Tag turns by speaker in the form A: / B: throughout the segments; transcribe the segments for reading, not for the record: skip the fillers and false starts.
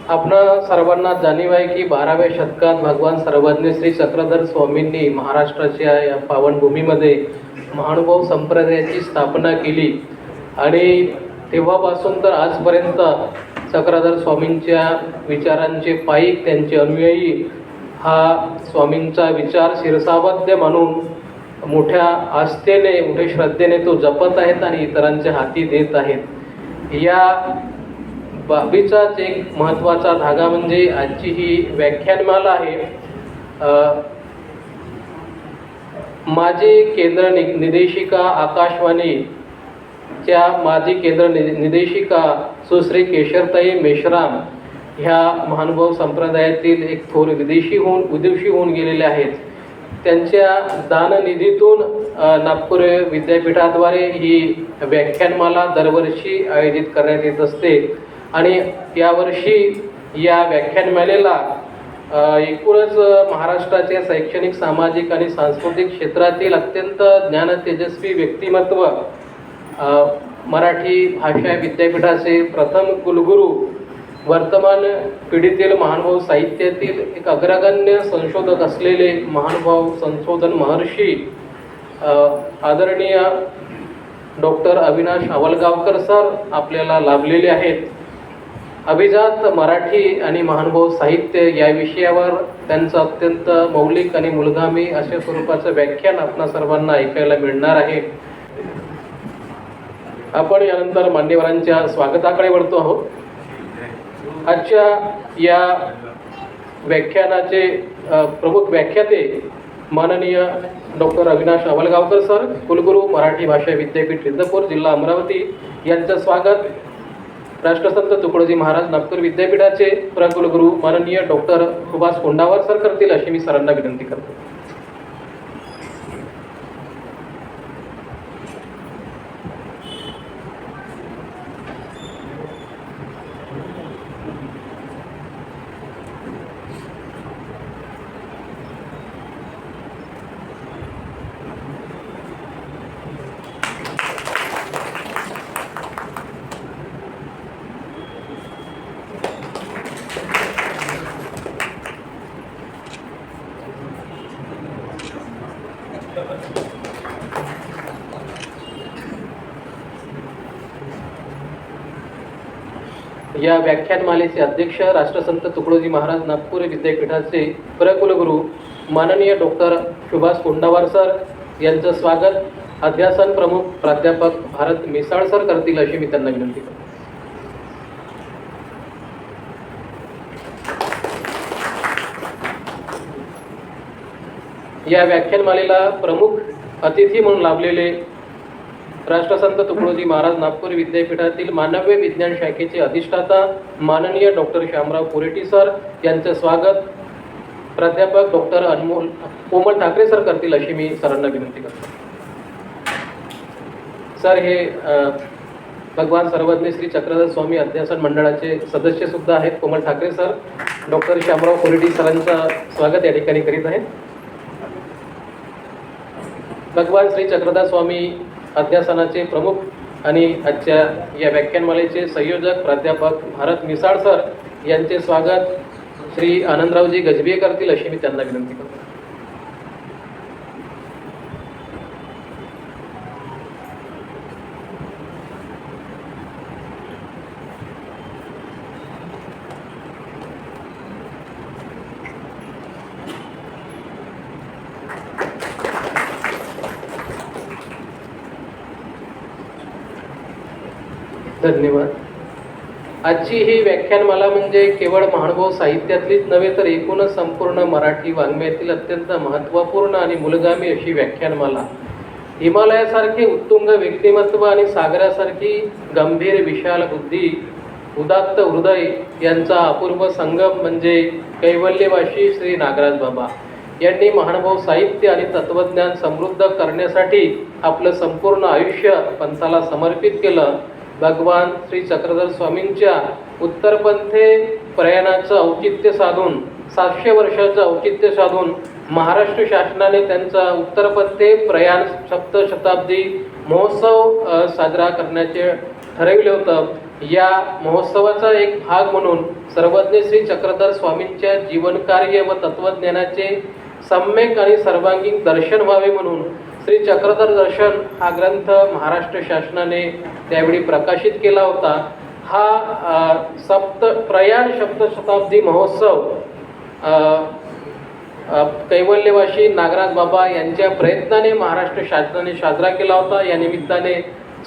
A: आपणा सर्वांना जाणीव आहे की 12व्या शतकात भगवान सर्वज्ञ श्री चक्रधर स्वामींनी महाराष्ट्राच्या या पावनभूमीमध्ये महानुभाव संप्रदायाची स्थापना केली आणि तेव्हापासून तर आजपर्यंत चक्रधर स्वामींच्या विचारांचे पायीक त्यांचे अनुयायी हा स्वामींचा विचार शिरसावद्य म्हणून मोठ्या आस्थेने मोठ्या श्रद्धेने तो जपत आहेत आणि इतरांच्या हाती देत आहेत। या बाबीचाच एक महत्त्वाचा धागा म्हणजे आजची ही व्याख्यानमाला आहे। माजी केंद्र निदेशिका आकाशवाणीच्या माजी केंद्र निदेशिका सुश्री केशरताई मेश्राम ह्या महानुभाव संप्रदायातील एक थोर विदेशी होऊन गेलेले आहेत। त्यांच्या दाननिधीतून नागपूर विद्यापीठाद्वारे ही व्याख्यानमाला दरवर्षी आयोजित करण्यात येत असते आणि यावर्षी या व्याख्यानमालेला एकूणच महाराष्ट्राच्या शैक्षणिक सामाजिक आणि सांस्कृतिक क्षेत्रातील अत्यंत ज्ञानतेजस्वी व्यक्तिमत्व मराठी भाषा विद्यापीठाचे प्रथम कुलगुरू वर्तमान पिढीतील महानुभाव साहित्यातील एक अग्रगण्य संशोधक असलेले महानुभाव संशोधन महर्षी आदरणीय डॉक्टर अविनाश आवलगावकर सर आपल्याला लाभलेले आहेत। अभिजात मराठी आणि महानुभाव साहित्य या विषयावर त्यांचं अत्यंत मौलिक आणि मूलगामी अशा स्वरूपाचं व्याख्यान आपणा सर्वांना ऐकायला मिळणार आहे। आपण यानंतर मान्यवरांच्या स्वागताकडे वळतो आहोत। आजच्या या व्याख्यानाचे प्रमुख व्याख्याते माननीय डॉक्टर अविनाश आवलगावकर सर, कुलगुरू मराठी भाषा विद्यापीठ इंदापूर जिल्हा अमरावती यांचं स्वागत राष्ट्रसंत तुकडोजी महाराज नागपूर विद्यापीठाचे प्रकुलगुरू माननीय डॉक्टर सुभाष कोंडावर सर करतील अशी मी सरांना विनंती करतो। या व्याख्यानमालेचे अध्यक्ष राष्ट्रसंत तुकडोजी महाराज नागपूर विद्यापीठाचे प्रकुलगुरू माननीय डॉक्टर सुभाष कोंडावर सर यांचं स्वागत अध्यासन प्रमुख प्राध्यापक भारत मिसाळ सर करतील अशी मी त्यांना विनंती करतो। या व्याख्यानमालेला प्रमुख अतिथी म्हणून लाभलेले राष्ट्रसंत तुकडोजी महाराज नागपूर विद्यापीठातील मानव्य विज्ञान शाखेचे अधिष्ठाता माननीय डॉक्टर श्यामराव पुरेटी सर यांचं स्वागत प्राध्यापक डॉक्टर कोमल ठाकरे सर करतील अशी मी सरांना विनंती करतो। सर हे भगवान सर्वज्ञ श्री चक्रधर स्वामी अध्यासन मंडळाचे सदस्य सुद्धा आहेत। कोमल ठाकरे सर डॉक्टर श्यामराव पुरेटी सरांचं स्वागत या ठिकाणी करीत आहेत। भगवान श्री चक्रधर स्वामी अध्यासनाचे प्रमुख आणि आजच्या या व्याख्यानमालेचे संयोजक प्राध्यापक भारत मिसाळ सर यांचे स्वागत श्री आनंदरावजी गजबे करतील अशी मी त्यांना विनंती करतो। धन्यवाद। आजची ही व्याख्यानमाला म्हणजे केवळ महानुभाव साहित्यातलीच नव्हे तर एकूणच संपूर्ण मराठी वाङ्मयातील अत्यंत महत्त्वपूर्ण आणि मूलगामी अशी व्याख्यानमाला। हिमालयासारखे उत्तुंग व्यक्तिमत्व आणि सागरासारखी गंभीर विशाल बुद्धी उदात्त हृदय यांचा अपूर्व संगम म्हणजे कैवल्यवासी श्री नागराज बाबा यांनी महानुभाव साहित्य आणि तत्वज्ञान समृद्ध करण्यासाठी आपलं संपूर्ण आयुष्य पंथाला समर्पित केलं। भगवान श्री चक्रधर स्वामींच्या उत्तरपंथे प्रयाणाचं औचित्य साधून 700 वर्षाचं औचित्य साधून महाराष्ट्र शासनाने त्यांचा उत्तरपंथे प्रयाण सप्तशताब्दी महोत्सव साजरा करण्याचे ठरविले होतं या महोत्सवाचा एक भाग म्हणून सर्वज्ञ श्री चक्रधर स्वामींच्या जीवनकार्य व तत्वज्ञानाचे सम्यक आणि सर्वांगीण दर्शन व्हावे म्हणून श्री चक्रधर दर्शन हा ग्रंथ महाराष्ट्र शासनाने त्यावेळी प्रकाशित केला होता. हा प्रयाण सप्तशताब्दी महोत्सव कैवल्यवासी नागराज बाबा यांच्या प्रयत्नाने महाराष्ट्र शासनाने साजरा केला होता. या निमित्ताने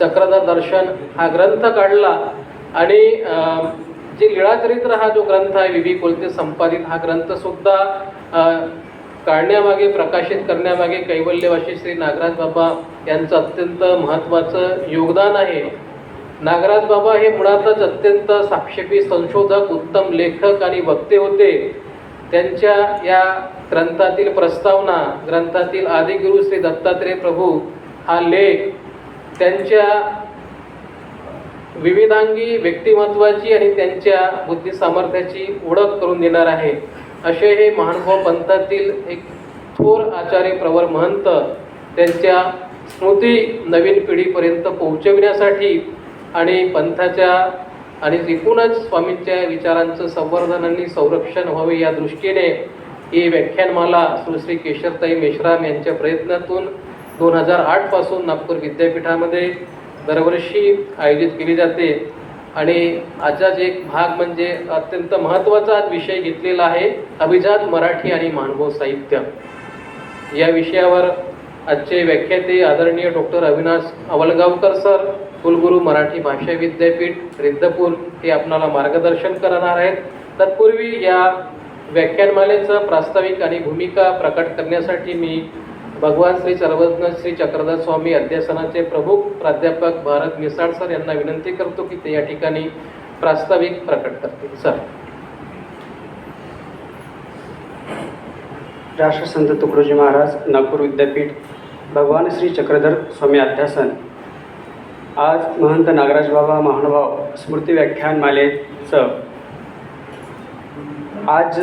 A: चक्रधर दर्शन हा ग्रंथ काढला आणि जे लीळाचरित्र हा जो ग्रंथ आहे विवी कोलते संपादित हा ग्रंथसुद्धा काढण्यामागे प्रकाशित करण्यामागे कैवल्यवासी श्री नागराज बाबा यांचं अत्यंत महत्त्वाचं योगदान आहे. नागराज बाबा हे मुळातच अत्यंत साक्षेपी संशोधक, उत्तम लेखक आणि वक्ते होते. त्यांच्या या ग्रंथातील प्रस्तावना, ग्रंथातील आदिगुरु श्री दत्तात्रेय प्रभू हा लेख त्यांच्या विविधांगी व्यक्तिमत्वाची आणि त्यांच्या बुद्धी सामर्थ्याची ओळख करून देणार आहे. असे हे महानुभाव पंथातील एक थोर आचार्य प्रवर महंत त्यांच्या स्मृती नवीन पिढीपर्यंत पोहोचविण्यासाठी आणि पंथाच्या आणि एकूणच स्वामींच्या विचारांचं संवर्धन आणि संरक्षण व्हावे या दृष्टीने ही व्याख्यानमाला श्री केशरताई मेश्राम यांच्या प्रयत्नातून 2008 पासून नागपूर विद्यापीठामध्ये दरवर्षी आयोजित केली जाते. आणि आजचाच एक भाग म्हणजे अत्यंत महत्त्वाचा विषय घेतलेला आहे अभिजात मराठी आणि महानुभाव साहित्य. या विषयावर आजचे व्याख्याते आदरणीय डॉक्टर अविनाश आवलगावकर सर, कुलगुरू मराठी भाषा विद्यापीठ रिद्धपूर हे आपणाला मार्गदर्शन करणार आहेत. तत्पूर्वी या व्याख्यानमालेचं प्रास्ताविक आणि भूमिका प्रकट करण्यासाठी मी भगवान श्री सर्वज्ञ श्री चक्रधर स्वामी अध्यासनाचे प्रमुख प्राध्यापक भारत मिसाळ सर यांना विनंती करतो की ते या ठिकाणी प्रास्ताविक प्रकट करतील. सर.
B: राष्ट्रसंत तुकडोजी महाराज नागपूर विद्यापीठ भगवान श्री चक्रधर स्वामी अध्यासन आज महंत नागराज बाबा महानुभाव स्मृती व्याख्यानमालेचं आज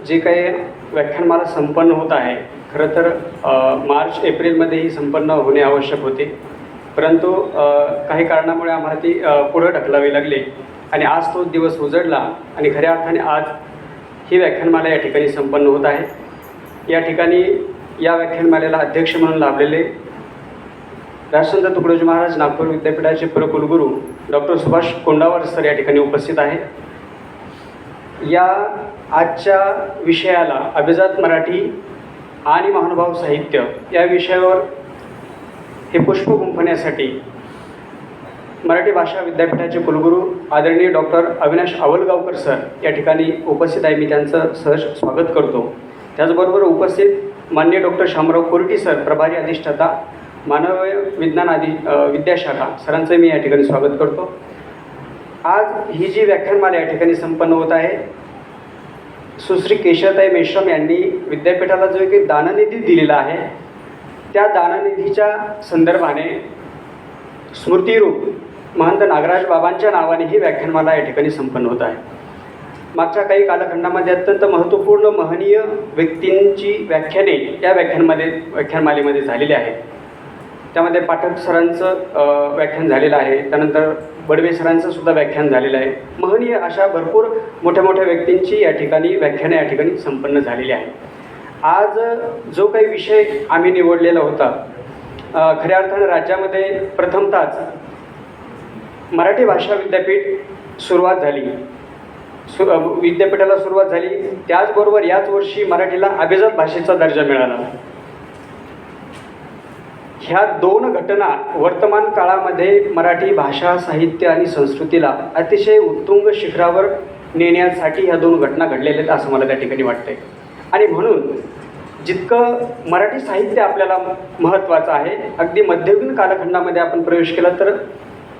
B: जे काही व्याख्यानमाला संपन्न होत आहे, खरं तर मार्च एप्रिलमध्ये ही संपन्न होणे आवश्यक होते, परंतु काही कारणामुळे आम्हाला ती पुढं ढकलावी लागली आणि आज तो दिवस उजडला आणि खऱ्या अर्थाने आज ही व्याख्यानमाला या ठिकाणी संपन्न होत आहे. या ठिकाणी या व्याख्यानमालेला अध्यक्ष म्हणून लाभलेले राष्ट्रसंत तुकडोजी महाराज नागपूर विद्यापीठाचे कुलगुरू डॉक्टर सुभाष कोंडावर सर या ठिकाणी उपस्थित आहे. या आजच्या विषयाला अभिजात मराठी आणि महानुभाव साहित्य या विषयावर हे पुष्प गुंफण्यासाठी मराठी भाषा विद्यापीठाचे कुलगुरू आदरणीय डॉक्टर अविनाश आवलगावकर सर या ठिकाणी उपस्थित आहे. मी त्यांचं सहज स्वागत करतो. त्याचबरोबर उपस्थित माननीय डॉक्टर शामराव कोरटी सर, प्रभारी अधिष्ठाता मानव विज्ञान विद्याशाखा सरांचं मी या ठिकाणी स्वागत करतो. आज ही जी व्याख्यानमाला या ठिकाणी संपन्न होत आहे, सुश्री केशरताई मेश्राम यांनी विद्यापीठाला जो काही दाननिधी दिलेला आहे त्या दाननिधीच्या संदर्भाने स्मृतिरूप महंत नागराज बाबांच्या नावाने ही व्याख्यानमाला या ठिकाणी संपन्न होत आहे. मागच्या काही कालखंडामध्ये अत्यंत महत्त्वपूर्ण महनीय व्यक्तींची व्याख्याने या व्याख्यानमालेमध्ये झालेली आहेत. त्यामध्ये पाठक सरांचं व्याख्यान झालेलं आहे, त्यानंतर बडवे सरांचं सुद्धा व्याख्यान झालेलं आहे. महनीय अशा भरपूर मोठ्या मोठ्या व्यक्तींची या ठिकाणी व्याख्याने या ठिकाणी संपन्न झालेली आहे. आज जो काही विषय आम्ही निवडलेला होता, खऱ्या अर्थानं राज्यामध्ये प्रथमतःच मराठी भाषा विद्यापीठ सुरुवात झाली, विद्यापीठाला सुरुवात झाली. त्याचबरोबर याच वर्षी मराठीला अभिजात भाषेचा दर्जा मिळाला. ह्या दोन घटना वर्तमान काळामध्ये मराठी भाषा साहित्य आणि संस्कृतीला अतिशय उत्तुंग शिखरावर नेण्यासाठी ह्या दोन घटना घडलेल्या आहेत असं मला त्या ठिकाणी वाटतंय. आणि म्हणून जितकं मराठी साहित्य आपल्याला महत्त्वाचं आहे, अगदी मध्ययुगीन कालखंडामध्ये आपण प्रवेश केला तर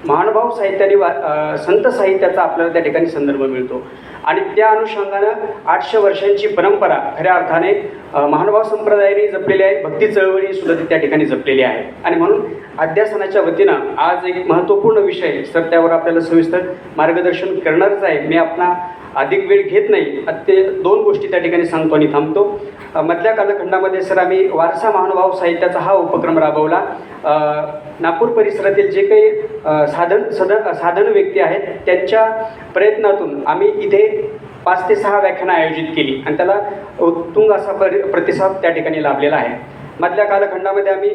B: महानुभाव साहित्य आणि संत साहित्याचा आपल्याला त्या ठिकाणी संदर्भ मिळतो. आणि त्या अनुषंगानं 800 वर्षांची परंपरा खऱ्या अर्थाने महानुभाव संप्रदायाने जपलेली आहे, भक्ती चळवळी सुद्धा ती त्या ठिकाणी जपलेली आहे. आणि म्हणून अध्यासनाच्या वतीनं आज एक महत्त्वपूर्ण विषय सर त्यावर आपल्याला सविस्तर मार्गदर्शन करणारच आहे. मी अधिक वेळ घेत नाही, ते 2 गोष्टी त्या ठिकाणी सांगतो आणि थांबतो. मधल्या कालखंडामध्ये सर आम्ही वारसा महानुभाव साहित्याचा हा उपक्रम राबवला. नागपूर परिसरातील जे काही साधन व्यक्ती आहेत त्यांच्या प्रयत्नातून आम्ही इथे 5 ते 6 व्याख्यानं आयोजित केली आणि त्याला उत्तुंग असा प्रतिसाद त्या ठिकाणी लाभलेला आहे. मधल्या कालखंडामध्ये आम्ही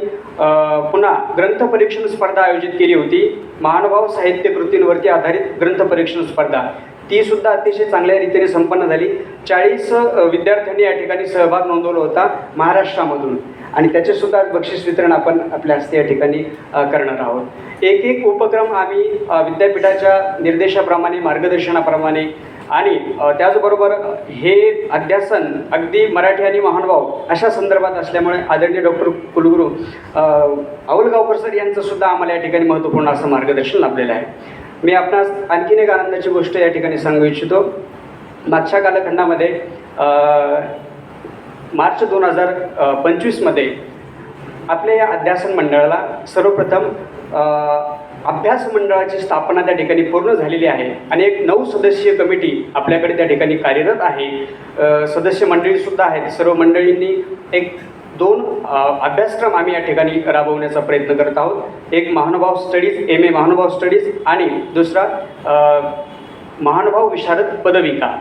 B: पुन्हा ग्रंथ परीक्षण स्पर्धा आयोजित केली होती. महानुभाव साहित्य कृतींवरती आधारित ग्रंथ परीक्षण स्पर्धा, ती सुद्धा अतिशय चांगल्या रीतीने संपन्न झाली. 40 विद्यार्थ्यांनी या ठिकाणी सहभाग नोंदवला होता महाराष्ट्रामधून आणि त्याचेसुद्धा बक्षीस वितरण आपण आपल्या हस्ते या ठिकाणी करणार आहोत. एक उपक्रम आम्ही विद्यापीठाच्या निर्देशाप्रमाणे, मार्गदर्शनाप्रमाणे आणि त्याचबरोबर हे अध्यासन अगदी मराठी आणि महानुभाव अशा संदर्भात असल्यामुळे आदरणीय डॉक्टर कुलगुरू आवलगावकर सर यांचंसुद्धा आम्हाला या ठिकाणी महत्त्वपूर्ण असं मार्गदर्शन लाभलेलं आहे. मी आपणास आणखीन एक आनंदाची गोष्ट या ठिकाणी सांगू इच्छितो. मागच्या कालखंडामध्ये मार्च 2025मध्ये आपल्या या अध्यासन मंडळाला सर्वप्रथम अभ्यास मंडळाची स्थापना त्या ठिकाणी पूर्ण झालेली आहे आणि एक 9 सदस्यीय कमिटी आपल्याकडे त्या ठिकाणी कार्यरत आहे. सदस्य मंडळीसुद्धा आहेत. सर्व मंडळींनी एक 2 अभ्यासक्रम आम्ही या ठिकाणी राबवण्याचा प्रयत्न करत आहोत. एक महानुभाव स्टडीज, MA महानुभाव स्टडीज आणि दुसरा महानुभाव विशारद पदविका.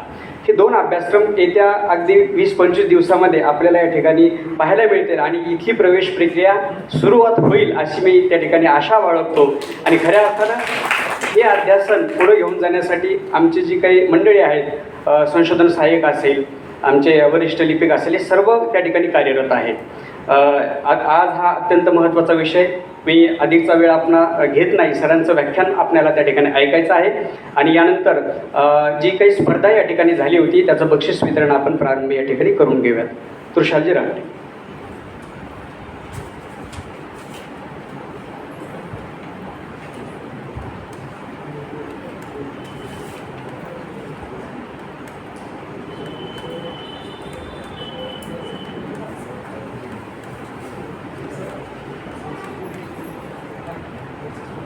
B: हे 2 अभ्यासक्रम येत्या अगदी 20-25 दिवसामध्ये आपल्याला या ठिकाणी पाहायला मिळतील आणि इथली प्रवेश प्रक्रिया सुरुवात होईल अशी मी त्या ठिकाणी आशा बाळगतो. आणि खऱ्या अर्थानं हे अध्यासन पुढे घेऊन जाण्यासाठी आमची जी काही मंडळी आहेत, संशोधन सहाय्यक असेल, आमचे वरिष्ठ लिपिक असेल, हे सर्व त्या ठिकाणी कार्यरत आहेत. आज हा अत्यंत महत्त्वाचा विषय, मी अधिकचा वेळ आपला घेत नाही. सरांचं व्याख्यान आपल्याला त्या ठिकाणी ऐकायचं आहे आणि यानंतर जी काही स्पर्धा या ठिकाणी झाली होती त्याचं बक्षीस वितरण आपण प्रारंभी या ठिकाणी करून घेऊयात. तुषारजी रामटे.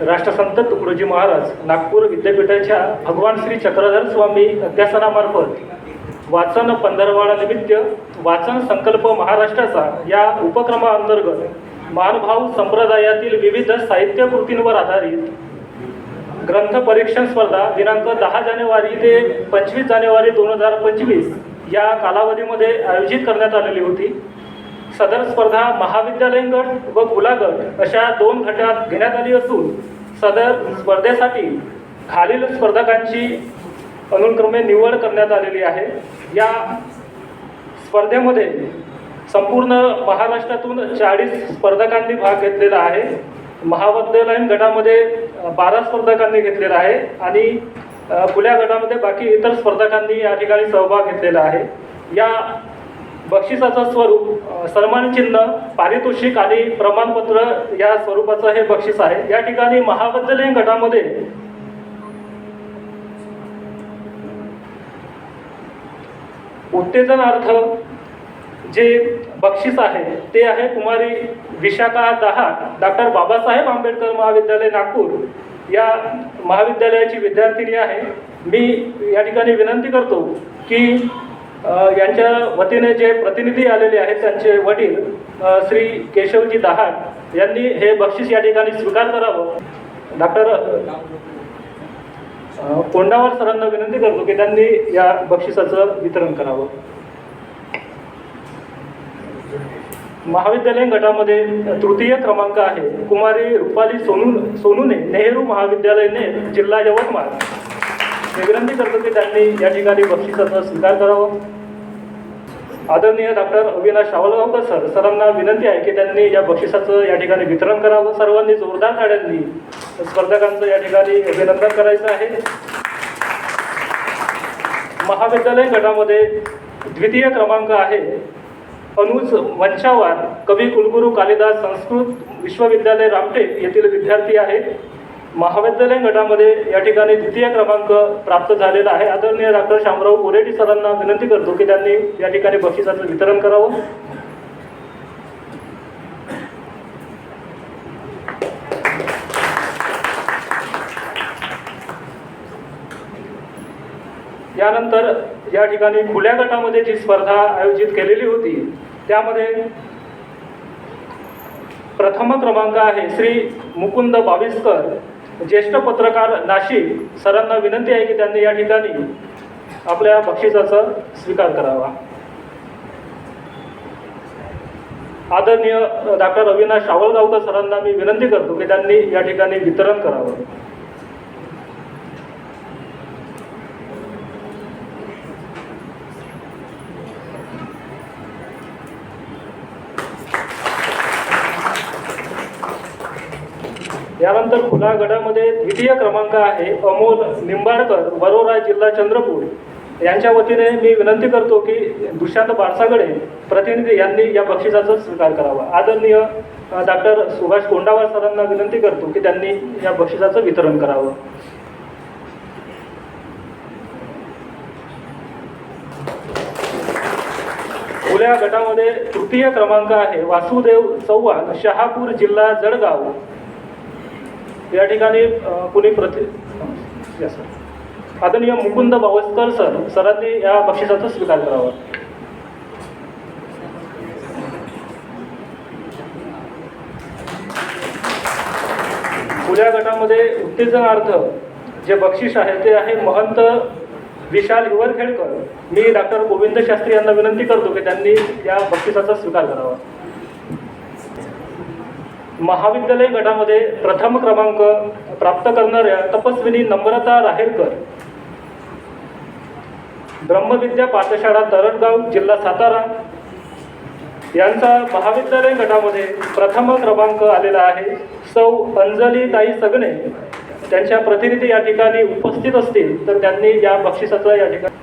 C: राष्ट्रसंत तुकडोजी महाराज नागपूर विद्यापीठाच्या भगवान श्री चक्रधर स्वामी अध्यासनामार्फत वाचन पंधरवड्यानिमित्त वाचन संकल्प महाराष्ट्राचा या उपक्रमाअंतर्गत महानुभाव संप्रदायातील विविध साहित्य कृतींवर आधारित ग्रंथ परीक्षण स्पर्धा दिनांक 10 जानेवारी ते 25 जानेवारी 2025 या कालावधीमध्ये आयोजित करण्यात आलेली होती. सदर स्पर्धा महाविद्यालयीन गट व खुला गट अशा 2 गटात घेण्यात आली असून सदर स्पर्धेसाठी खालील स्पर्धकांची अनुक्रमे निवड करण्यात आलेली आहे. या स्पर्धेमध्ये संपूर्ण महाराष्ट्रातून 40 स्पर्धकांनी भाग घेतलेला आहे. महाविद्यालयीन गटामध्ये 12 स्पर्धकांनी घेतलेला आहे आणि खुल्या गटामध्ये बाकी इतर स्पर्धकांनी या ठिकाणी सहभाग घेतलेला आहे. या बक्षिसाचं स्वरूप सन्मानचिन्ह, पारितोषिक आणि प्रमाणपत्र या स्वरूपाचं हे बक्षीस आहे. या ठिकाणी महाविद्यालयीन गटामध्ये उत्तेजनार्थ जे बक्षीस आहे ते आहे कुमारी विशाखा दहाट, डॉक्टर बाबासाहेब आंबेडकर महाविद्यालय नागपूर या महाविद्यालयाची विद्यार्थिनी आहे. मी या ठिकाणी विनंती करतो की यांच्या वतीने जे प्रतिनिधी आलेले आहेत त्यांचे वडील श्री केशवजी दहाट यांनी हे बक्षीस या ठिकाणी स्वीकार करावं. डॉक्टर कोंडावर सरांना विनंती करतो की त्यांनी या बक्षिसाचं वितरण करावं. महाविद्यालयीन गटामध्ये तृतीय क्रमांक आहे कुमारी रुपाली सोनूने, नेहरू महाविद्यालयने, जिल्हा यवतमाळ. मी विनंती करतो की त्यांनी या ठिकाणी बक्षिसाचा स्वीकार करावा. आदरणीय डॉक्टर अविनाश आवलगावकर सरांना विनंती आहे की त्यांनी या बक्षिसाचं या ठिकाणी वितरण करावं. सर्वांनी जोरदार ताड्यांनी स्पर्धकांचं या ठिकाणी अभिनंदन करायचं आहे. महाविद्यालयीन गटामध्ये द्वितीय क्रमांक आहे अनुज वंशावार, कवी कुलगुरू कालिदास संस्कृत विश्वविद्यालय रामटेक येथील विद्यार्थी आहे. महाविद्यालयीन गटामध्ये या ठिकाणी द्वितीय क्रमांक प्राप्त झालेला आहे. आदरणीय डॉक्टर शामराव कोरेटी सरांना विनंती करतो की त्यांनी या ठिकाणी बक्षिसाचं वितरण करावं. यानंतर या ठिकाणी खुल्या गटामध्ये जी स्पर्धा आयोजित केलेली होती त्यामध्ये प्रथम क्रमांक आहे श्री मुकुंद बाविस्कर, ज्येष्ठ पत्रकार, नाशिक. सरांना विनंती आहे की त्यांनी या ठिकाणी आपल्या बक्षिसाचा स्वीकार करावा. आदरणीय डॉक्टर अविनाश आवळगावकर सरांना मी विनंती करतो की त्यांनी या ठिकाणी वितरण करावं. यानंतर खुला गटामध्ये द्वितीय क्रमांक आहे अमोल निंबाळकर, वरोरा, जिल्हा चंद्रपूर. यांच्या वतीने मी विनंती करतो की दुष्यंत बारसागडे प्रतिनिधी यांनी या बक्षिसाचा स्वीकार करावा. आदरणीय डॉक्टर सुभाष कोंडावाल सरांना विनंती करतो की त्यांनी या बक्षिसाचं वितरण करावं. खुल्या गटामध्ये तृतीय क्रमांक आहे वासुदेव चव्हाण, शहापूर, जिल्हा जळगाव. या ठिकाणी कुणी आदरणीय मुकुंद बावस्कर सरांनी या बक्षिसाचा स्वीकार करावा. खुल्या गटामध्ये उत्तेजनार्थ जे बक्षीस आहे ते आहे महंत विशाल हिवरखेडकर. मी डॉक्टर गोविंद शास्त्री यांना विनंती करतो की त्यांनी या बक्षिसाचा स्वीकार करावा. महाविद्यालय गटामध्ये प्रथम क्रमांक प्राप्त करणाऱ्या तपस्विनी नम्रता राहेरकर, ब्रह्मविद्या पाठशाळा तरटगाव, जिल्हा सातारा. यांचा महाविद्यालय गटामध्ये प्रथम क्रमांक आलेला आहे. सौ अंजली ताई सगणे, त्यांच्या प्रतिनिधी या ठिकाणी उपस्थित असतील तर त्यांनी या बक्षिसाचा या ठिकाणी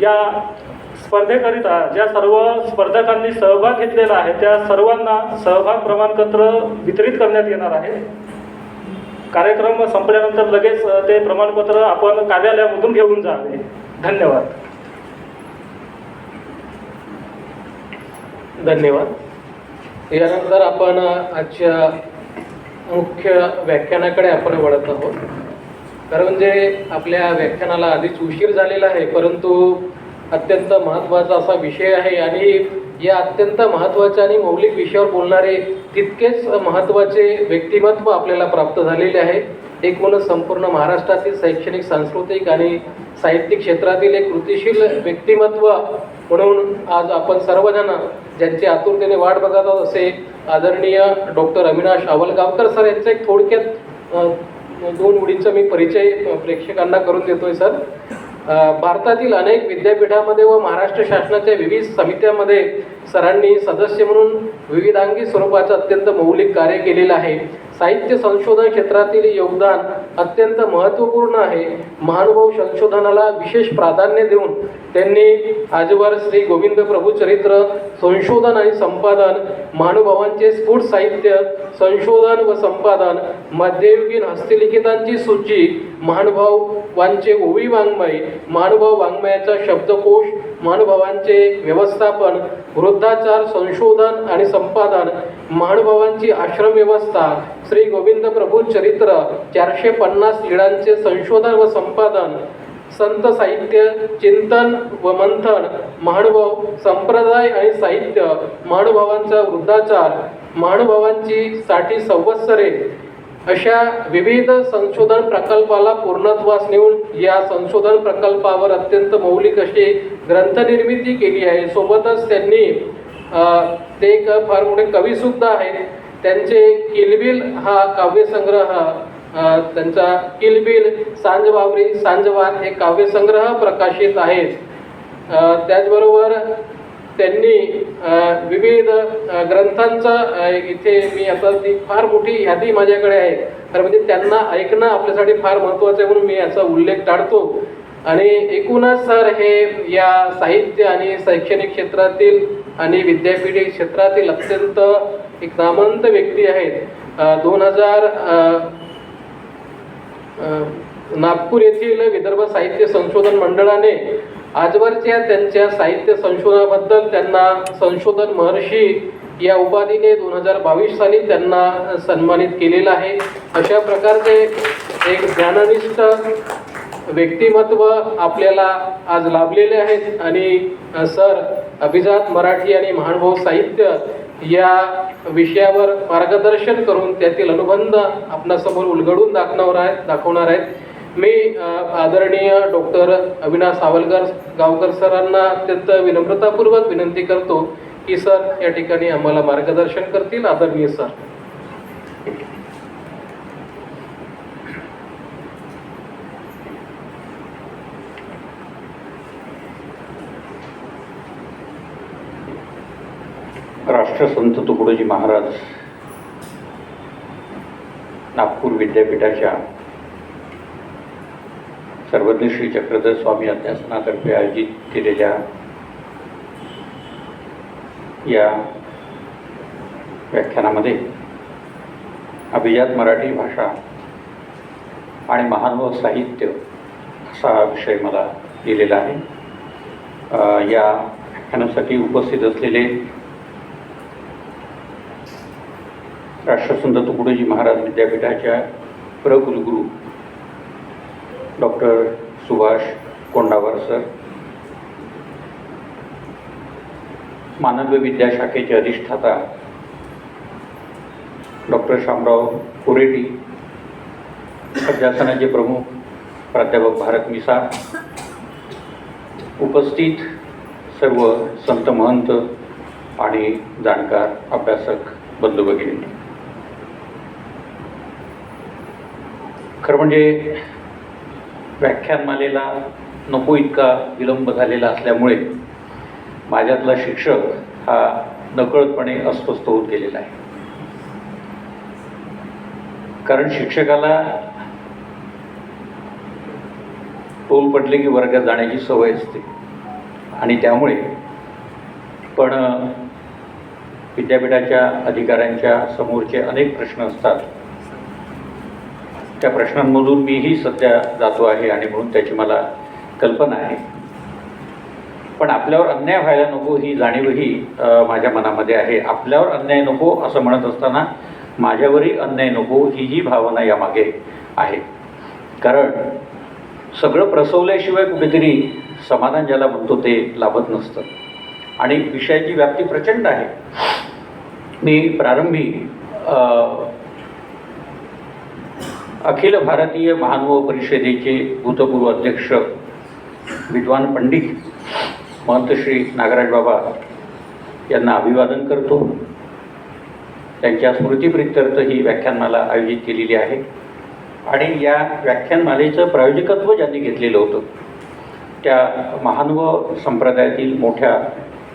C: या स्पर्धेकरिता ज्या सर्व स्पर्धकांनी सहभाग घेतलेला आहे त्या सर्वांना सहभाग प्रमाणपत्र वितरित करण्यात येणार आहे. कार्यक्रम संपल्यानंतर लगेच ते प्रमाणपत्र आपण कार्यालयामधून घेऊन जावे. धन्यवाद.
A: धन्यवाद. यानंतर आपण आजच्या मुख्य व्याख्यानाकडे आपण वळत आहोत. खरं म्हणजे आपल्या व्याख्यानाला आधीच उशीर झालेला आहे, परंतु अत्यंत महत्त्वाचा असा विषय आहे आणि या अत्यंत महत्त्वाच्या आणि मौलिक विषयावर बोलणारे तितकेच महत्त्वाचे व्यक्तिमत्व आपल्याला प्राप्त झालेले आहे. एकूणच संपूर्ण महाराष्ट्रातील शैक्षणिक, सांस्कृतिक आणि साहित्यिक क्षेत्रातील एक कृतिशील व्यक्तिमत्व म्हणून आज आपण सर्वजण ज्यांची आतुरतेने वाट बघत आहोत असे आदरणीय डॉक्टर अविनाश आवळगावकर सर यांचा एक थोडक्यात 2 ओळींचा मी परिचय प्रेक्षकांना करून देतोय. सर भारतातील अनेक विद्यापीठामध्ये व महाराष्ट्र शासनाच्या विविध समित्यांमध्ये सरांनी सदस्य म्हणून विविधांगी स्वरूपाचं अत्यंत मौलिक कार्य केलेलं आहे. साहित्य संशोधन क्षेत्रातील योगदान अत्यंत महत्त्वपूर्ण आहे. महानुभाव संशोधनाला विशेष प्राधान्य देऊन त्यांनी आजवर श्री गोविंद प्रभू चरित्र संशोधन आणि संपादन, महानुभावांचे स्फुट साहित्य संशोधन व संपादन, मध्ययुगीन हस्तलिखितांची सूची, महानुभावांचे ओवी वाङ्मय, महानुभाव वाङ्मयाचा शब्दकोश, महानुभावांचे व्यवस्थापन, वृद्धाचार संशोधन आणि संपादन, महानुभावांची आश्रम व्यवस्था, श्री गोविंद प्रभू चरित्र 450 लीळांचे संशोधन व संपादन, संत साहित्य चिंतन व मंथन, महानुभाव संप्रदाय आणि साहित्य, महानुभावांचा वृद्धाचार, महानुभावांची 60 संवत्सरे अशा विविध संशोधन प्रकल्पाला पूर्णत्वास नेऊन या संशोधन प्रकल्पावर अत्यंत मौलिक अशी ग्रंथनिर्मिती केली आहे. सोबतच त्यांनी ते एक फार मोठे कवीसुद्धा आहेत. त्यांचे किलबिल हा काव्यसंग्रह, त्यांचा किलबिल, सांजवावरी, सांजवान हे काव्यसंग्रह प्रकाशित आहेत. त्याचबरोबर त्यांनी विविध ग्रंथांचा इथे मी आता ती फार मोठी यादी माझ्याकडे आहे, तर म्हणजे त्यांना ऐकणं आपल्यासाठी फार महत्त्वाचं आहे म्हणून मी याचा उल्लेख टाळतो. आणि एकूणच सर हे या साहित्य आणि शैक्षणिक क्षेत्रातील आणि विद्यापीठ क्षेत्रातील अत्यंत एक नामवंत व्यक्ती आहेत. 2000 नागपूर येथील विदर्भ साहित्य संशोधन मंडळाने आजवरच्या त्यांच्या साहित्य संशोधनाबद्दल त्यांना संशोधन महर्षी या उपाधीने 2022 साली त्यांना सन्मानित केलेलं आहे. अशा प्रकारचे एक ज्ञाननिष्ठ व्यक्तिमत्व आपल्याला आज लाभलेले आहेत आणि सर अभिजात मराठी आणि महानुभाव साहित्य या विषयावर मार्गदर्शन करून त्यातील अनुबंध आपणासमोर उलगडून दाखवणार आहेत. मी आदरणीय डॉक्टर अविनाश सावलकर गावकर सरांना अत्यंत विनम्रतापूर्वक विनंती करतो की सर या ठिकाणी आम्हाला मार्गदर्शन करतील. आदरणीय सर.
D: राष्ट्रसंत तुकडोजी महाराज नागपूर विद्यापीठाच्या सर्वज्ञ श्री चक्रधर स्वामी अध्यासनातर्फे आयोजित केलेल्या या व्याख्यानामध्ये अभिजात मराठी भाषा आणि महानुभाव साहित्य असा हा विषय मला दिलेला आहे. या व्याख्यानासाठी उपस्थित असलेले राष्ट्रसंत तुकडोजी महाराज विद्यापीठाच्या प्रकुलगुरू डॉक्टर सुभाष कोंडावर सर, मानव विद्या शाखेचे अधिष्ठाता डॉक्टर शामराव कोरेटी, अध्यासनाचे प्रमुख प्राध्यापक भारत मिसाळ, उपस्थित सर्व संत महंत आणि जाणकार अभ्यासक बंधू भगिनी. खरं म्हणजे व्याख्यानमालेला नको इतका विलंब झालेला असल्यामुळे माझ्यातला शिक्षक हा नकळतपणे अस्वस्थ होत गेलेला आहे. कारण शिक्षकाला टोल पडले की वर्गात जाण्याची सवय असते आणि त्यामुळे पण विद्यापीठाच्या अधिकाऱ्यांच्या समोरचे अनेक प्रश्न असतात. त्या प्रश्नांमधून मीही सध्या जातो आहे आणि म्हणून त्याची मला कल्पना आहे. पण आपल्यावर अन्याय व्हायला नको ही जाणीवही माझ्या मनामध्ये आहे. आपल्यावर अन्याय नको असं म्हणत असताना माझ्यावरही अन्याय नको ही भावना यामागे आहे. कारण सगळं प्रसवल्याशिवाय कुठेतरी समाधान ज्याला म्हणतो ते लाभत नसतं आणि विषयाची व्याप्ती प्रचंड आहे. मी प्रारंभी अखिल भारतीय महानुभाव परिषदेचे भूतपूर्व अध्यक्ष विद्वान पंडित महंत श्री नागराज बाबा यांना अभिवादन करतो. त्यांच्या स्मृतिप्रित्यर्थ ही व्याख्यानमाला आयोजित केलेली आहे आणि या व्याख्यानमालेचं प्रायोजकत्व ज्यांनी घेतलेलं होतं त्या महानुभाव संप्रदायातील मोठ्या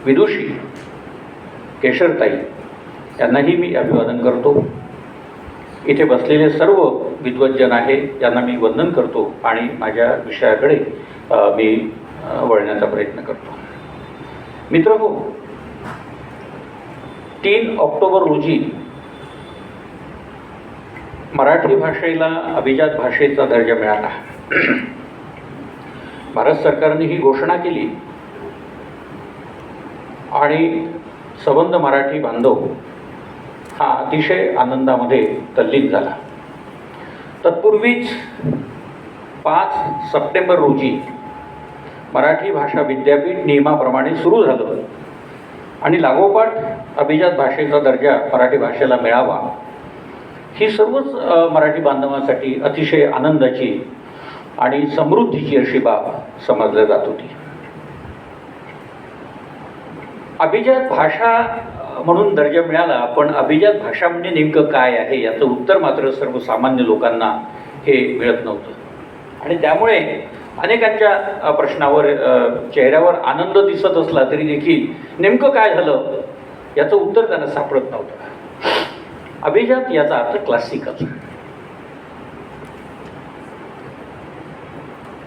D: विदुषी केशरताई यांनाही मी अभिवादन करतो. इथे बसलेले सर्व विद्वज्जन आहे यांना मी वंदन करतो आणि माझ्या विषयाकडे मी वळण्याचा प्रयत्न करतो. मित्रहो, 3 ऑक्टोबर रोजी मराठी भाषेला अभिजात भाषेचा दर्जा मिळाला. भारत सरकारने ही घोषणा केली आणि सबंध मराठी बांधव हा अतिशय आनंदामध्ये तल्लीन झाला. तत्पूर्वीच 5 सप्टेंबर रोजी मराठी भाषा विद्यापीठ नियमाप्रमाणे सुरू झालं आणि लागोपाठ अभिजात भाषेचा दर्जा मराठी भाषेला मिळावा ही सर्वच मराठी बांधवांसाठी अतिशय आनंदाची आणि समृद्धीची अशी बाब समजली जात होती. अभिजात भाषा म्हणून दर्जा मिळाला, पण अभिजात भाषा म्हणजे नेमकं काय आहे याचं उत्तर मात्र सर्वसामान्य लोकांना हे मिळत नव्हतं आणि त्यामुळे अनेकांच्या प्रश्नावर चेहऱ्यावर आनंद दिसत असला तरी देखील नेमकं काय झालं याचं उत्तर त्यांना सापडत नव्हतं. अभिजात याचा अर्थ क्लासिकल.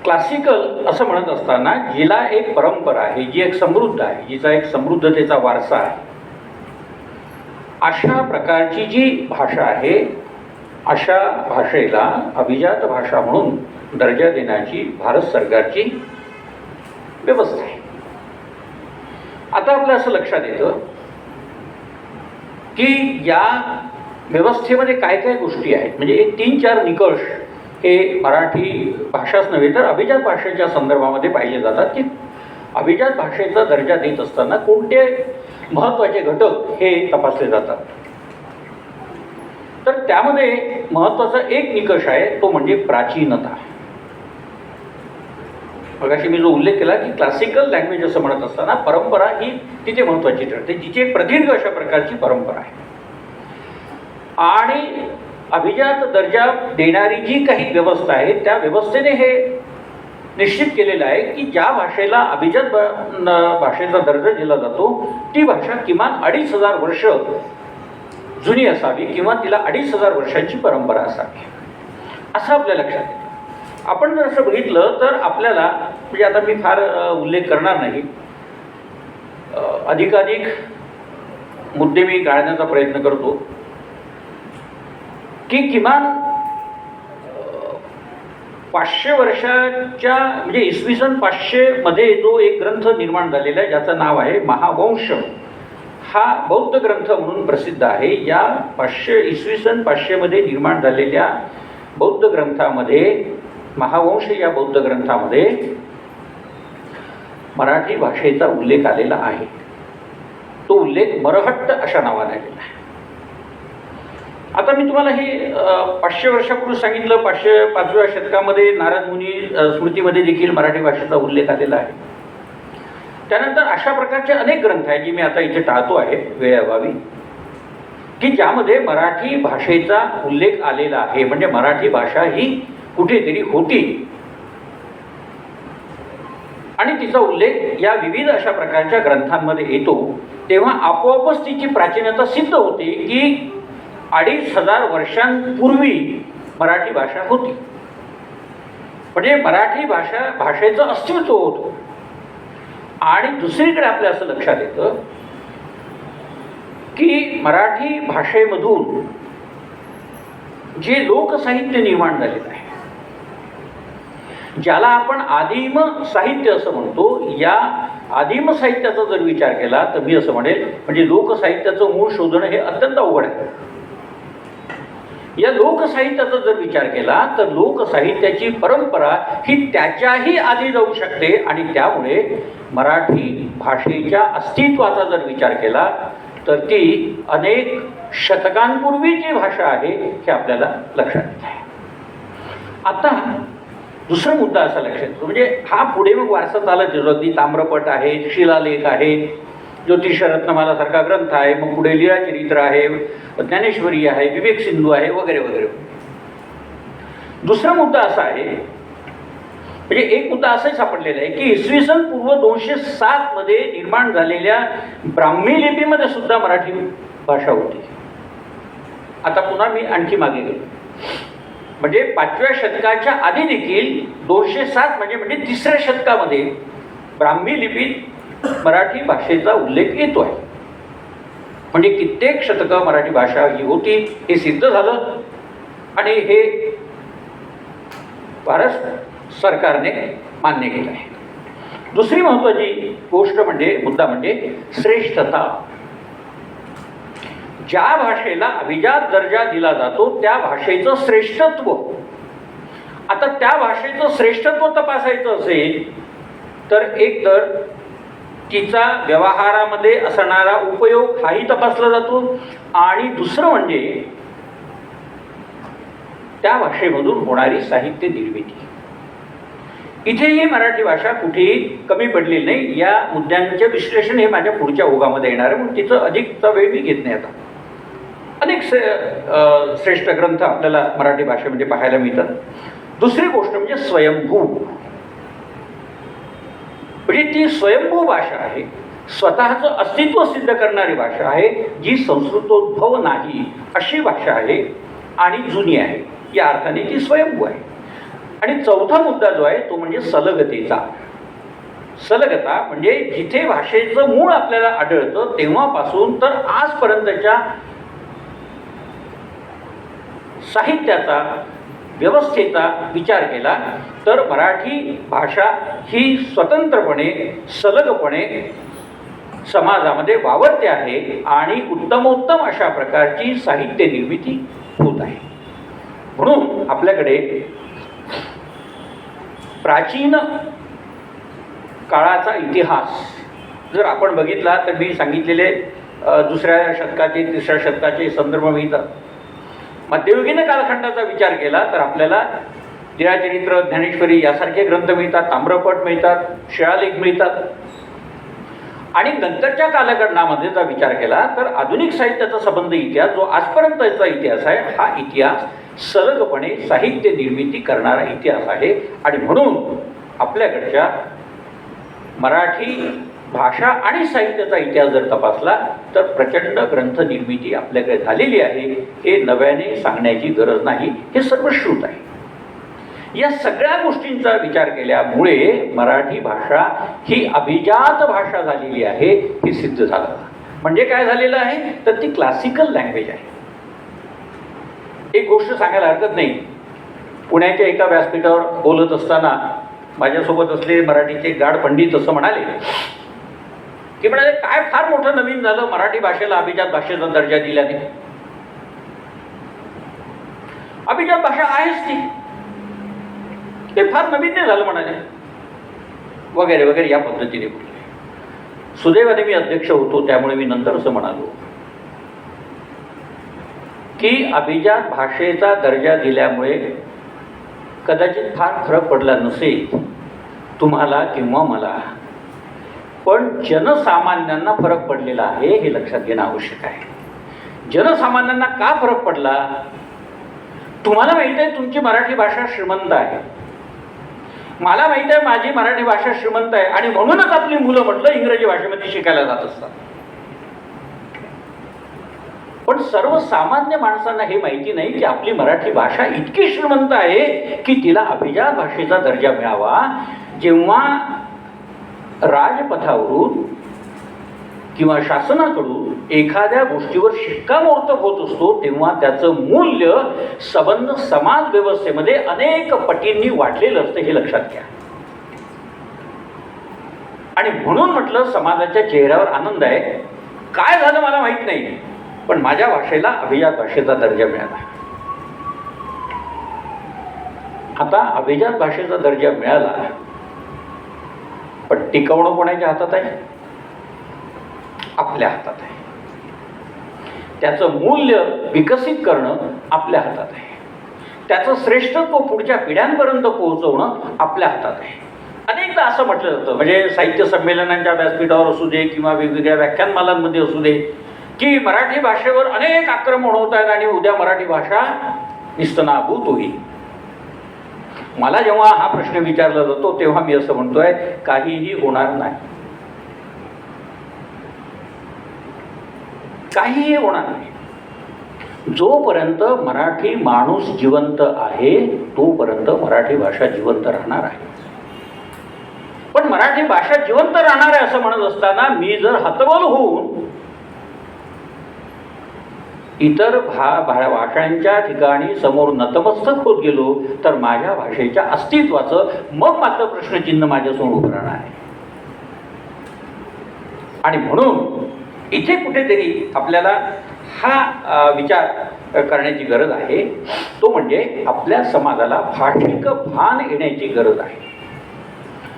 D: क्लासिकल असं म्हणत असताना जिला एक परंपरा आहे, जी एक समृद्ध आहे, जिचा एक समृद्धतेचा वारसा आहे, अशा प्रकारची जी भाषा आहे अशा भाषेला अभिजात भाषा म्हणून दर्जा देण्याची भारत सरकारची व्यवस्था आहे. आता आपल्या असं लक्षात येतं की या व्यवस्थेमध्ये काय काय गोष्टी आहेत. म्हणजे एक 3-4 निकष हे मराठी भाषाच नव्हे तर अभिजात भाषेच्या संदर्भामध्ये पाहिले जातात, की अभिजात भाषेचा दर्जा देत असताना कोणते महत्त्वाचे घटक हे तपासले जातात. तर त्यामध्ये महत्त्वाचा एक निकष आहे, तो म्हणजे प्राचीनता. मगाशी मी जो उल्लेख केला की क्लासिकल लँग्वेज असं म्हणत असताना परंपरा ही तिथे महत्त्वाची ठरते, जिची एक प्रदीर्घ अशा प्रकारची परंपरा आहे. आणि अभिजात दर्जा देणारी जी काही व्यवस्था आहे त्या व्यवस्थेने हे निश्चित केलेलं आहे की ज्या भाषेला अभिजात भाषेचा दर्जा दिला जातो ती भाषा किमान 2500 वर्ष जुनी असावी किंवा तिला 2500 वर्षांची परंपरा असावी, असं आपल्या लक्षात येतं. आपण जर असं बघितलं तर आपल्याला, म्हणजे आता मी फार उल्लेख करणार नाही, अधिकाधिक मुद्दे मी गाळण्याचा प्रयत्न करतो की किमान 500 वर्षाच्या म्हणजे इसवी सन 500 मध्ये जो एक ग्रंथ निर्माण झालेला आहे ज्याचं नाव आहे महावंश, हा बौद्ध ग्रंथ म्हणून प्रसिद्ध आहे. या 500 इसवी सन 500 मध्ये निर्माण झालेल्या बौद्ध ग्रंथामध्ये, महावंश या बौद्ध ग्रंथामध्ये मराठी भाषेचा उल्लेख आलेला आहे. तो उल्लेख मरहट्ट अशा नावाने आलेला आहे. आता मी तुम्हाला हे 500 वर्षापूर्वी सांगितलं. 5व्या शतकामध्ये नारद मुनी स्मृतीमध्ये देखील मराठी भाषेचा उल्लेख आलेला आहे. त्यानंतर अशा प्रकारचे अनेक ग्रंथ आहेत जी मी आता इथे टाळतो आहे वेळेअभावी, की ज्यामध्ये मराठी भाषेचा उल्लेख आलेला आहे. म्हणजे मराठी भाषा ही कुठेतरी होती आणि तिचा उल्लेख या विविध अशा प्रकारच्या ग्रंथांमध्ये येतो. तेव्हा आपोआपच तिची प्राचीनता सिद्ध होते की 2500 वर्षांपूर्वी मराठी भाषा होती. म्हणजे मराठी भाषेचं अस्तित्व होतं. आणि दुसरीकडे आपल्या असं लक्षात येतं की मराठी भाषेमधून जे लोकसाहित्य निर्माण झालेलं आहे, ज्याला आपण आदिम साहित्य असं म्हणतो, या आदिम साहित्याचा जर विचार केला तर मी असं म्हणेल म्हणजे लोकसाहित्याचं मूळ शोधणं हे अत्यंत अवघड आहे. या लोकसाहित्याचा जर विचार केला तर लोकसाहित्याची परंपरा ही त्याच्याही आधी जाऊ शकते आणि त्यामुळे मराठी भाषेच्या अस्तित्वाचा जर विचार केला तर ती अनेक शतकांपूर्वीची भाषा आहे हे आपल्याला लक्षात येत आहे. आता दुसरा मुद्दा असा लक्षात येतो, म्हणजे हा पुढे मग वारसा चालत येतो. अगदी ताम्रपट आहे, शिलालेख आहे, ज्योतिषरत्नमालासारखा ग्रंथ आहे, मग पुढे लीळाचरित्र आहे, ज्ञानेश्वरी आहे, विवेक सिंधू आहे, वगैरे वगैरे. दुसरा मुद्दा असा आहे, म्हणजे एक मुद्दा असाही सापडलेला आहे की इसवी सन पूर्व 207 मध्ये निर्माण झालेल्या ब्राह्मी लिपीमध्ये सुद्धा मराठी भाषा होती. आता पुन्हा मी आणखी मागे गेलो, म्हणजे 5व्या शतकाच्या आधी देखील 207 म्हणजे 3ऱ्या शतकामध्ये ब्राह्मी लिपीत मराठी भाषेचा उल्लेख येतो आहे. म्हणजे कित्येक शतकं मराठी भाषा ही होती हे सिद्ध झालं आणि हे भारत सरकारने मान्य केलं आहे. दुसरी महत्त्वाची गोष्ट म्हणजे मुद्दा म्हणजे श्रेष्ठता. ज्या भाषेला अभिजात दर्जा दिला जातो त्या भाषेचं श्रेष्ठत्व. आता त्या भाषेचं श्रेष्ठत्व तपासायचं असेल तर एक तर तिचा व्यवहारामध्ये असणारा उपयोग हाही तपासला जातो आणि दुसरं म्हणजे त्या भाषेमधून होणारी साहित्य निर्मिती. इथेही मराठी भाषा कुठेही कमी पडलेली नाही. या मुद्द्यांचे विश्लेषण हे माझ्या पुढच्या ओघामध्ये येणार आहे, म्हणून तिचं अधिकचा वेळ मी घेत नाही. आता अनेक श्रेष्ठ ग्रंथ आपल्याला मराठी भाषेमध्ये पाहायला मिळतात. दुसरी गोष्ट म्हणजे स्वयंभू. म्हणजे ती स्वयंभू भाषा आहे, स्वतःचं अस्तित्व सिद्ध करणारी भाषा आहे, जी संस्कृतोद्भव नाही अशी भाषा आहे आणि जुनी आहे. या अर्थाने ती स्वयंभू आहे. आणि चौथा मुद्दा जो आहे तो म्हणजे सलगतेचा. सलगता म्हणजे जिथे भाषेचं मूळ आपल्याला आढळतं तेव्हापासून तर आजपर्यंतच्या साहित्याचा, व्यवस्थेचा विचार केला तर मराठी भाषा ही स्वतंत्रपणे, सलगपणे समाजामध्ये वावरते आहे आणि उत्तमोत्तम अशा प्रकारची साहित्य निर्मिती होत आहे. म्हणून आपल्याकडे प्राचीन काळाचा इतिहास जर आपण बघितला तर मी सांगितलेले दुसऱ्या शतकाचे तिसऱ्या शतकाचे संदर्भ मिळतात. मध्ययुगीन कालखंडाचा विचार केला तर आपल्याला लीळाचरित्र, ज्ञानेश्वरी यासारखे ग्रंथ मिळतात, ताम्रपट मिळतात, शिळालेख मिळतात. आणि नंतरच्या कालखंडामध्ये जर विचार केला तर आधुनिक साहित्याचा संबंध इतिहास जो आजपर्यंतचा इतिहास आहे हा इतिहास सलगपणे साहित्य निर्मिती करणारा इतिहास आहे. आणि म्हणून आपल्याकडच्या मराठी भाषा आणि साहित्याचा इतिहास जर तपासला तर प्रचंड ग्रंथ निर्मिती आपल्याकडे झालेली आहे. हे नव्याने सांगण्याची गरज नाही, हे सर्व श्रुत आहे. या सगळ्या गोष्टींचा विचार केल्यामुळे मराठी भाषा ही अभिजात भाषा झालेली आहे हे सिद्ध झालं. म्हणजे काय झालेलं आहे तर ती क्लासिकल लँग्वेज आहे. एक गोष्ट सांगायला हरकत नाही, पुण्याच्या एका व्यासपीठावर बोलत असताना माझ्यासोबत असलेले मराठीचे गाढ पंडित असं म्हणाले की म्हणाले काय फार मोठं नवीन झालं मराठी भाषेला अभिजात भाषेचा दर्जा दिल्याने. अभिजात भाषा आहेच ती, ते फार नवीन नाही झालं म्हणाले, वगैरे वगैरे या पद्धतीने बोलले. सुदैवाने मी अध्यक्ष होतो त्यामुळे मी नंतर असं म्हणालो की अभिजात भाषेचा दर्जा दिल्यामुळे कदाचित फार फरक पडला नसेल तुम्हाला किंवा मला, पण जनसामान्यांना फरक पडलेला आहे हे लक्षात घेणं आवश्यक आहे. जनसामान्यांना का फरक पडला? तुम्हाला माहिती आहे तुमची मराठी भाषा श्रीमंत आहे, मला माहिती आहे माझी मराठी भाषा श्रीमंत आहे आणि म्हणूनच आपली मुलं म्हटलं इंग्रजी भाषेमध्ये शिकायला जात असतात. पण सर्वसामान्य माणसांना हे माहिती नाही की आपली मराठी भाषा इतकी श्रीमंत आहे की तिला अभिजात भाषेचा दर्जा मिळावा. जेव्हा राजपथावरून किंवा शासनाकडून एखाद्या गोष्टीवर शिक्कामोर्तब होत असतो तेव्हा त्याचं मूल्य संबंध समाज व्यवस्थेमध्ये अनेक पटींनी वाढलेलं असतं, हे लक्षात घ्या. आणि म्हणून म्हटलं समाजाच्या चेहऱ्यावर आनंद आहे. काय झालं मला माहित नाही, पण माझ्या भाषेला अभिजात भाषेचा दर्जा मिळाला. आता अभिजात भाषेचा दर्जा मिळाला, पण टिकवणं कोणाच्या हातात आहे? आपल्या हातात आहे. त्याचं मूल्य विकसित करणं आपल्या हातात आहे. त्याचं श्रेष्ठत्व पुढच्या पिढ्यांपर्यंत पोहोचवणं आपल्या हातात आहे. अनेकदा असं म्हटलं जातं, म्हणजे साहित्य संमेलनांच्या व्यासपीठावर असू दे किंवा वेगवेगळ्या व्याख्यानमालांमध्ये असू दे, की मराठी भाषेवर अनेक आक्रमण होत आहेत आणि उद्या मराठी भाषा निस्तनाभूत होईल. मला जेव्हा हा प्रश्न विचारला जातो तेव्हा मी असं म्हणतोय काहीही होणार नाही, काहीही होणार नाही. जोपर्यंत मराठी माणूस जिवंत आहे तोपर्यंत मराठी भाषा जिवंत राहणार आहे. पण मराठी भाषा जिवंत राहणार आहे असं म्हणत असताना मी जर हतबल होऊन इतर भाषांच्या ठिकाणी समोर नतमस्तक होत गेलो तर माझ्या भाषेच्या अस्तित्वाचं मग मात्र प्रश्नचिन्ह माझ्यासमोर उभं राहणार आहे. आणि म्हणून इथे कुठेतरी आपल्याला हा विचार करण्याची गरज आहे, तो म्हणजे आपल्या समाजाला भाषिक भान येण्याची गरज आहे.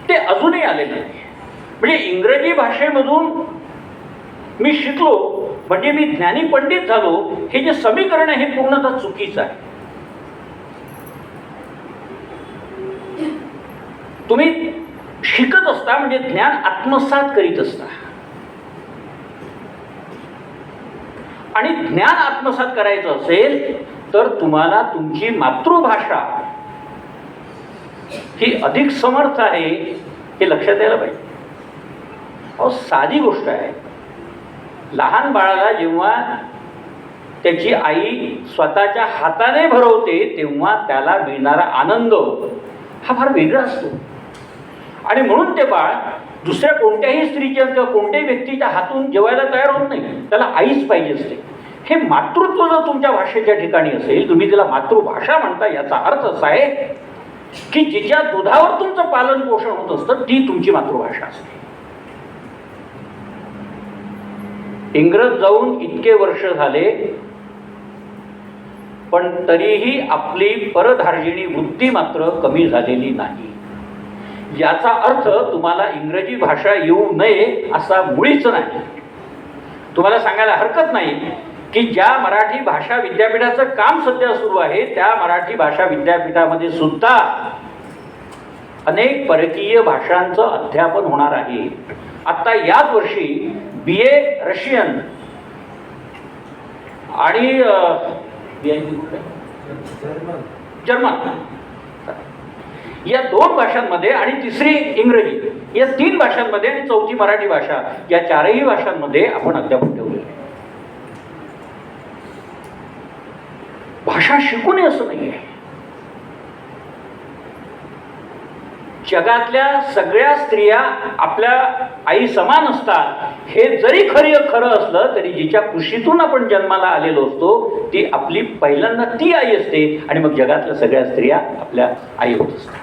D: ते अजूनही आलेलं नाही. म्हणजे इंग्रजी भाषेमधून मी शिकलो म्हणजे मी ज्ञानी पंडित झालो, हे जे समीकरण आहे हे पूर्णतः चुकीचं आहे. तुम्ही शिकत असता म्हणजे ज्ञान आत्मसात करीत असता, आणि ज्ञान आत्मसात करायचं असेल तर तुम्हाला तुमची मातृभाषा ही अधिक समर्थ आहे हे लक्षात यायला पाहिजे. अहो साधी गोष्ट आहे, लहान बाळाला जेव्हा त्याची आई स्वतःच्या हाताने भरवते तेव्हा त्याला मिळणारा आनंद हा फार वेगळा असतो. आणि म्हणून ते बाळ दुसऱ्या कोणत्याही स्त्रीच्या किंवा कोणत्याही व्यक्तीच्या हातून जेवायला तयार होत नाही, त्याला आईच पाहिजे असते. हे मातृत्व जर तुमच्या भाषेच्या ठिकाणी असेल, तुम्ही तिला मातृभाषा म्हणता, याचा अर्थ असा आहे की जिच्या दुधावर तुमचं पालन पोषण होत असतं ती तुमची मातृभाषा असते. इंग्रज जाऊन इतके वर्ष झाले, पण तरीही आपली परधार्जिणी वृत्ती मात्र कमी झालेली नाही. याचा अर्थ तुम्हाला इंग्रजी भाषा येऊ नये असा मुळीच नाही. तुम्हाला सांगायला हरकत नाही की ज्या मराठी भाषा विद्यापीठाचं काम सध्या सुरू आहे त्या मराठी भाषा विद्यापीठामध्ये सुद्धा अनेक परकीय भाषांचं अध्यापन होणार आहे. आता याच वर्षी BA रशियन आणि जर्मन या 2 भाषांमध्ये आणि तिसरी इंग्रजी या 3 भाषांमध्ये आणि चौथी मराठी भाषा या 4ही भाषांमध्ये आपण अध्यापन ठेवले. भाषा शिकू नये असं नाही आहे. जगातल्या सगळ्या स्त्रिया आपल्या आई समान असतात हे जरी खरं असलं तरी जिच्या कुशीतून आपण जन्माला आलेलो असतो ती आपली पहिल्यांदा ती आई असते आणि मग जगातल्या सगळ्या स्त्रिया आपल्या आई होत असतात.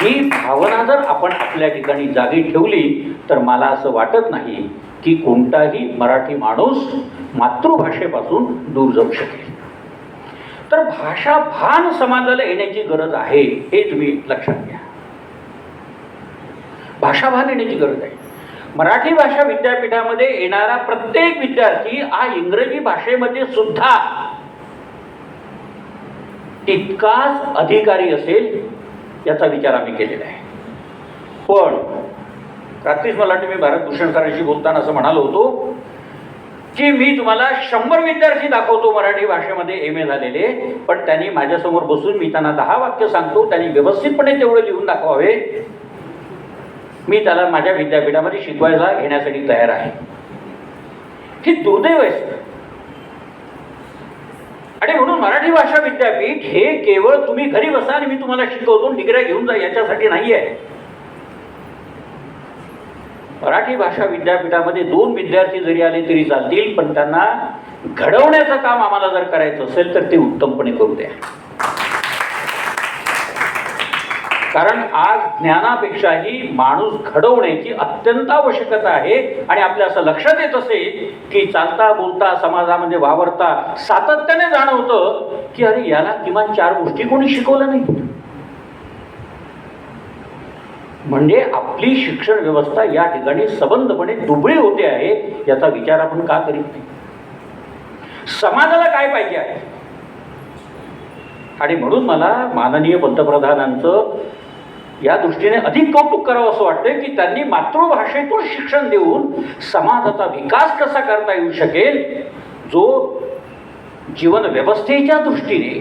D: ही भावना जर आपण आपल्या ठिकाणी जागी ठेवली तर मला असं वाटत नाही की कोणताही मराठी माणूस मातृभाषेपासून दूर जाऊ शकेल. तर भाषा भान समाजाला येण्याची गरज आहे हे तुम्ही लक्षात घ्या. भाषा भान येण्याची गरज आहे. मराठी भाषा विद्यापीठामध्ये येणारा प्रत्येक विद्यार्थी हा इंग्रजी भाषेमध्ये सुद्धा तितकाच अधिकारी असेल याचा विचार आम्ही केलेला आहे. पण रात्रीच मला मी भारतभूषण सरांशी बोलताना असं म्हणालो होतो की मी तुम्हाला 100 विद्यार्थी दाखवतो मराठी भाषेमध्ये MA झालेले, पण त्यांनी माझ्यासमोर बसून मी त्यांना 10 वाक्य सांगतो, त्यांनी व्यवस्थितपणे तेवढे लिहून दाखवावे, मी त्याला माझ्या विद्यापीठामध्ये शिकवायला घेण्यासाठी तयार आहे. ही दुर्दैव आहे. आणि म्हणून मराठी भाषा विद्यापीठ हे केवळ तुम्ही घरी बसा आणि मी तुम्हाला शिकवतो डिग्र्या घेऊन जा याच्यासाठी नाही आहे. मराठी भाषा विद्यापीठामध्ये 2 विद्यार्थी जरी आले तरी चालतील, पण त्यांना घडवण्याचं काम आम्हाला जर करायचं असेल तर ते उत्तमपणे करू द्या. कारण आज ज्ञानापेक्षाही माणूस घडवण्याची अत्यंत आवश्यकता आहे. आणि आपल्या असं लक्षात येत असेल की चालता बोलता समाजामध्ये वावरता सातत्याने जाणवतं की अरे याला किमान 4 गोष्टी कोणी शिकवल्या नाही. म्हणजे आपली शिक्षण व्यवस्था या ठिकाणी सबंधपणे दुबळी होते आहे याचा विचार आपण का करीत नाही. समाजाला काय पाहिजे आहे. आणि म्हणून मला माननीय पंतप्रधानांचं या दृष्टीने अधिक कौतुक करावं असं वाटतं की त्यांनी मातृभाषेतून शिक्षण देऊन समाजाचा विकास कसा करता येऊ शकेल जो जीवन व्यवस्थेच्या दृष्टीने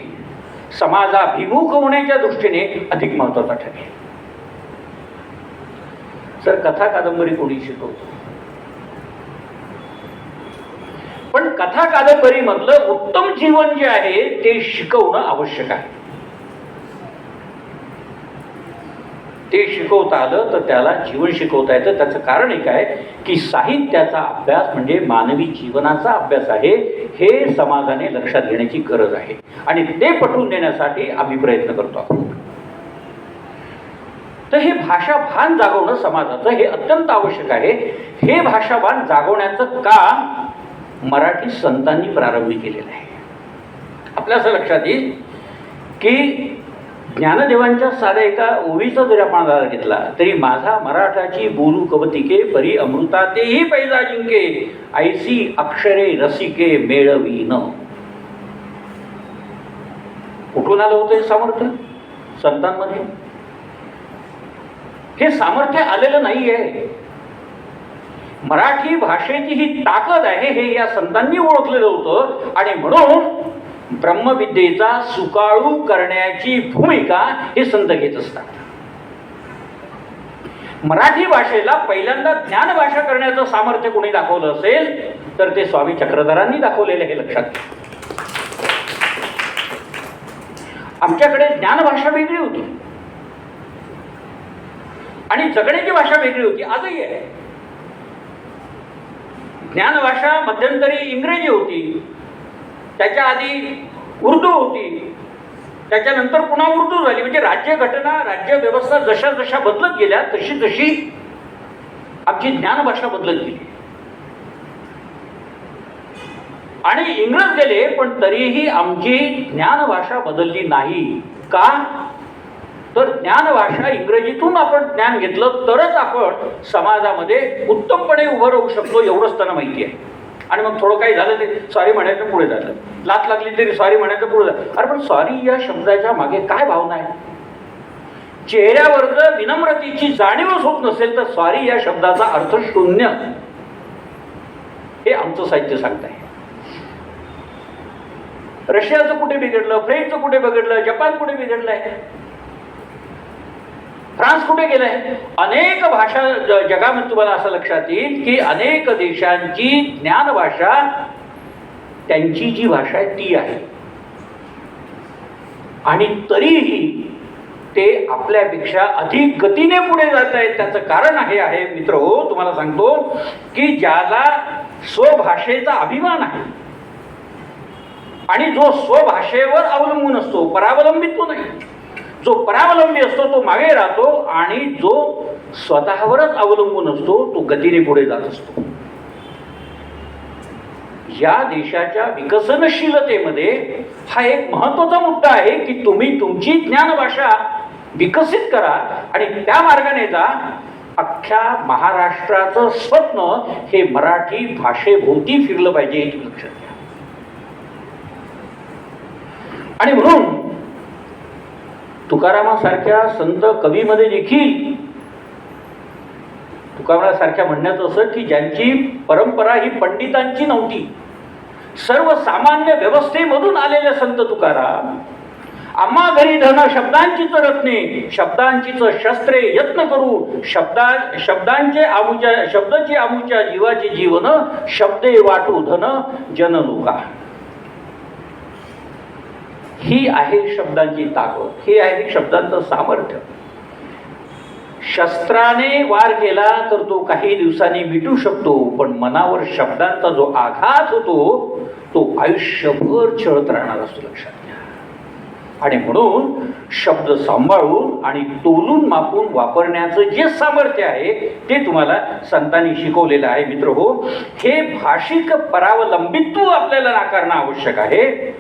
D: समाजाभिमुख होण्याच्या दृष्टीने अधिक महत्त्वाचा ठरेल. तर कथा कादंबरी कोणी शिकवतो, पण कथा कादंबरी मधलं उत्तम जीवन जे आहे ते शिकवणं आवश्यक आहे. ते शिकवता आलं तर त्याला जीवन शिकवता येतं. त्याचं कारण एक आहे की साहित्याचा अभ्यास म्हणजे मानवी जीवनाचा अभ्यास आहे हे समाजाने लक्षात घेण्याची गरज आहे आणि ते पटवून देण्यासाठी आम्ही प्रयत्न करतो आहोत. तर हे भाषा भान जागवणं समाजाचं हे अत्यंत आवश्यक आहे. हे भाषा भान जागवण्याचं काम मराठी संतांनी प्रारंभी केलेलं आहे. आपल्या असं लक्षात येईल की ज्ञानदेवांच्या साध्या एका ओवीचा जरी आपण आधार घेतला तरी माझा मराठाची बोलू कवतिके परी अमृता तेही पैजा जिंके ऐसी अक्षरे रसिके मेळवीन. कुठून आलं होतं हे सामर्थ्य संतांमध्ये. हे सामर्थ्य आलेलं नाही आहे. मराठी भाषेची ही ताकद आहे हे या संतांनी ओळखलेलं होतं आणि म्हणून ब्रह्मविद्येचा सुकाळू करण्याची भूमिका हे संत घेत असतात. मराठी भाषेला पहिल्यांदा ज्ञानभाषा करण्याचं सामर्थ्य कोणी दाखवलं असेल तर ते स्वामी चक्रधरांनी दाखवलेलं हे लक्षात घ्या. आमच्याकडे ज्ञानभाषा वेगळी होती आणि जगण्याची भाषा वेगळी होती. आजही आहे. ज्ञानभाषा मध्यंतरी इंग्रजी होती, त्याच्या आधी उर्दू होती, त्याच्यानंतर पुन्हा उर्दू झाली. म्हणजे राज्यघटना राज्य व्यवस्था जशा जशा बदलत गेल्या तशी तशी आमची ज्ञानभाषा बदलत गेली. आणि इंग्रज गेले, पण तरीही आमची ज्ञानभाषा बदलली नाही. का? तर ज्ञानभाषा इंग्रजीतून आपण ज्ञान घेतलं तरच आपण समाजामध्ये उत्तमपणे उभं राहू शकतो, एवढंच त्यांना माहिती आहे. आणि मग थोडं काही झालं ते सॉरी म्हणायचं पुढे झालं, लात लागली तरी सॉरी म्हणायचं पुढे झालं. अरे पण सॉरी या शब्दाच्या मागे काय भावना आहे? चेहऱ्यावर जर विनम्रतेची जाणीवच होत नसेल तर सॉरी या शब्दाचा अर्थ शून्य, हे आमचं साहित्य सांगत आहे. रशियाचं कुठे बिघडलं, फ्रेंचचं कुठे बिघडलं, जपान कुठे बिघडलंय, फ्रान्स कुठे गेलाय? अनेक भाषा जगामध्ये तुम्हाला असं लक्षात येईल की अनेक देशांची ज्ञानभाषा त्यांची जी भाषा आहे ती आहे, आणि तरीही ते आपल्यापेक्षा अधिक गतीने पुढे जात आहेत. त्याचं कारण आहे मित्र हो, तुम्हाला सांगतो की ज्याला स्वभाषेचा अभिमान आहे आणि जो स्वभाषेवर अवलंबून असतो, परावलंबित्व नाही, जो परावलंबी असतो तो मागे राहतो, आणि जो स्वतःवरच अवलंबून असतो तो गतीने पुढे जात असतो. या देशाच्या विकसनशीलतेमध्ये हा एक महत्त्वाचा मुद्दा आहे की तुम्ही तुमची ज्ञानभाषा विकसित करा आणि त्या मार्गाने जा. अख्ख्या महाराष्ट्राचं स्वप्न हे मराठी भाषेभोवती फिरलं पाहिजे, हे तुम्ही लक्षात घ्या. आणि म्हणून तुकारामासारख्या संत कवीमध्ये देखील तुकारामासारख्या म्हणण्याचं असं की ज्यांची परंपरा ही पंडितांची नव्हती, सर्वसामान्य व्यवस्थेमधून आलेले संत तुकाराम, आम्हा घरी धन शब्दांचीच रत्ने, शब्दांचीच शस्त्रे यत्न करू, शब्दांचे आमुच्या जीवाचे जीवन, शब्दे वाटू धन जन लोका. ही आहे शब्दांची ताकद, हे आहे शब्दांचं सामर्थ्य. शस्त्राने वार केला तर तो काही दिवसांनी मिटू शकतो, पण मनावर शब्दांचा जो आघात होतो तो आयुष्यभर छळत राहणार असतो, लक्षात घ्या. आणि म्हणून शब्द सांभाळून आणि तोलून मापून वापरण्याचं जे सामर्थ्य आहे ते तुम्हाला संतांनी शिकवलेलं आहे. मित्र हो, हे भाषिक परावलंबित्व आपल्याला नाकारणं आवश्यक आहे.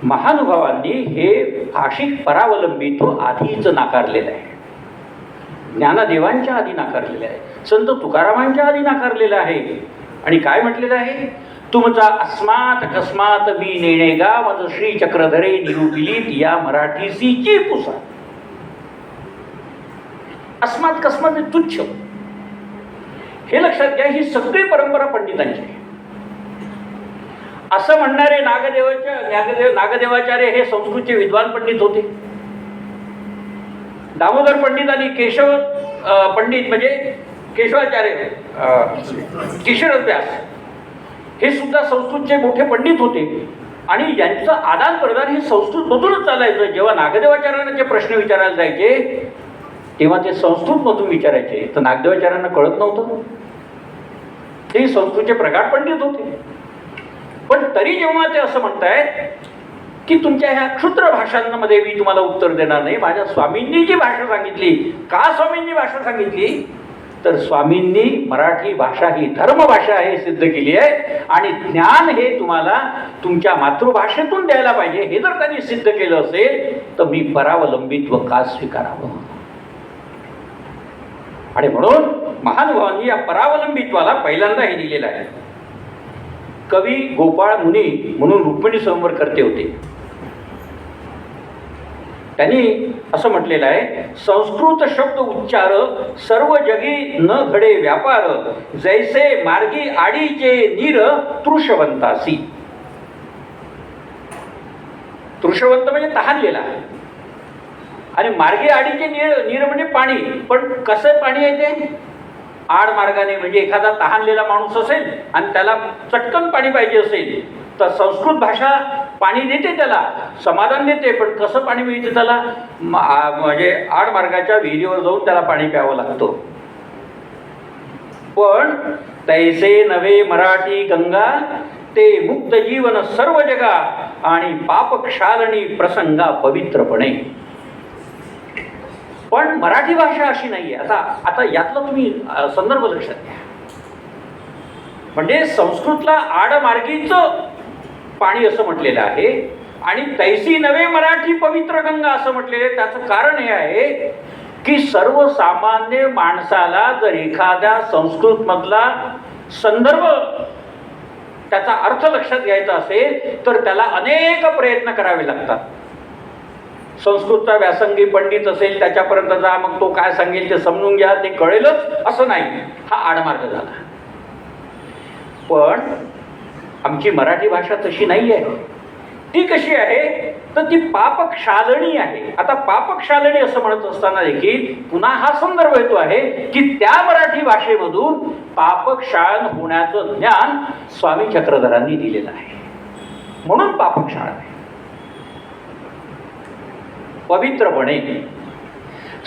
D: महानुभावांनी हे भाषिक परावलंबित्व आधीच नाकारलेलं आहे, ज्ञानदेवांच्या आधी नाकारलेलं आहे, संत तुकारामांच्या आधी नाकारलेलं आहे. आणि काय म्हटलेलं आहे? तुमचा अस्मात कस्मात मी नेणेगा, माझं श्री चक्रधरे निरूपिलीत या मराठीसीची पुसा. अस्मात कस्मात तुच्छ, हे लक्षात घ्या. ही सगळी परंपरा पंडितांची आहे. असं म्हणणारे नागदेवाचार्य हे संस्कृतचे विद्वान पंडित होते. दामोदर पंडित आणि केशव पंडित म्हणजे केशवाचार्य, किशोर व्यास हे सुद्धा संस्कृतचे मोठे पंडित होते. आणि यांचं आदान प्रदान हे संस्कृतमधूनच चालायचं. जेव्हा नागदेवाचार्यांना प्रश्न विचारायला जायचे तेव्हा ते संस्कृतमधून विचारायचे, तर नागदेवाचार्यांना कळत नव्हतं. ते संस्कृतचे प्रगाढ पंडित होते. पण तरी जेव्हा ते असं म्हणतायत की तुमच्या ह्या क्षुद्र भाषांमध्ये मी तुम्हाला उत्तर देणार नाही, माझ्या स्वामींनी जी भाषा सांगितली. का स्वामींनी भाषा सांगितली? तर स्वामींनी मराठी भाषा ही धर्मभाषा आहे सिद्ध केली आहे, आणि ज्ञान हे तुम्हाला तुमच्या मातृभाषेतून द्यायला पाहिजे. हे जर त्यांनी सिद्ध केलं असेल तर मी परावलंबित्व का स्वीकारावं? आणि म्हणून महानुभावांनी या परावलंबित्वाला पहिल्यांदा हे दिलेलं आहे. कवी गोपाळ मुनी म्हणून रुक्मिणी स्वयंवर करते होते. त्यांनी असं म्हटलेलं आहे, संस्कृत शब्द उच्चार सर्व जगी न घडे व्यापार, जैसे मार्गी आडीचे नीर तृषवंतासी. तृषवंत म्हणजे तहानलेला, आणि मार्गी आडीचे नीर म्हणजे पाणी. पण कसं पाणी आहे ते? आड मार्गाने. म्हणजे एखादा तहानलेला माणूस असेल आणि त्याला चटकन पाणी पाहिजे असेल तर संस्कृत भाषा पाणी देते, त्याला समाधान देते. पण कसं पाणी मिळते त्याला? म्हणजे आड मार्गाच्या विहिरीवर जाऊन त्याला पाणी प्यावं लागतं. पण तैसे नवे मराठी गंगा, ते मुक्त जीवन सर्व जगा, आणि पाप क्षालनी प्रसंगा पवित्रपणे. पण मराठी भाषा अशी नाहीये. आता यातला तुम्ही संदर्भ लक्षात घ्या. म्हणजे संस्कृतला आडमार्गीचं पाणी असं म्हटलेलं आहे आणि तैसी नवे मराठी पवित्र गंगा असं म्हटलेलं आहे. त्याचं कारण हे आहे की सर्वसामान्य माणसाला जर एखाद्या संस्कृतमधला संदर्भ त्याचा अर्थ लक्षात घ्यायचा असेल तर त्याला अनेक प्रयत्न करावे लागतात. संस्कृतचा व्यासंगी पंडित असेल त्याच्यापर्यंत जा, मग तो काय सांगेल ते समजून घ्या, ते कळेलच असं नाही. हा आडमार्ग झाला. पण आमची मराठी भाषा तशी नाही आहे. ती कशी आहे तर ती पापक्षालनी आहे. आता पापक्षालनी असं म्हणत असताना देखील पुन्हा हा संदर्भ येतो आहे की त्या मराठी भाषेमधून पापक्षालन होण्याचं ज्ञान स्वामी चक्रधरांनी दिलेलं आहे, म्हणून पापक्षालन आहे. पवित्रपणे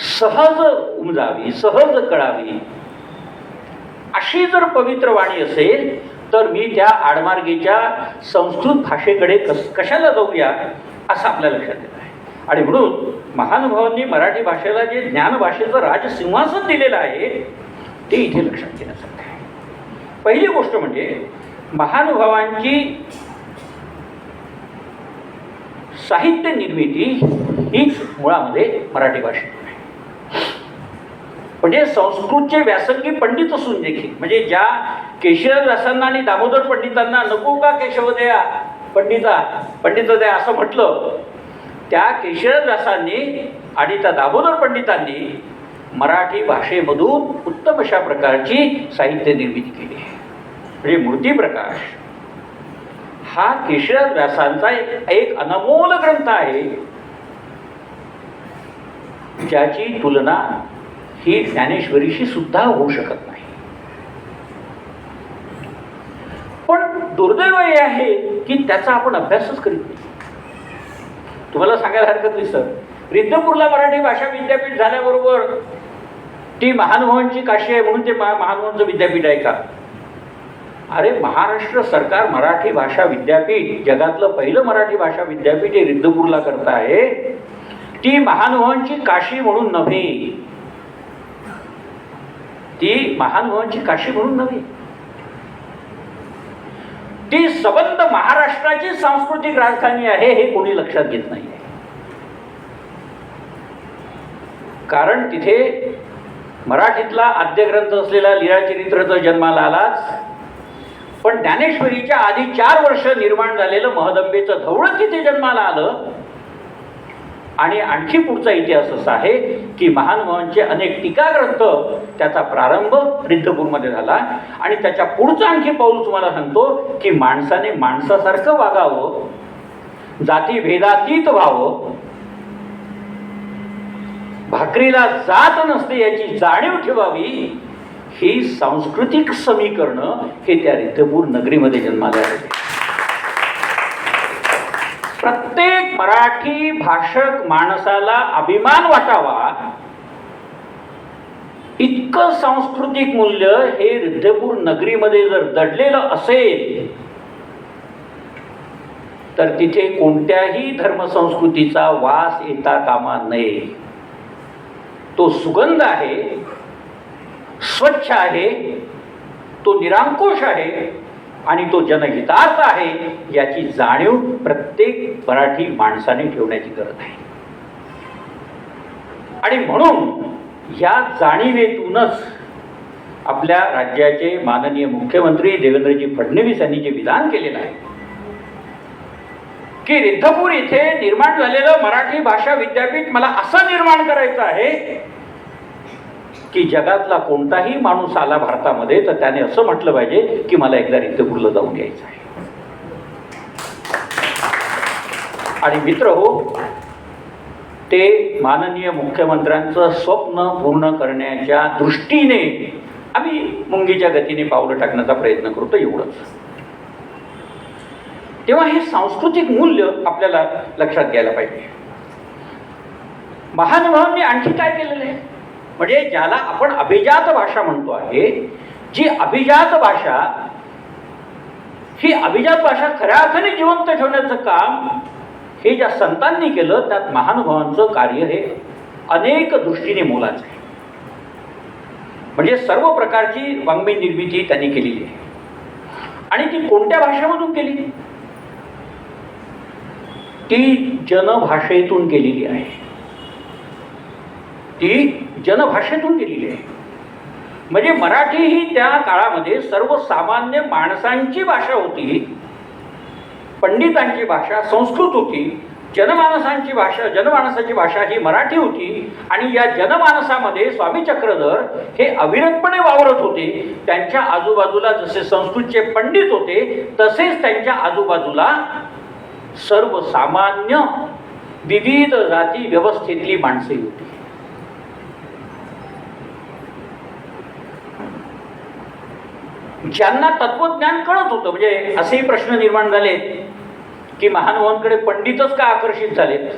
D: सहज उमजावी, सहज कळावी अशी जर पवित्र वाणी असेल तर मी त्या आडमार्गीच्या संस्कृत भाषेकडे कशाला जाऊया असं आपल्या लक्षात येत आहे. आणि म्हणून महानुभावांनी मराठी भाषेला जे ज्ञानभाषेचं राजसिंहासन दिलेलं आहे ते इथे लक्षात घेण्यासारखं आहे. पहिली गोष्ट म्हणजे महानुभावांची साहित्य निर्मिती हीच मुळामध्ये मराठी भाषेतून आहे. म्हणजे संस्कृतचे व्यासंगी पंडित असून देखील, म्हणजे ज्या केशव व्यासांना आणि दामोदर पंडितांना नको का केशवदया पंडित द्या असं म्हटलं, त्या केशव व्यासांनी आणि त्या दामोदर पंडितांनी मराठी भाषेमधून उत्तम अशा प्रकारची साहित्य निर्मिती केली आहे. म्हणजे मूर्तिप्रकाश हा केशव व्यासांचा एक अनमोल ग्रंथ आहे, ज्याची तुलना ही ज्ञानेश्वरीशी सुद्धा होऊ शकत नाही. पण दुर्दैव हे आहे की त्याचा आपण अभ्यासच करीत नाही. तुम्हाला सांगायला हरकत नाही सर, रिद्धपूरला मराठी भाषा विद्यापीठ झाल्याबरोबर ती महानुभावांची काशी आहे म्हणून ते महानुभावांचं विद्यापीठ आहे का? अरे महाराष्ट्र सरकार मराठी भाषा विद्यापीठ, जगातलं पहिलं मराठी भाषा विद्यापीठ हे रिद्धपूरला करत आहे. ती महानुभावांची काशी म्हणून नव्हे, ती महानुभावांची काशी म्हणून नव्हे, ती सबंध महाराष्ट्राची सांस्कृतिक राजधानी आहे हे कोणी लक्षात घेत नाही. कारण तिथे मराठीतला आद्यग्रंथ असलेला लीळाचरित्रचा जन्माला आलाच, पण ज्ञानेश्वरीच्या आधी 4 वर्ष निर्माण झालेलं महदंबेचं धवळं तिथे जन्माला आलं. आणि आणखी पुढचा इतिहास असा आहे की महानुभावांचे अनेक टीकाग्रंथ त्याचा प्रारंभ रिद्धपूरमध्ये झाला. आणि त्याच्या पुढचं आणखी पाऊल तुम्हाला सांगतो की माणसाने माणसासारखं वागावं, जातीभेदातीत व्हावं, भाकरीला जात नसते याची जाणीव ठेवावी, ही सांस्कृतिक समीकरणं हे त्या रिद्धपूर नगरीमध्ये जन्माला आले. प्रत्येक मराठी भाषक माणसाला अभिमान वाटावा इतकं सांस्कृतिक मूल्य हे रिद्धपूर नगरीमध्ये जर दडलेलं असेल तर तिथे कोणत्याही धर्मसंस्कृतीचा वास येता कामा नये. तो सुगंध आहे, स्वच्छ आहे, तो निरांकुश आहे आणि तो जनहितार्थ आहे याची जाणीव प्रत्येक मराठी माणसाने ठेवण्याची गरज आहे. आणि म्हणून या जाणीवेतूनच आपल्या राज्याचे माननीय मुख्यमंत्री देवेंद्रजी फडणवीस यांनी जे विधान केलेलं आहे की रिद्धपूर इथे निर्माण झालेलं मराठी भाषा विद्यापीठ मला असं निर्माण करायचं आहे की जगातला कोणताही माणूस आला भारतामध्ये तर त्याने असं म्हटलं पाहिजे की मला एकदा रिद्धपूरला जाऊन यायचं आहे. आणि मित्र हो, ते माननीय मुख्यमंत्र्यांचं स्वप्न पूर्ण करण्याच्या दृष्टीने आम्ही मुंगीच्या गतीने पावलं टाकण्याचा प्रयत्न करतो, एवढंच. तेव्हा हे सांस्कृतिक मूल्य आपल्याला लक्षात घ्यायला पाहिजे. महानुभावांनी आणखी काय केलेलं आहे, म्हणजे ज्याला आपण अभिजात भाषा म्हणतो आहे, जी अभिजात भाषा, ही अभिजात भाषा खऱ्या अर्थाने जिवंत ठेवण्याचं काम हे ज्या संतांनी केलं त्यात महानुभावांचं कार्य हे अनेक दृष्टीने मोलाचं आहे. म्हणजे सर्व प्रकारची वाङ्मय निर्मिती त्यांनी केलेली आहे. आणि ती कोणत्या भाषेमधून केली? ती जनभाषेतून केलेली आहे. ती जनभाषेतून केलेली आहे. म्हणजे मराठी ही त्या काळामध्ये सर्वसामान्य माणसांची भाषा होती, पंडितांची भाषा संस्कृत होती, जनमानसाची भाषा ही मराठी होती. आणि या जनमानसामध्ये स्वामी चक्रधर हे अविरतपणे वावरत होते. त्यांच्या आजूबाजूला जसे संस्कृतचे पंडित होते तसेच त्यांच्या आजूबाजूला सर्वसामान्य विविध जाती व्यवस्थेतली माणसे होती. ज्यांना तत्वज्ञान कळत होतं. म्हणजे असेही प्रश्न निर्माण झाले की महानुभावांकडे पंडितच का आकर्षित झालेत,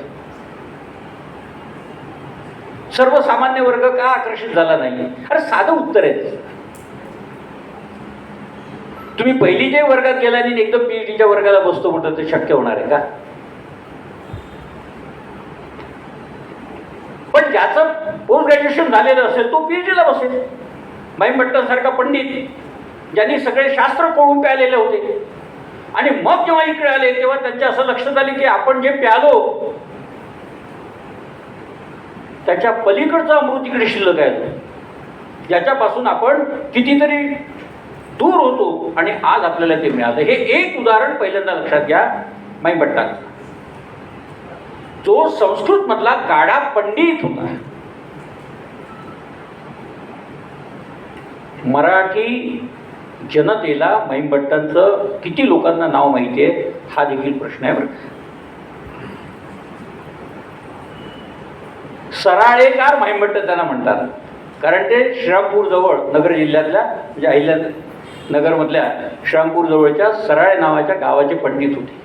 D: सर्वसामान्य वर्ग का आकर्षित झाला नाही? अरे साधं उत्तर आहे. तुम्ही पहिलीच्या वर्गात गेला आणि एकदम PhDच्या वर्गाला बसतो म्हटलं ते शक्य होणार आहे का? पण ज्याचं पोस्ट ग्रॅज्युएशन झालेलं असेल तो PhDला बसेल. माईमभट्टांसारखा पंडित ज्यांनी सगळे शास्त्र कोळून प्यालेले होते आणि मग जेव्हा इकडे आले तेव्हा त्यांच्या असं लक्षात आले की आपण जे प्यालो त्याच्या पलीकडचा अमृत इकडे शिल्लक आहे, ज्याच्यापासून आपण कितीतरी दूर होतो आणि आज आपल्याला ते मिळालं. हे एक उदाहरण पहिल्यांदा लक्षात घ्या. माईमभट्टांचा जो संस्कृत मधला गाढा पंडित होता, मराठी जनतेला माईमभट्टांचं किती लोकांना नाव माहिती आहे हा देखील प्रश्न आहे. सराळेकार माईमभट्ट त्यांना म्हणतात, कारण ते श्रीरामपूर जवळ नगर जिल्ह्यातल्या म्हणजे अहिल्यानगरमधल्या श्रीरामपूर जवळच्या सराळे नावाच्या गावाचे पंडित होते.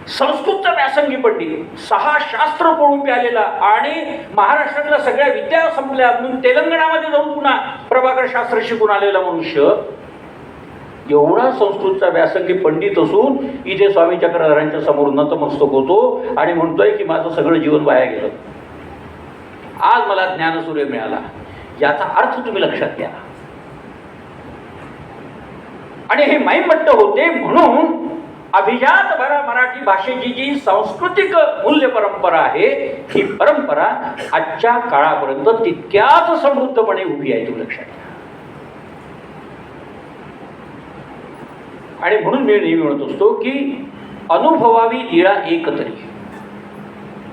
D: संस्कृतचा व्यासंगी पंडित, 6 शास्त्र पळून प्यालेला आणि महाराष्ट्रातल्या सगळ्या विद्या संपल्या म्हणून तेलंगणामध्ये जाऊन पुन्हा प्रभाकर शास्त्र शिकून आलेला मनुष्य, एवढा संस्कृतचा व्यासंगी पंडित असून इथे स्वामी चक्रधरांच्या समोर नतमस्तक होतो आणि म्हणतोय की माझं सगळं जीवन वाया गेलं, आज मला ज्ञानसूर्य मिळाला. याचा अर्थ तुम्ही लक्षात घ्या. आणि हे माईमभट्ट होते म्हणून अभिजात मराठी भाषेची जी सांस्कृतिक मूल्य परंपरा आहे ही परंपरा आजच्या काळापर्यंत तितक्याच समृद्धपणे उभी आहे. तुम्ही लक्षात घ्या. आणि म्हणून मी नेहमी म्हणत असतो की अनुभवावी लीळा एक तरी.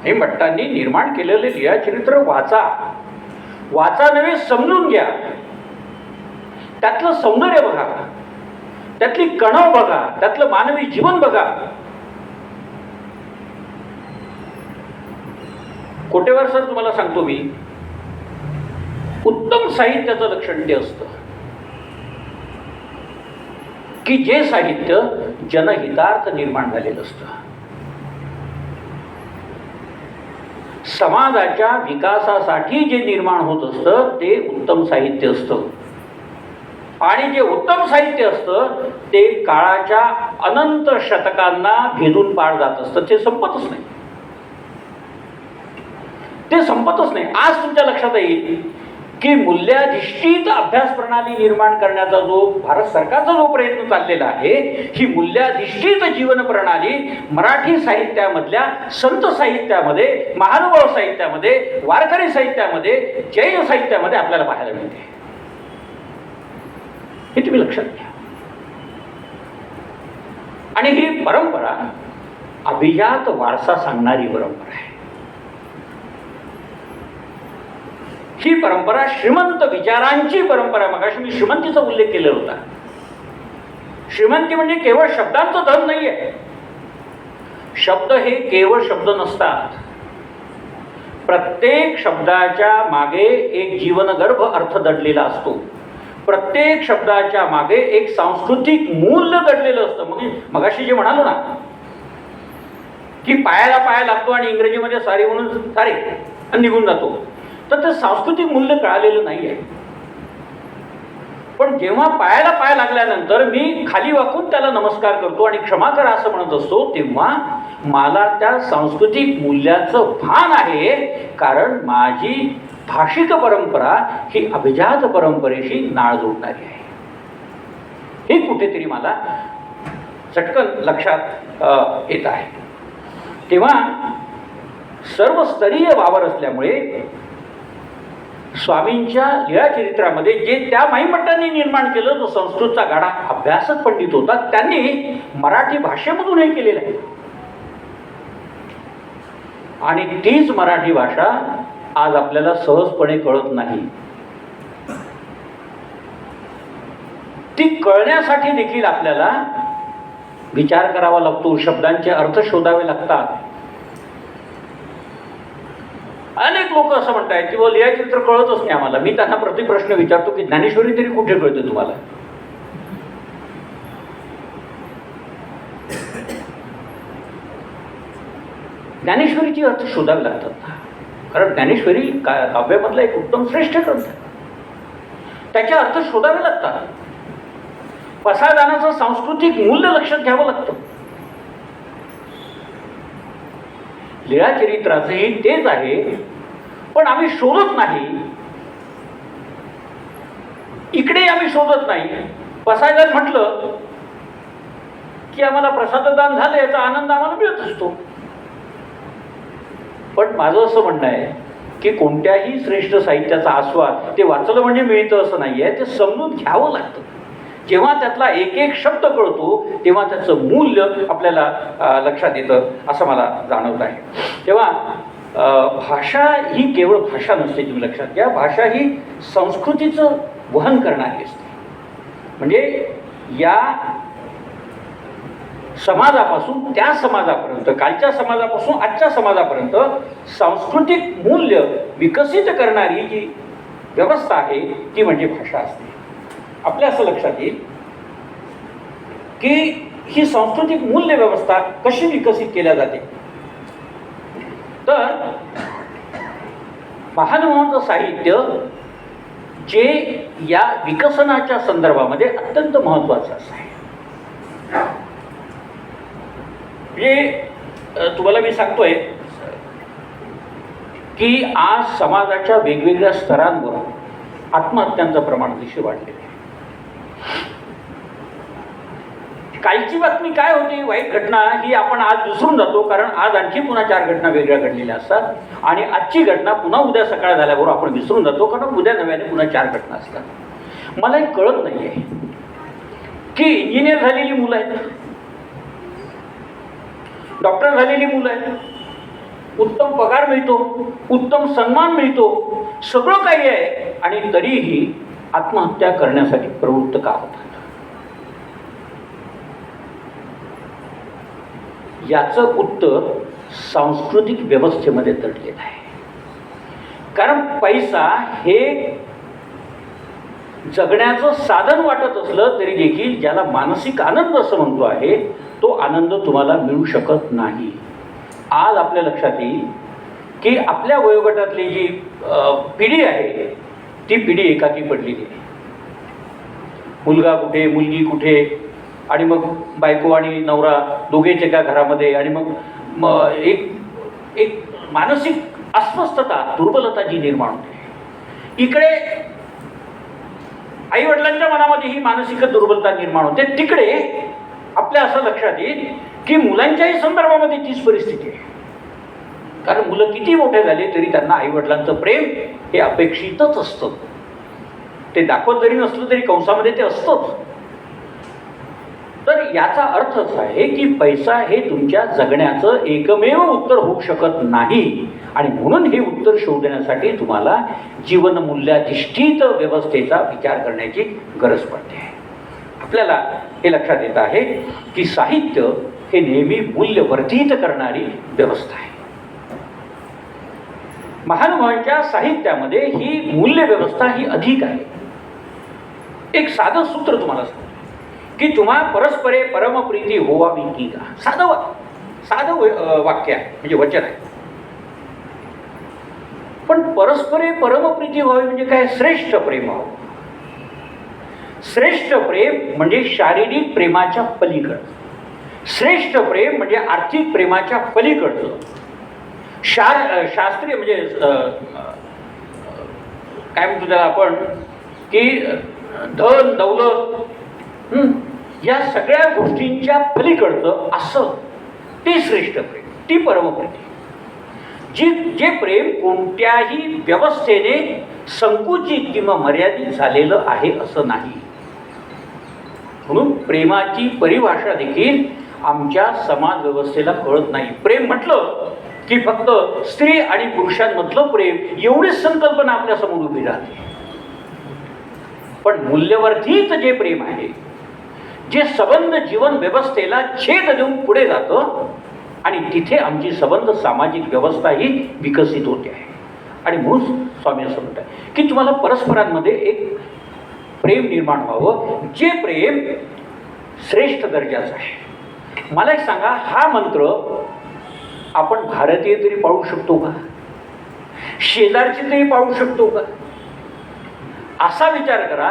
D: हे भट्टांनी निर्माण केलेले लीळा चरित्र वाचा नव्हे समजून घ्या. त्यातलं सौंदर्य बघा, त्यातली कणव बघा, त्यातलं मानवी जीवन बघा. कोटेवर सर तुम्हाला सांगतो मी, उत्तम साहित्याचं लक्षण ते असतं की जे साहित्य जनहितार्थ निर्माण झालेलं असतं, समाजाच्या विकासासाठी जे निर्माण होत असतं ते उत्तम साहित्य असतं. आणि जे उत्तम साहित्य असतं ते काळाच्या अनंत शतकांना भेदून पार जात असतं. ते संपतच नाही, ते संपतच नाही. आज तुमच्या लक्षात येईल की मूल्याधिष्ठित अभ्यास प्रणाली निर्माण करण्याचा जो भारत सरकारचा जो प्रयत्न चाललेला आहे, ही मूल्याधिष्ठित जीवन प्रणाली मराठी साहित्यामधल्या संत साहित्यामध्ये, महानुभाव साहित्यामध्ये, वारकरी साहित्यामध्ये, जैन साहित्यामध्ये आपल्याला पाहायला मिळते. हे तुम्ही लक्षात घ्या. आणि ही परंपरा अभिजात वारसा सांगणारी परंपरा आहे. ही परंपरा श्रीमंत विचारांची परंपरा. मगाशी मी श्रीमंतीचा उल्लेख केलेला होता. श्रीमंती म्हणजे केवळ शब्दांचं धन नाही आहे. शब्द हे केवळ शब्द नसतात. प्रत्येक शब्दाच्या मागे एक जीवनगर्भ अर्थ दडलेला असतो. प्रत्येक शब्दाच्या मागे एक सांस्कृतिक मूल्य दडलेलं असतं. मगाशी जे म्हणालो ना की पायाला पाया लागतो आणि इंग्रजीमध्ये सारी म्हणून सारे आणि निघून जातो, तर ते सांस्कृतिक मूल्य कळालेलं नाही आहे. पण जेव्हा पायाला पाय लागल्यानंतर मी खाली वाकून त्याला नमस्कार करतो आणि क्षमा करा असं म्हणत असतो, तेव्हा मला त्या सांस्कृतिक मूल्याचं भान आहे. कारण माझी भाषिक परंपरा ही अभिजात परंपरेशी नाळ जोडणारी आहे. हे कुठेतरी मला चटकन लक्षात येत आहे. तेव्हा सर्वस्तरीय वावर असल्यामुळे स्वामींच्या लीळाचरित्रामध्ये जे त्या माईमठांनी निर्माण केलं, जो संस्कृतचा गाढा अभ्यासक पंडित होता, त्यांनी मराठी भाषेमधून हे केलेलं आहे. आणि तीच मराठी भाषा आज आपल्याला सहजपणे कळत नाही. ती कळण्यासाठी देखील आपल्याला विचार करावा लागतो, शब्दांचे अर्थ शोधावे लागतात. अनेक लोक असं म्हणतात की व लीळाचरित्र कळतच नाही आम्हाला. मी त्यांना प्रतिप्रश्न विचारतो की ज्ञानेश्वरी तरी कुठे कळते तुम्हाला? ज्ञानेश्वरीचे अर्थ शोधावे लागतात, कारण ज्ञानेश्वरी काव्यामधला एक उत्तम श्रेष्ठ ग्रंथ आहे. त्याचे अर्थ शोधावे लागतात. पसायदानाचं सांस्कृतिक मूल्य लक्षात घ्यावं लागतं. लीळाचरित्राचंही तेच आहे, पण आम्ही शोधत नाही. इकडे आम्ही शोधत नाही. पसायदान म्हटलं की आम्हाला प्रसाददान झालं याचा आनंद आम्हाला मिळत असतो. पण माझं असं म्हणणं आहे की कोणत्याही श्रेष्ठ साहित्याचा आस्वाद ते वाचलं म्हणजे मिळतं असं नाही आहे. ते समजून घ्यावं लागतं. जेव्हा त्यातला एक एक शब्द कळतो तेव्हा त्याचं मूल्य आपल्याला लक्षात येतं असं मला जाणवत आहे. तेव्हा भाषा ही केवळ भाषा नसते, तुम्ही लक्षात घ्या. भाषा ही संस्कृतीचं वहन करणारी असते. म्हणजे या समाजापासून त्या समाजापर्यंत, कालच्या समाजापासून आजच्या समाजापर्यंत सांस्कृतिक मूल्य विकसित करणारी जी व्यवस्था आहे ती म्हणजे भाषा असते. आपल्या असं लक्षात येईल की ही सांस्कृतिक मूल्य व्यवस्था कशी विकसित केल्या जाते. तर महानुभावांचं साहित्य जे या विकसनाच्या संदर्भामध्ये अत्यंत महत्त्वाचं असं आहे. म्हणजे तुम्हाला मी सांगतोय की आज समाजाच्या वेगवेगळ्या स्तरांवर आत्महत्यांचं प्रमाण अतिशय वाढलेलं आहे. कालची बातमी काय होती, वाईट घटना, ही आपण आज विसरून जातो, कारण आज आणखी पुन्हा 4 घटना वेगळ्या घडलेल्या असतात. आणि आजची घटना पुन्हा उद्या सकाळ झाल्याबरोबर आपण विसरून जातो, कारण उद्या नव्याने पुन्हा 4 घटना असतात. मला हे कळत नाही आहे की इंजिनियर झालेली मुलं आहेत, डॉक्टर झालेली मुलं आहेत, उत्तम पगार मिळतो, उत्तम सन्मान मिळतो, सगळं काही आहे, आणि तरीही आत्महत्या करण्यासाठी प्रवृत्त का होतात? याचं उत्तर सांस्कृतिक व्यवस्थेमध्ये दडलेलं आहे. कारण पैसा हे जगण्याचं साधन वाटत असलं तरी देखील ज्याला मानसिक आनंद असं म्हणतो आहे, तो आनंद तुम्हाला मिळू शकत नाही. आज आपल्या लक्षात येईल की आपल्या वयोगटातली जी पिढी आहे ती पिढी एकाकी पडलेली आहे. मुलगा कुठे, मुलगी कुठे, आणि मग बायको आणि नवरा दोघेच एका घरामध्ये, आणि मग एक मानसिक अस्वस्थता, दुर्बलता जी निर्माण होते. इकडे आईवडिलांच्या मनामध्ये ही मानसिक दुर्बलता निर्माण होते, तिकडे आपल्या असं लक्षात येईल की मुलांच्याही संदर्भामध्ये तीच परिस्थिती आहे. कारण मुलं किती मोठे झाले तरी त्यांना आईवडिलांचं प्रेम हे अपेक्षितच असतं. ते दाखवत जरी नसलं तरी कंसामध्ये ते असतंच. तर याचा अर्थ असा आहे की पैसा हे तुमच्या जगण्याचं एकमेव उत्तर होऊ शकत नाही, आणि म्हणून हे उत्तर शोधण्यासाठी तुम्हाला जीवनमूल्याधिष्ठित व्यवस्थेचा विचार करण्याची गरज पडते. आपल्याला हे लक्षात येत आहे की साहित्य हे नेहमी मूल्यवर्धित करणारी व्यवस्था आहे. महानुभावांच्या साहित्यामध्ये ही मूल्य व्यवस्था ही अधिक आहे. एक साधं सूत्र तुम्हाला सांगतो की तुम्हा परस्परे परमप्रीती होवावी की का. साधं वाक्य आहे, म्हणजे वचन आहे. पण परस्परे परमप्रीती व्हावी म्हणजे काय? श्रेष्ठ प्रेम व्हावं. श्रेष्ठ प्रेम म्हणजे शारीरिक प्रेमाच्या पलीकडचं. श्रेष्ठ प्रेम म्हणजे आर्थिक प्रेमाच्या पलीकडचं. शास्त्रीय म्हणजे काय म्हणतो त्याला आपण, की धन दौलत या सगळ्या गोष्टींच्या पलीकडचं असं ते श्रेष्ठ प्रेम, ती परमप्रीती, जे प्रेम कोणत्याही व्यवस्थेने संकुचित किंवा मर्यादित झालेलं आहे असं नाही. म्हणून प्रेमाची परिभाषा देखील आमच्या समाज व्यवस्थेला कळत नाही. प्रेम म्हटलं की फक्त स्त्री आणि पुरुषांमधलं प्रेम एवढीच संकल्पना आपल्या समोर उभी राहते. पण मूल्यवर्धित जे प्रेम आहे, जे संबंध जीवन व्यवस्थेला छेद देऊन पुढे जातं आणि तिथे आमची संबंध सामाजिक व्यवस्था ही विकसित होते आहे. आणि म्हणून स्वामी असं म्हणतात की तुम्हाला परस्परांमध्ये एक प्रेम निर्माण व्हावं, जे प्रेम श्रेष्ठ दर्जाचं आहे. मला एक सांगा, हा मंत्र आपण भारतीय तरी पाळू शकतो का? शेजारची तरी पाळू शकतो का? असा विचार करा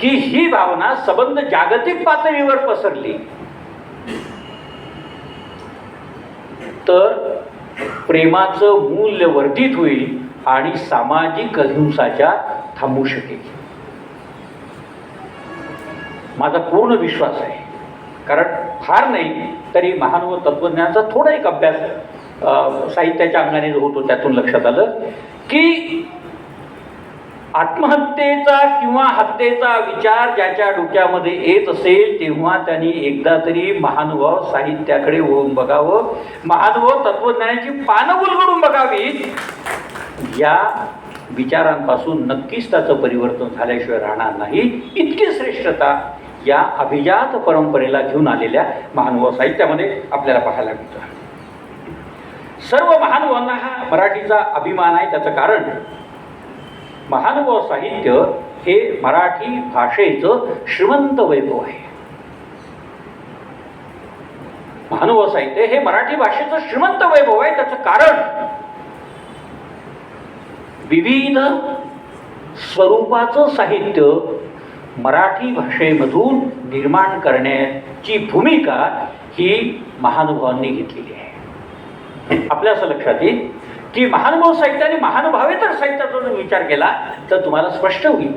D: की ही भावना संबंध जागतिक पातळीवर पसरली तर प्रेमाचं मूल्य वर्धित होईल आणि सामाजिक अहिंसाच्या थांबू शकेल. माझा पूर्ण विश्वास आहे. कारण फार नाही तरी महान व तत्वज्ञानाचा थोडा एक अभ्यास साहित्याच्या अंगाने जो होतो त्यातून लक्षात आलं की आत्महत्येचा किंवा हत्येचा विचार ज्याच्या डोक्यामध्ये येत असेल तेव्हा त्यांनी एकदा तरी महानुभाव साहित्याकडे वळून बघावं, महानुभाव तत्वज्ञानाची पानं उलगडून बघावीत. या विचारांपासून नक्कीच त्याचं परिवर्तन झाल्याशिवाय राहणार नाही. इतकी श्रेष्ठता या अभिजात परंपरेला घेऊन आलेल्या महानुभाव साहित्यामध्ये आपल्याला पाहायला मिळतं. सर्व महानुभावांना हा मराठीचा अभिमान आहे. त्याचं कारण महानुभाव साहित्य हे मराठी भाषेचं श्रीमंत वैभव आहे. महानुभाव साहित्य हे मराठी भाषेचं श्रीमंत वैभव आहे. त्याचं कारण विविध स्वरूपाचं साहित्य मराठी भाषेमधून निर्माण करण्याची भूमिका ही महानुभावांनी घेतलेली आहे. आपल्या असं लक्षात येईल की महानुभाव साहित्याने महानुभावेतर साहित्याचा जर विचार केला तर तुम्हाला स्पष्ट होईल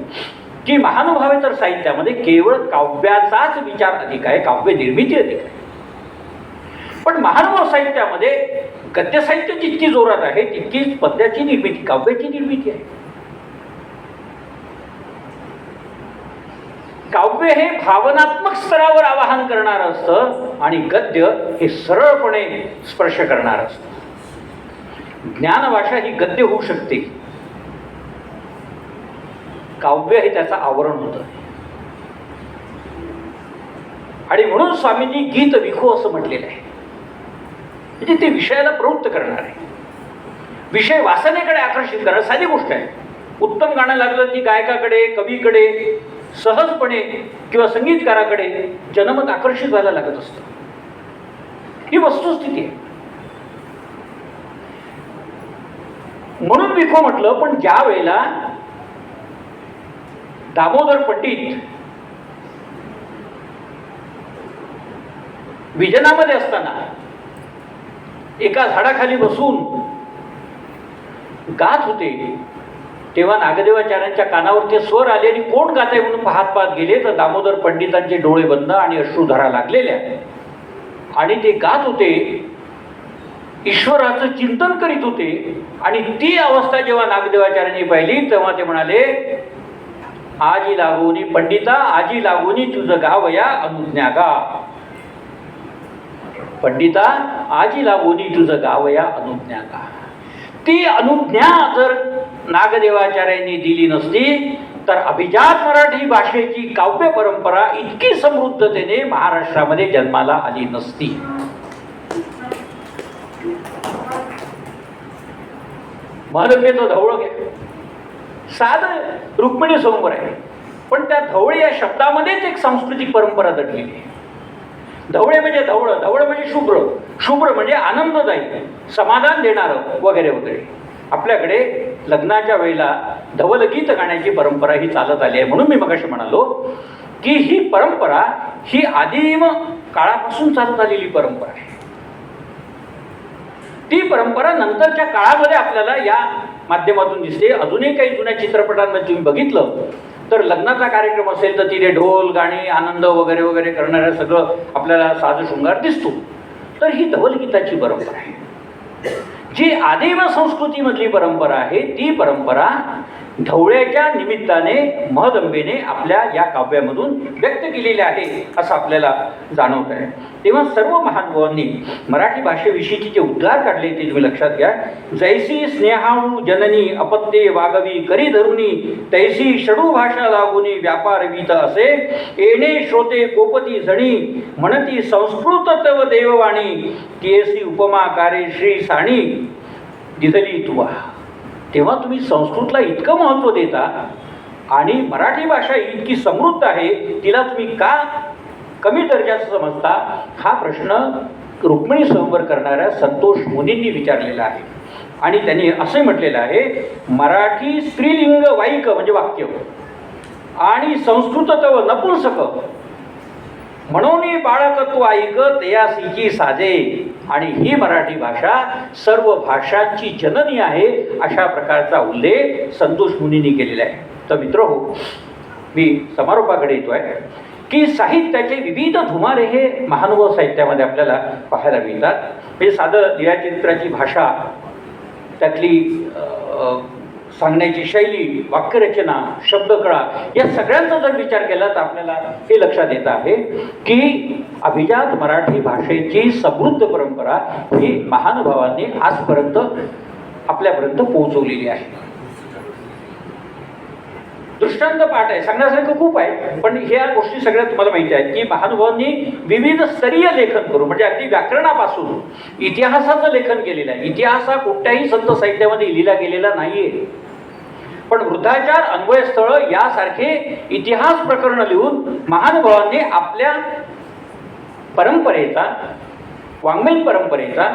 D: की महानुभावेतर साहित्यामध्ये केवळ काव्याचाच विचार अधिक आहे, काव्य निर्मिती अधिक आहे. पण महानुभाव साहित्यामध्ये गद्य साहित्य जितकी जोरात आहे तितकीच पद्याची निर्मिती, काव्याची निर्मिती आहे. काव्य हे भावनात्मक स्तरावर आवाहन करणारं असतं आणि गद्य हे सरळपणे स्पर्श करणारं असतं. ज्ञानभाषा ही गद्य होऊ शकते, काव्य हे त्याचं आवरण होतं. आणि म्हणून स्वामींनी गीत विखो असं म्हटलेलं आहे. म्हणजे ते विषयाला प्रवृत्त करणार आहे, विषय वासनेकडे आकर्षित करणार. साधी गोष्ट आहे. उत्तम गाणं लागलं की गायकाकडे, कवीकडे सहजपणे किंवा संगीतकाराकडे जनमत आकर्षित व्हायला लागत असतं. ही वस्तुस्थिती आहे. म्हणून विखो म्हटलं. पण ज्या वेळेला दामोदर पंडित विजनामध्ये असताना एका झाडाखाली बसून गात होते तेव्हा नागदेवाचार्यांच्या कानावर ते स्वर आले आणि कोण गात आहे म्हणून पाहत पाहत गेले तर दामोदर पंडितांचे डोळे बंद आणि अश्रुधारा लागलेल्या आणि ते गात होते, ईश्वराचं चिंतन करीत होते. आणि ती अवस्था जेव्हा नागदेवाचार्यांनी पाहिली तेव्हा ते म्हणाले, आजी लागोनी पंडिता आजी लागोनी तुझं गावया अनुज्ञा गा. पंडिता आजी लागोनी तुझं गावया अनुज्ञा गा. ती अनुज्ञा जर नागदेवाचार्यांनी दिली नसती तर अभिजात मराठी भाषेची काव्य परंपरा इतकी समृद्धतेने महाराष्ट्रामध्ये जन्माला आली नसती. महालक्ष्मीचं धवळं घ्या, साधं रुक्मिणी स्वयंवर आहे, पण त्या धवळे या शब्दामध्येच एक सांस्कृतिक परंपरा दडलेली आहे. धवळे म्हणजे धवळं, धवळं म्हणजे शुभ्र, शुभ्र म्हणजे आनंददायी, समाधान देणारं वगैरे वगैरे. आपल्याकडे लग्नाच्या वेळेला धवलगीत गाण्याची परंपरा ही चालत आली आहे. म्हणून मी मगाशी म्हणालो की ही परंपरा ही आदिम काळापासून चालत आलेली परंपरा आहे. ती परंपरा नंतरच्या काळामध्ये आपल्याला या माध्यमातून दिसते. अजूनही काही जुन्या चित्रपटांमध्ये तुम्ही बघितलं तर लग्नाचा कार्यक्रम असेल तर तिथे ढोल गाणी आनंद वगैरे वगैरे करणारं सगळं आपल्याला साज शृंगार दिसतो. तर ही धवलगीताची परंपरा आहे. जी आदिम संस्कृतीमधली परंपरा आहे ती परंपरा ढवळ्याच्या निमित्ताने महदंबेने आपल्या या काव्यामधून व्यक्त केलेली आहे असं आपल्याला जाणवत आहे. तेव्हा सर्व महानुभावांनी मराठी भाषेविषयीचे जे उद्गार काढले ते तुम्ही लक्षात घ्या. जैसी स्नेहाळू जननी अपत्ये वागवी करी धरुनी तैसी षडू भाषा लागुनी व्यापार वीत असे येणे श्रोते कोपती जणी म्हणती संस्कृत तव देववाणी केसी उपमा कारे श्री साणी दिदली तुवा. तेव्हा तुम्ही संस्कृतला इतकं महत्त्व देता आणि मराठी भाषा इतकी समृद्ध आहे तिला तुम्ही का कमी दर्जाचा समजता, हा प्रश्न रुक्मिणी स्वयंवर करणाऱ्या संतोष मुनींनी विचारलेला आहे. आणि त्यांनी असे म्हटलेलं आहे, मराठी स्त्रीलिंग वाईक म्हणजे वाक्य आणि संस्कृत तव नपुंसक म्हणून बाळकत्व ऐक तयासीची साजे. आणि ही मराठी भाषा सर्व भाषांची जननी आहे अशा प्रकारचा उल्लेख संतोष मुनींनी केलेला आहे. तर मित्रहो, मी समारोपाकडे येतो आहे की साहित्याचे विविध धुमारे हे महानुभाव साहित्यामध्ये आपल्याला पाहायला मिळतात. म्हणजे साधं लीळाचरित्राची भाषा, त्यातली सांगण्याची शैली, वाक्यरचना, शब्दकळा या सगळ्यांचा जर विचार केला तर आपल्याला हे लक्षात येत आहे की अभिजात मराठी भाषेची समृद्ध परंपरा ही महानुभावांनी आजपर्यंत आपल्यापर्यंत पोहोचवलेली आहे. दृष्टांत पाठ आहे, सांगण्यासारखं खूप आहे, पण ह्या गोष्टी सगळ्या तुम्हाला माहिती आहेत की महानुभावांनी विविध स्तरीय लेखन करून म्हणजे अगदी व्याकरणापासून इतिहासाचं लेखन केलेलं आहे. इतिहास हा कुठल्याही संत साहित्यामध्ये लिहिला गेलेला नाहीये, पण वृद्धाचार, अन्वयस्थळ यासारखे इतिहास प्रकरण लिहून महानुभावांनी आपल्या परंपरेचा, वाङ्मयीन परंपरेचा,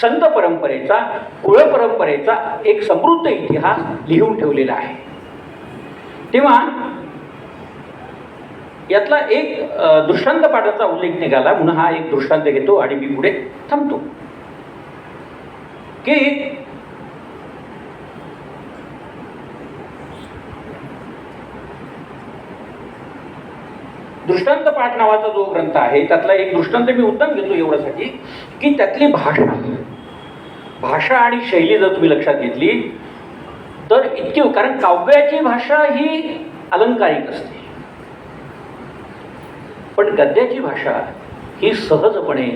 D: संत परंपरेचा, कुळ परंपरेचा एक समृद्ध इतिहास लिहून ठेवलेला आहे. तेव्हा यातला एक दृष्टांत पाठाचा उल्लेख निघाला म्हणून हा एक दृष्टांत घेतो आणि मी पुढे थांबतो की दृष्टांत पाठ नावाचा जो ग्रंथ आहे त्यातला एक दृष्टांत मी उत्तम घेतो एवढ्यासाठी की त्यातली भाषा आणि शैली जर तुम्ही लक्षात घेतली तर इतकी, कारण काव्याची भाषा ही अलंकारिक असते पण गद्याची भाषा ही सहजपणे,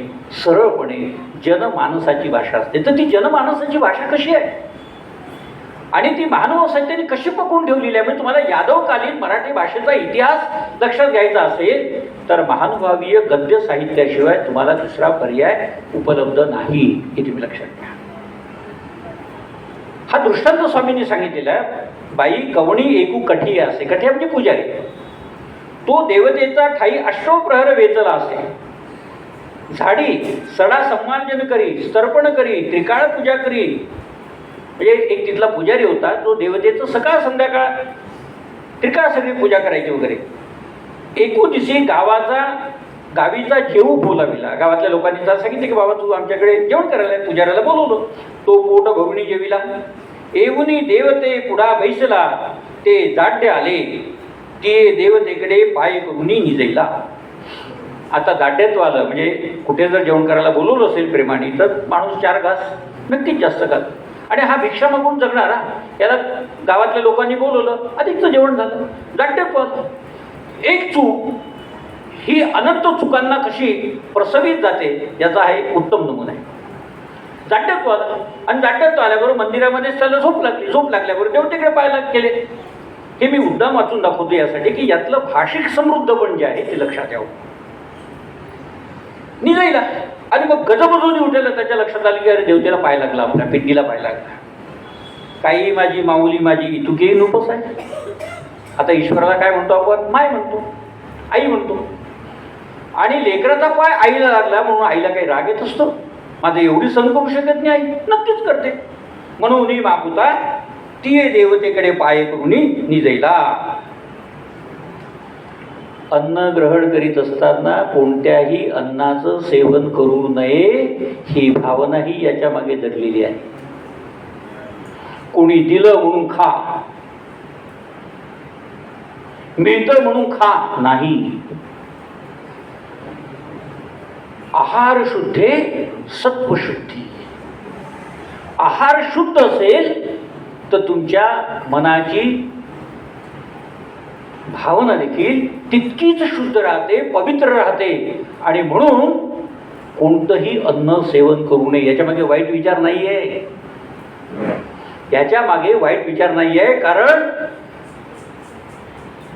D: सरळपणे जनमानसाची भाषा असते. तर ती जनमानसाची भाषा कशी आहे आणि ती महानुभाव साहित्याने कशी पकडून ठेवलेली आहे. म्हणजे तुम्हाला यादवकालीन मराठी भाषेचा इतिहास लक्षात घ्यायचा असेल तर महानुभावीय गद्य साहित्याशिवाय तुम्हाला दुसरा पर्याय उपलब्ध नाही, हे तुम्ही लक्षात घ्या. हा दृष्टांत स्वामींनी सांगितलेला आहे. बाई कवणी एकू कठी असे, कठी म्हणजे पुजारी, तो देवतेचा ठाई अश्वप्रहर वेचला असे. झाडी सडा सम्मानजन करी, स्तर्पण करी, त्रिकाळ पूजा करी. म्हणजे एक तिथला पुजारी होता, तो देवतेचं सकाळ संध्याकाळ त्रिकाळ सगळी पूजा करायची वगैरे. एकू दिवशी गावीचा जेवू बोलाविला. गावातल्या लोकांनी जर सांगितलं की बाबा तू आमच्याकडे जेवण करायला, पुजाऱ्याला बोलवलं. तो पोट भगुनी जेविला. एवनी देवते पुढा बैसला, ते जाड्य आले, ते देवतेकडे पाय करुनी निजैला. आता दाढ्यात आलं म्हणजे कुठे जर जेवण करायला बोलवलं असेल प्रेमाने तर माणूस 4 घास नक्कीच जास्त खात. आणि हा भिक्षा मागून जगणारा, याला गावातल्या लोकांनी बोलवलं, अधिकचं जेवण झालं. दाढ्यात एक चूक ही अनंत चुकांना कशी प्रसवित जाते याचा हा एक उत्तम नमुना आहे. दाढ्यात आला आणि दाढ्यात आल्याबरोबर मंदिरामध्येच त्याला झोप लागल्याबरोबर देवतेकडे पाहायला गेले. हे मी मुद्दाम वाचून दाखवतो यासाठी की यातलं भाषिक समृद्ध पण जे आहे ते लक्षात यावं. निघायला आणि मग गजबजून उठलं, त्याच्या लक्षात आलं की अरे देवतेला पाय लागला, आपल्या पिंडीला पाय लागला. काही माझी माऊली माझी इतुके नुपस आहे. आता ईश्वराला काय म्हणतो आपण? माय म्हणतो, आई म्हणतो. आणि लेकराचा पाय आईला लागला म्हणून आईला काही राग येत असतो? माझं एवढी सहन करू शकत नाही आई? नक्कीच करते. म्हणून मागुता ती देवतेकडे पाय करून निजैला. अन्न ग्रहण करीत असताना कोणत्याही अन्नाचं सेवन करू नये ही भावनाही याच्या मागे दडलेली आहे. कोणी दिलं म्हणून खा मिळतं म्हणून खा, नाही. आहार शुद्धे सत्वशुद्धी. आहार शुद्ध असेल तर तुमच्या मनाची भावना देखील तितकीच शुद्ध राहते, पवित्र राहते. आणि म्हणून कोणतंही अन्न सेवन करू नये. याच्यामागे वाईट विचार नाही आहे, याच्या मागे वाईट विचार नाही आहे. कारण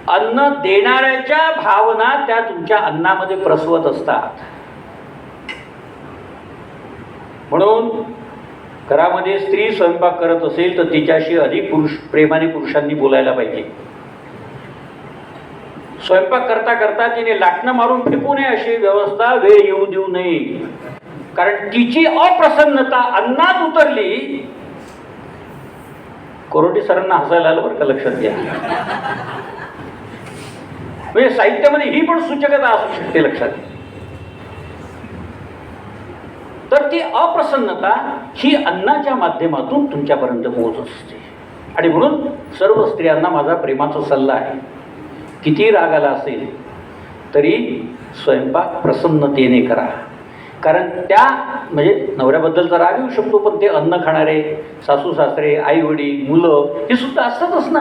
D: अन्न देणाऱ्याच्या भावना त्या तुमच्या अन्नामध्ये प्रसवत असतात. म्हणून घरामध्ये स्त्री स्वयंपाक करत असेल तर तिच्याशी अधिक प्रेमाने पुरुषांनी बोलायला पाहिजे. स्वयंपाक करता करता तिने लाटणं मारून फेकू नये अशी व्यवस्था वेळ येऊ देऊ नये. कारण तिची अप्रसन्नता अन्नात उतरली. कोरोटी सरांना हसायला आलं बरं का, लक्षात घ्या. म्हणजे साहित्यामध्ये ही पण सूचकता असू शकते, लक्षात घ्या. तर ती अप्रसन्नता ही अन्नाच्या माध्यमातून तुमच्यापर्यंत पोहोचत असते. आणि म्हणून सर्व स्त्रियांना माझा प्रेमाचा सल्ला आहे, किती राग आला असेल तरी स्वयंपाक प्रसन्नतेने करा. कारण त्या म्हणजे नवऱ्याबद्दलचा राग येऊ शकतो, पण ते अन्न खाणारे सासू सासरे, आई वडील, मुलं हे सुद्धा असतातच ना.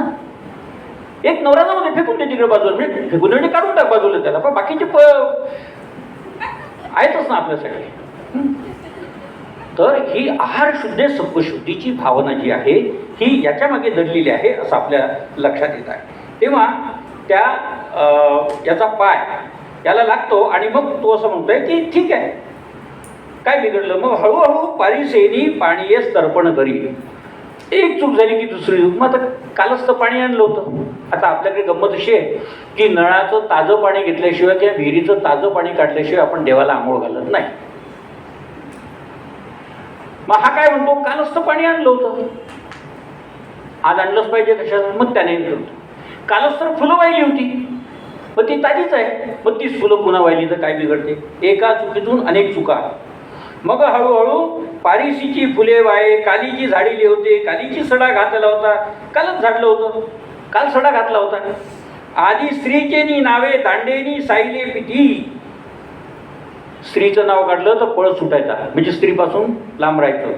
D: एक नवरा जाऊ फेकून दे तिकडे बाजूला, म्हणजे फेकून म्हणजे काढून टाक बाजूला त्याला, पण बाकीचे आहेतच ना आपल्यासाठी. तर ही आहार शुद्धे सत्वशुद्धीची भावना जी आहे ही याच्या मागे दडलेली आहे असं आपल्या लक्षात येत आहे. तेव्हा त्याचा पाय याला लागतो आणि मग तो असं म्हणतोय की ठीक आहे, काय बिघडलं. मग हळूहळू पारिसेनी पाणीयेस तर्पण करी. एक चूक झाली की दुसरी चूक. मग आता कालच तर पाणी आणलं होतं. आता आपल्याकडे गंमत अशी आहे की नळाचं ताजं पाणी घेतल्याशिवाय किंवा विहिरीचं ताजं पाणी काढल्याशिवाय आपण देवाला आंघोळ घालत नाही. मग हा काय म्हणतो, कालच तर पाणी आणलं होतं, आज आणलंच पाहिजे कशाला. मग त्याने कालच तर फुलं वाहिली होती, मग ती ताजीच आहे, मग तीच फुलं पुन्हा वाहिली तर काय बिघडते. एका चुकीतून अनेक चुका. मग हळूहळू पारिसीची फुले वाहे, कालीची झाडीली होते, कालीची सडा घातला होता, कालच झाडलं होतं, काल सडा घातला होता. आधी स्त्रीचेनी नावे दांडेनी साईले पिती. स्त्रीचं नाव काढलं तर पळ सुटायचा, म्हणजे स्त्रीपासून लांब राहायचं.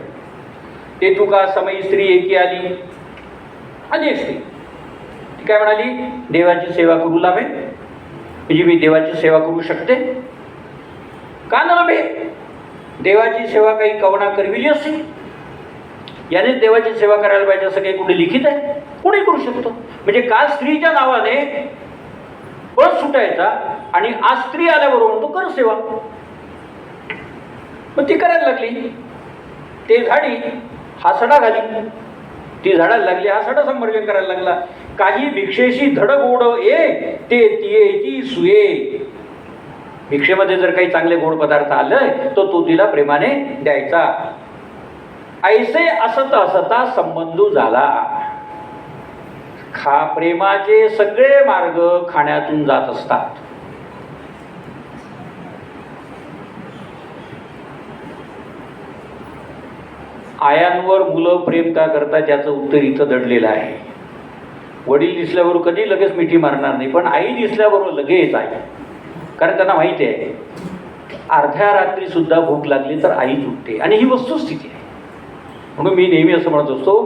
D: ते तुका समयी स्त्री एकी आली, अनेक स्त्री. ती काय म्हणाली, देवाची सेवा करू लावे, म्हणजे मी देवाची सेवा करू शकते का न लाभे. देवाची सेवा काही कवना करविली असते, यानेच देवाची सेवा करायला पाहिजे असं काही कुठे लिखित आहे. कुणी करू शकतो. म्हणजे काल स्त्रीच्या नावाने पळ सुटायचा आणि आज स्त्री आल्याबरोबर म्हणतो कर सेवा. मग ती करायला लागली, ते झाडी हा सडा घाली, ती झाडायला लागली, हा सडा संवर्जन करायला लागला. काही भिक्षेशी धडक ओढ ये ते तिये ती सुये. भिक्षेमध्ये जर काही चांगले गोड पदार्थ आले तर तो तिला प्रेमाने द्यायचा. ऐसे असता संबंध झाला. प्रेमाचे सगळे मार्ग खाण्यातून जात असतात. आयांवर मुलं प्रेम का करतात याचं उत्तर इथं दडलेलं आहे. वडील दिसल्याबरोबर कधी लगेच मिठी मारणार नाही, पण आई दिसल्याबरोबर लगेच आहे. कारण त्यांना माहिती आहे अर्ध्या रात्री सुद्धा भूक लागली तर आई उठते, आणि ही वस्तुस्थिती आहे. म्हणून मी नेहमी असं म्हणत असतो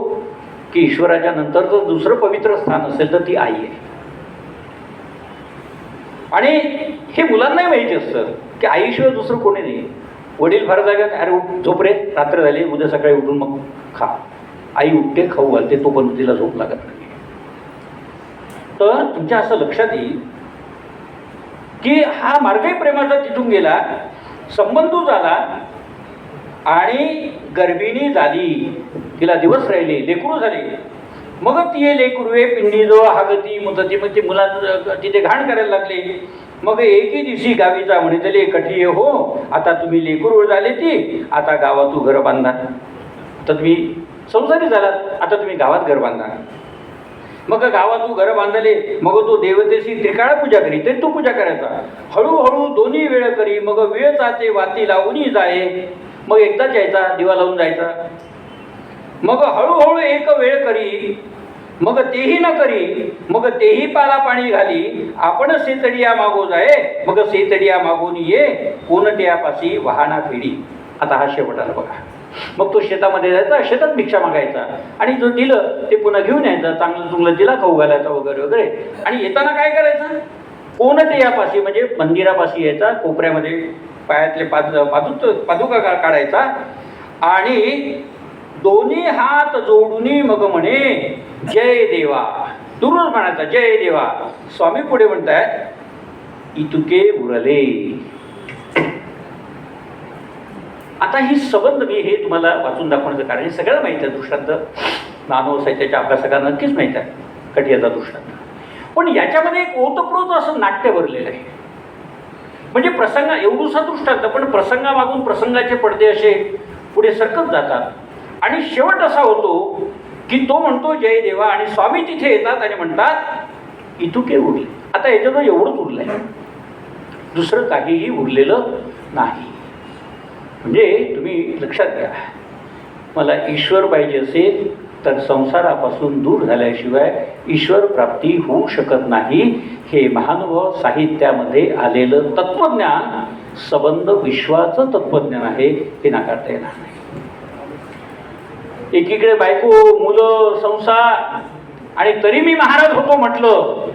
D: की ईश्वराच्या नंतर जर दुसरं पवित्र स्थान असेल तर ती आई आहे. आणि हे मुलांनाही माहिती असतं की आईशिवाय दुसरं कोणी नाही. वडील फार जागा, अरे झोप रे, रात्र झाली, उद्या सकाळी उठून मग खा. आई उठते, खाऊ घालते, तो पण तिला झोप लागत नाही. तर तुमच्या असं लक्षात येईल की हा मार्गही प्रेमाचा तिथून गेला, संबंध झाला आणि गर्भिणी झाली, तिला दिवस राहिले, लेकरू झाले. मग ती लेकरुवे पिंडी जो हागती मुदती, मग ते मुलांना तिथे घाण करायला लागले. मग एके दिवशी गावीचा म्हणितले कठी हो, आता तुम्ही लेकरू झाले ती, आता गावात घर बांधा. आता तुम्ही संसारी झालात, आता तुम्ही गावात घर बांधा. मग गावात घर बांधले, मग तो देवतेशी त्रिकाळा पूजा करी, ते तो पूजा करायचा. हळूहळू दोन्ही वेळ करी, मग वेळ जाते वाती लावूनही जाये. मग एकदाच यायचा, दिवा लावून जायचा. मग हळूहळू एक वेळ करी, मग तेही न करी, मग तेही पाला पाणी घाली, आपण सेतडिया मागो जाये, मग सेतडिया मागून ये, कोणत्यापासी वाहना फेडी. आता हा शेवट आला बघा. मग तो शेतामध्ये जायचा, शेतात भिक्षा मागायचा, आणि जो दिलं ते पुन्हा घेऊन यायचं, चांगलं चुंगलं दिला खाऊ घालायचा वगैरे वगैरे. आणि येताना काय करायचं, कोणत्यापासी म्हणजे मंदिरापाशी यायचा, कोपऱ्यामध्ये पायातले पादुका काढायचा आणि दोन्ही हात जोडून मग म्हणे जय देवा. दुरून म्हणायचा जय देवा. स्वामी पुढे म्हणतायत इतुके उरले. आता ही सबंध मी हे तुम्हाला वाचून दाखवण्याचं कारण, हे सगळ्याला माहिती आहे दृष्टांत, नानो साहित्याच्या अभ्यासकांना नक्कीच माहीत आहे कठियाचा दृष्टांत. पण याच्यामध्ये एक ओतप्रोत असं नाट्य भरलेलं आहे. म्हणजे प्रसंग एवढूसा दृष्टांत, पण प्रसंगामागून प्रसंगाचे पडदे असे पुढे सरकत जातात आणि शेवट असा होतो की तो म्हणतो जय देवा आणि स्वामी तिथे येतात आणि म्हणतात इतुके उरले. आता याच्याजवळ एवढंच उरलंय, दुसरं काहीही उरलेलं नाही. म्हणजे तुम्ही लक्षात घ्या, मला ईश्वर पाहिजे असेल तर संसारापासून दूर झाल्याशिवाय ईश्वर प्राप्ती होऊ शकत नाही. हे महानुभाव साहित्यामध्ये आलेलं तत्त्वज्ञान सबंध विश्वाचं तत्त्वज्ञान आहे, हे नाकारता येणार नाही. एकीकडे बायको, मुलं, संसार, आणि तरी मी महाराज होतो म्हटलं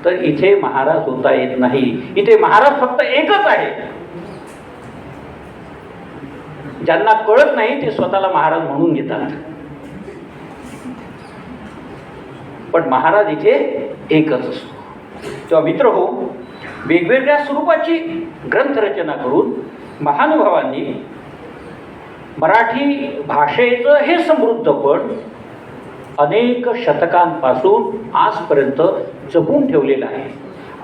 D: तर इथे महाराज होता येत नाही. इथे महाराज फक्त एकच आहे. ज्यांना कळत नाही ते स्वतःला महाराज म्हणून घेतात, पण महाराज इथे एकच असतो. तेव्हा मित्र हो, वेगवेगळ्या स्वरूपाची ग्रंथरचना करून महानुभावांनी मराठी भाषेचं हे समृद्धपण अनेक शतकांपासून आजपर्यंत जपून ठेवलेलं आहे.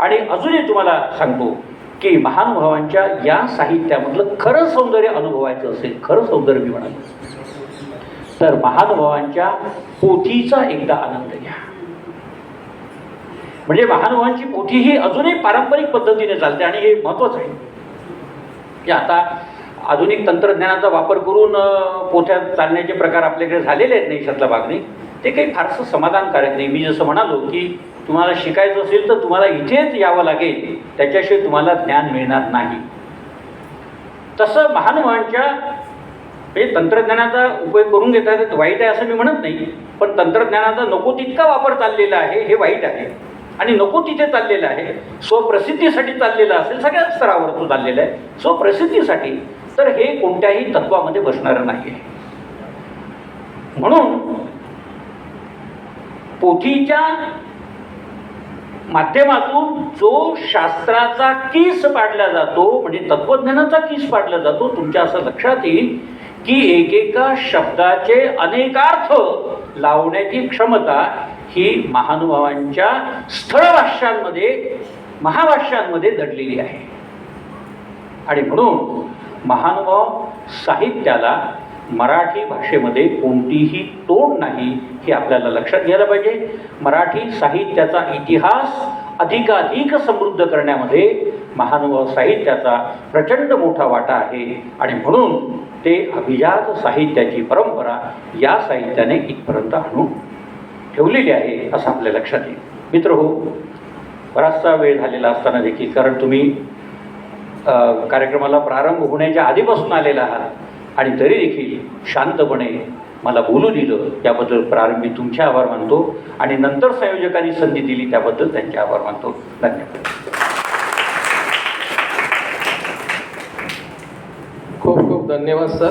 D: आणि अजूनही तुम्हाला सांगतो की महानुभावांच्या या साहित्यामधलं खरं सौंदर्य अनुभवायचं असेल, खरं सौंदर्य मी म्हणालो तर महानुभावांच्या पोथीचा एकदा आनंद घ्या. म्हणजे महानुभावांची पोथी ही अजूनही पारंपरिक पद्धतीने चालते आणि हे महत्त्वाचं आहे की आता आधुनिक तंत्रज्ञानाचा वापर करून पोथ्या चालण्याचे प्रकार आपल्याकडे झालेले आहेत देशातल्या भागने. ते काही फारसं समाधानकारक नाही. मी जसं म्हणालो की तुम्हाला शिकायचं असेल तर तुम्हाला इथेच यावं लागेल, त्याच्याशिवाय तुम्हाला ज्ञान मिळणार नाही. तसं महानुभावांच्या म्हणजे तंत्रज्ञानाचा उपयोग करून घेता येत वाईट आहे असं मी म्हणत नाही, पण तंत्रज्ञानाचा नको तितका वापर चाललेला आहे हे वाईट आहे. आणि नको तिथे चाललेलं आहे, स्वप्रसिद्धीसाठी चाललेलं असेल, सगळ्या स्तरावर तो चाललेला आहे स्वप्रसिद्धीसाठी, तर हे कोणत्याही तत्वामध्ये बसणारं नाही आहे. म्हणून पोथीच्या माध्यमातून जो शास्त्राचा कीस पाडला जातो, म्हणजे तत्वज्ञानाचा कीस पाडला जातो, तुमच्या असं लक्षात येईल की एकेका शब्दाचे अनेकार्थ लावण्याची क्षमता ही महानुभावांच्या स्थळभाष्यांमध्ये, महाभाष्यांमध्ये दडलेली आहे. आणि म्हणून महानुभाव साहित्याला मराठी भाषेमध्ये कोणतीही तोड नाही हे आपल्याला लक्षात घ्यायला पाहिजे. मराठी साहित्याचा इतिहास अधिकाधिक समृद्ध करण्यामध्ये महानुभाव साहित्याचा प्रचंड मोठा वाटा आहे. आणि म्हणून ते अभिजात साहित्याची परंपरा या साहित्याने इथपर्यंत आणून ठेवलेली आहे असं आपल्या लक्षात येईल. मित्र हो, बराचसा वेळ झालेला असताना देखील, कारण तुम्ही कार्यक्रमाला प्रारंभ होण्याच्या आधीपासून आलेला आहात आणि तरी देखील शांतपणे मला बोलू दिलं त्याबद्दल प्रारंभी तुमचे आभार मानतो आणि नंतर संयोजकांनी संधी दिली त्याबद्दल त्यांचे आभार मानतो. धन्यवाद.
A: खूप खूप धन्यवाद सर.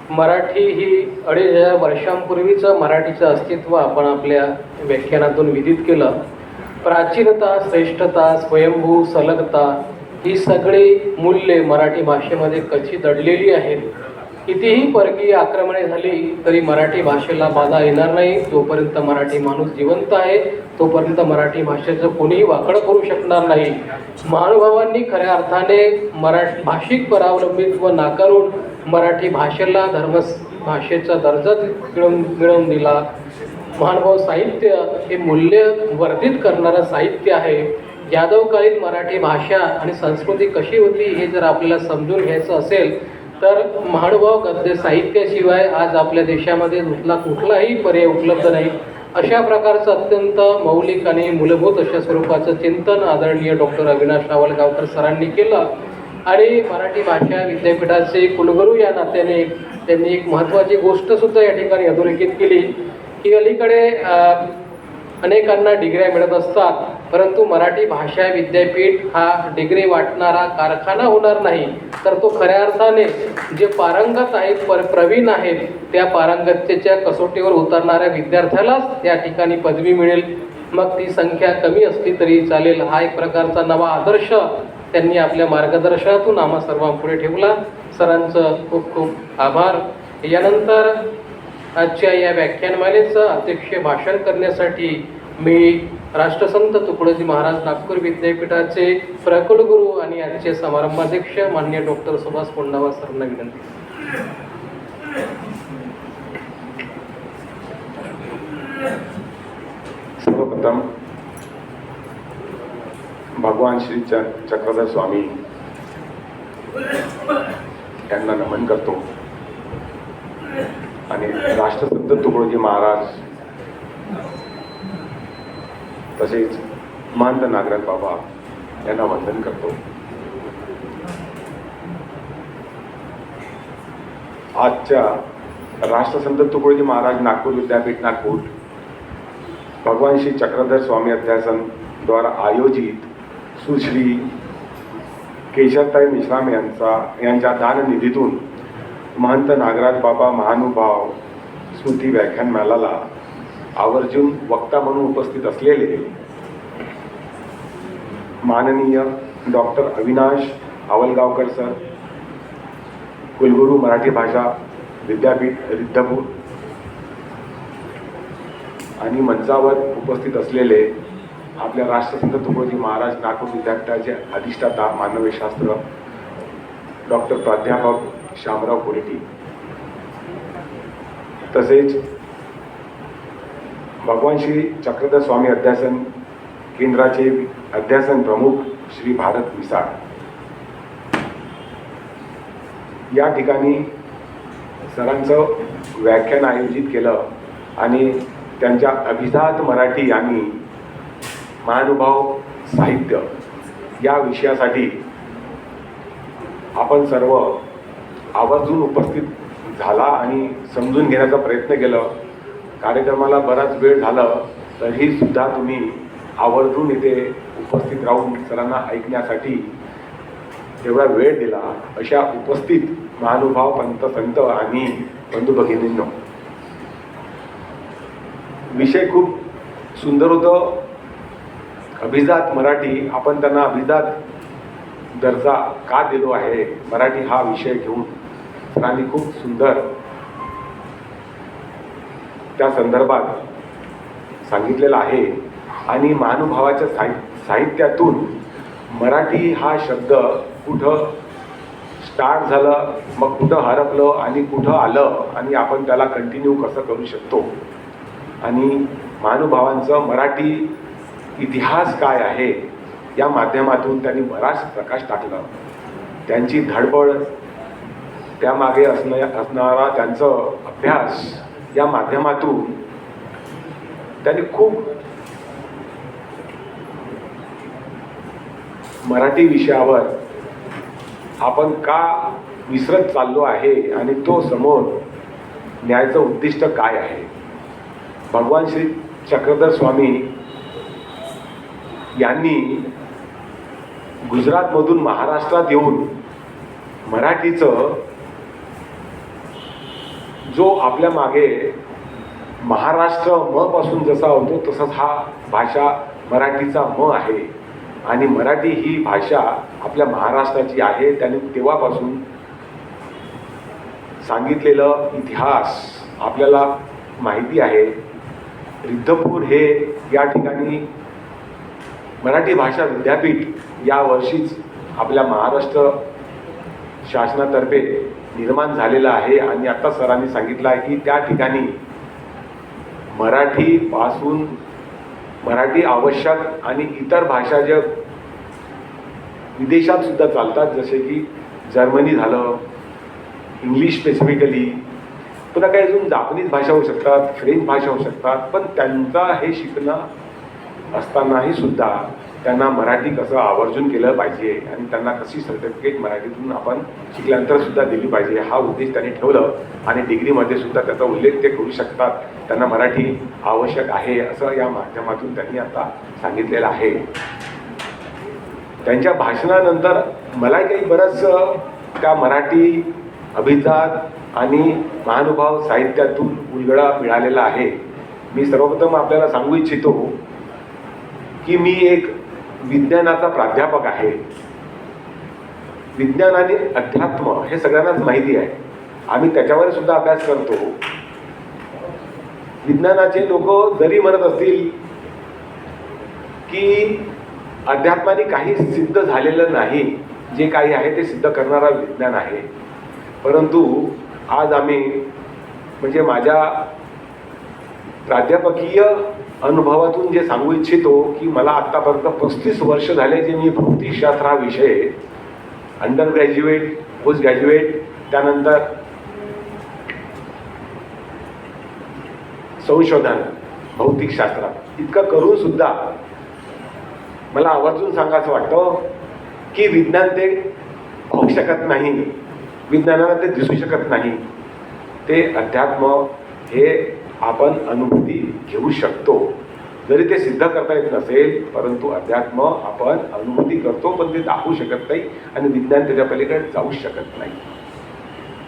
A: मराठी ही 2500 वर्षांपूर्वीचं मराठीचं अस्तित्व आपण आपल्या व्याख्यानातून विदित केलं. प्राचीनता, श्रेष्ठता, स्वयंभू, सलगता ही सगळी मूल्ये मराठी भाषेमध्ये कशी दडलेली आहेत. कितीही परकीय आक्रमणे झाली तरी मराठी भाषेला बाधा येणार नाही. जोपर्यंत मराठी माणूस जिवंत आहे तोपर्यंत मराठी भाषेचं कोणीही वाकडं करू शकणार नाही. महानुभावांनी खऱ्या अर्थाने मराठी भाषिक परावलंबित्व नाकारून मराठी भाषेला भाषेचा दर्जा मिळवून दिला. महानुभाव साहित्य हे मूल्य वर्धित करणारं साहित्य आहे. यादवकालीन मराठी भाषा आणि संस्कृती कशी होती हे जर आपल्याला समजून घ्यायचं असेल तर महानुभाव गद्य साहित्याशिवाय आज आपल्या देशामध्ये कुठलाही पर्याय उपलब्ध नाही. अशा प्रकारचं अत्यंत मौलिक आणि मूलभूत अशा स्वरूपाचं चिंतन आदरणीय डॉक्टर अविनाश आवलगावकर सरांनी केलं आणि मराठी भाषा विद्यापीठाचे कुलगुरू या नात्याने त्यांनी एक महत्त्वाची गोष्टसुद्धा या ठिकाणी अधोरेखित केली की अलीकडे अनेकांना डिग्र्या मिळत असतात, परंतु मराठी भाषा विद्यापीठ हा डिग्री वाटणारा कारखाना होणार नाही, तर तो खऱ्या अर्थाने जे पारंगत आहेत प्रवीण आहेत त्या पारंगततेच्या कसोटीवर उतरणाऱ्या विद्यार्थ्यालाच या ठिकाणी पदवी मिळेल. मग ती संख्या कमी असली तरी चालेल. हा एक प्रकारचा नवा आदर्श त्यांनी आपल्या मार्गदर्शनातून आम्हा सर्वांपुढे ठेवला. सरांचं खूप खूप आभार. यानंतर आजच्या या व्याख्यानमालेचं अध्यक्ष भाषण करण्यासाठी मी राष्ट्रसंत तुकडोजी महाराज नागपूर विद्यापीठाचे प्रकुलगुरू आणि आजचे समारंभाध्यक्ष माननीय डॉक्टर सुभाष कोंडावा सरांना विनंती.
E: सर्वप्रथम भगवान श्री चक्रधर स्वामी यांना नमन करतो आणि राष्ट्रसंत तुकडोजी महाराज तसेच महंत नागराज बाबा यांना वंदन करतो. आजच्या राष्ट्रसंत तुकडोजी महाराज नागपूर विद्यापीठ नागपूर भगवान श्री चक्रधर स्वामी अध्यासन द्वारा आयोजित सुश्री केशवताई मेश्राम यांच्या दाननिधीतून महंत नागराज बाबा महानुभाव स्मृती व्याख्यानमालाला आवर्जून वक्ता म्हणून उपस्थित असलेले माननीय डॉक्टर अविनाश आवलगावकर सर, कुलगुरू मराठी भाषा विद्यापीठ रिद्धपूर आणि मंचावर उपस्थित असलेले आपल्या राष्ट्रसंत तुकडोजी महाराज नागपूर विद्यापीठाचे अधिष्ठाता मानवशास्त्र डॉक्टर प्राध्यापक शामराव कोरेटी, तसेच भगवान श्री चक्रधर स्वामी अध्यासन केंद्राचे अध्यासन प्रमुख श्री भारत मिसाळ, या ठिकाणी सरांचं व्याख्यान आयोजित केलं आणि त्यांच्या अभिजात मराठी आणि महानुभाव साहित्य या विषयासाठी आपण सर्व आवर्जून उपस्थित झाला आणि समजून घेण्याचा प्रयत्न केला. कार्यक्रमाला बराच वेळ झाला तरीही सुद्धा तुम्ही आवर्जून इथे उपस्थित राहून सरांना ऐकण्यासाठी एवढा वेळ दिला. अशा उपस्थित महानुभाव पंत संत आणि बंधू भगिनींनो, विषय खूप सुंदर होतं. अभिजात मराठी, आपण त्यांना अभिजात दर्जा का दिलो आहे मराठी हा विषय घेऊन सरांनी खूप सुंदर त्या संदर्भात सांगितलेलं आहे. आणि महानुभावाच्या साहित्यातून मराठी हा शब्द कुठं स्टार्ट झालं, मग कुठं हरपलं आणि कुठं आलं आणि आपण त्याला कंटिन्यू कसं करू शकतो, आणि महानुभावांचं मराठी इतिहास काय आहे या माध्यमातून त्यांनी बराच प्रकाश टाकला. त्यांची धडपड, त्यामागे असणारा त्यांचं अभ्यास या माध्यमातून त्यांनी खूप मराठी विषयावर आपण का विसरत चाललो आहे आणि तो समोर न्यायचं उद्दिष्ट काय आहे. भगवान श्री चक्रधर स्वामी यांनी गुजरातमधून महाराष्ट्रात येऊन मराठीचं जो आपल्या मागे महाराष्ट्र म पासून जसा होतो तसाच हा भाषा मराठीचा म आहे आणि मराठी ही भाषा आपल्या महाराष्ट्राची आहे. त्याने तेव्हापासून सांगितलेलं इतिहास आपल्याला माहिती आहे. रिद्धपूर हे या ठिकाणी मराठी भाषा विद्यापीठ या वर्षीच आपल्या महाराष्ट्र शासनातर्फे निर्माण झालेलं आहे आणि आता सरांनी सांगितलं आहे की त्या ठिकाणी मराठीपासून मराठी आवश्यक आणि इतर भाषा ज्या विदेशात सुद्धा चालतात, जसे की जर्मनी झालं, इंग्लिश स्पेसिफिकली, पुन्हा काही अजून जापनीज भाषा होऊ शकतात, फ्रेंच भाषा होऊ शकतात. पण त्यांचा हे शिकणं असतानाही सुद्धा त्यांना मराठी कसं आवर्जून केलं पाहिजे आणि त्यांना कशी सर्टिफिकेट मराठीतून आपण शिकल्यानंतर सुद्धा दिली पाहिजे, हा उद्देश त्यांनी ठेवलं. आणि डिग्रीमध्ये सुद्धा त्याचा उल्लेख ते करू शकतात. त्यांना मराठी आवश्यक आहे असं या माध्यमातून त्यांनी आता सांगितलेलं आहे. त्यांच्या भाषणानंतर मलाही काही बरंच त्या मराठी अभिजात आणि महानुभाव साहित्यातून उलगडा मिळालेला आहे. मी सर्वप्रथम आपल्याला सांगू इच्छितो की मी एक विज्ञानाचा प्राध्यापक आहे. विज्ञान आणि अध्यात्म हे सगळ्यांनाच माहिती आहे, आम्ही त्याच्यावर सुद्धा अभ्यास करतो. विज्ञानाचे लोक जरी म्हणत असतील की अध्यात्माने काही सिद्ध झालेलं नाही, जे काही आहे ते सिद्ध करणारा विज्ञान आहे, परंतु आज आम्ही म्हणजे माझ्या प्राध्यापकीय अनुभवातून जे सांगू इच्छितो की मला आत्तापर्यंत 35 वर्ष झाले जे मी भौतिकशास्त्र हा विषय अंडर ग्रॅज्युएट, पोस्ट ग्रॅज्युएट, त्यानंतर संशोधन भौतिकशास्त्रात इतकं करून सुद्धा मला आवर्जून सांगायचं वाटतं की विज्ञान ते होऊ शकत नाही, विज्ञानाला ते दिसू शकत नाही. ते अध्यात्म हे आपण अनुभूती घेऊ शकतो, जरी ते सिद्ध करता येत नसेल, परंतु अध्यात्म आपण अनुभूती करतो, पण ते दाखवू शकत नाही आणि विज्ञान त्याच्या पलीकडे जाऊ शकत नाही.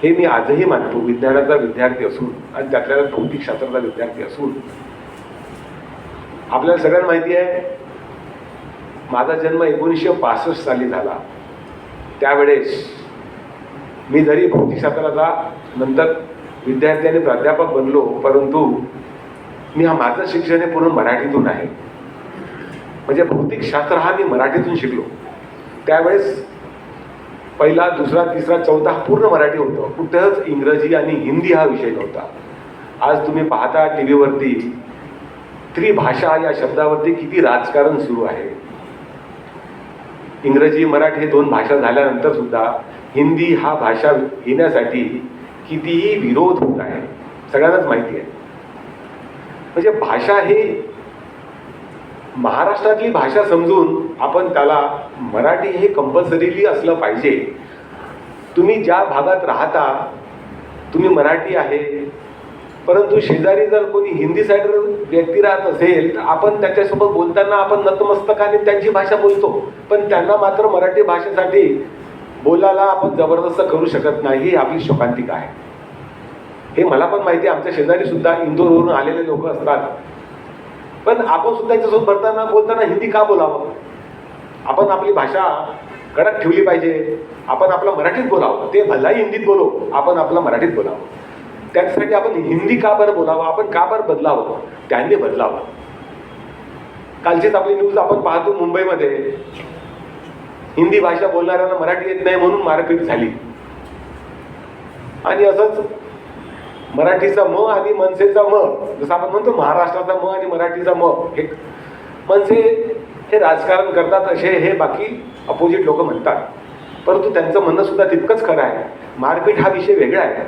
E: हे मी आजही मानतो, विज्ञानाचा विद्यार्थी असून आणि त्यातल्या भौतिकशास्त्राचा विद्यार्थी असून. आपल्याला सगळ्यांना माहिती आहे माझा जन्म 1965 साली झाला. त्यावेळेस मी जरी भौतिकशास्त्राचा नंतर विद्यार्थी आणि प्राध्यापक बनलो, परंतु मी माझं शिक्षण हे पूर्ण मराठीतून आहे. म्हणजे भौतिकशास्त्र हा मी मराठीतून शिकलो. त्यावेळेस पहिला, दुसरा, तिसरा, चौथा पूर्ण मराठी होतं, कुठंच इंग्रजी आणि हिंदी हा विषय नव्हता. आज तुम्ही पाहता टी व्हीवरती त्रिभाषा या शब्दावरती किती राजकारण सुरू आहे. इंग्रजी मराठी हे 2 भाषा झाल्यानंतर सुद्धा हिंदी हा भाषा येण्यासाठी कितीही विरोध होत आहे, सगळ्यांनाच माहिती आहे. म्हणजे भाषा ही महाराष्ट्रातली भाषा समजून आपण त्याला मराठी हे कंपल्सरीली असलं पाहिजे. तुम्ही ज्या भागात राहता तुम्ही मराठी आहे, परंतु शेजारी जर कोणी हिंदी साईड व्यक्ती राहत असेल तर आपण त्याच्यासोबत बोलताना आपण नतमस्तकाने त्यांची भाषा बोलतो, पण त्यांना मात्र मराठी भाषेसाठी बोलायला आपण जबरदस्त करू शकत नाही. ही आपली शोकांतिका आहे. हे मला पण माहिती आहे, आमच्या शेजारी सुद्धा इंदोरवरून आलेले लोक असतात, पण आपण सुद्धा याच्यासोबत बोलताना हिंदी का बोलावं? आपण आपली भाषा कडक ठेवली पाहिजे. आपण आपलं मराठीत बोलावं, ते भलाही हिंदीत बोलो, आपण आपलं मराठीत बोलावं. त्यासाठी आपण हिंदी का बरं बोलावं, आपण का बरं बदलावं, त्यांनी बदलावं. कालचीच आपली न्यूज आपण पाहतो, मुंबईमध्ये हिंदी भाषा बोलणाऱ्यांना मराठी येत नाही म्हणून मारपीट झाली. आणि असंच मराठीचा म आणि मनसेचा म, जसं आपण म्हणतो महाराष्ट्राचा म आणि मराठीचा म, हे मनसे हे राजकारण करतात असे हे बाकी अपोजिट लोक म्हणतात, परंतु त्यांचं म्हणणं सुद्धा तितकंच खरं आहे. मारपीट हा विषय वेगळा आहे,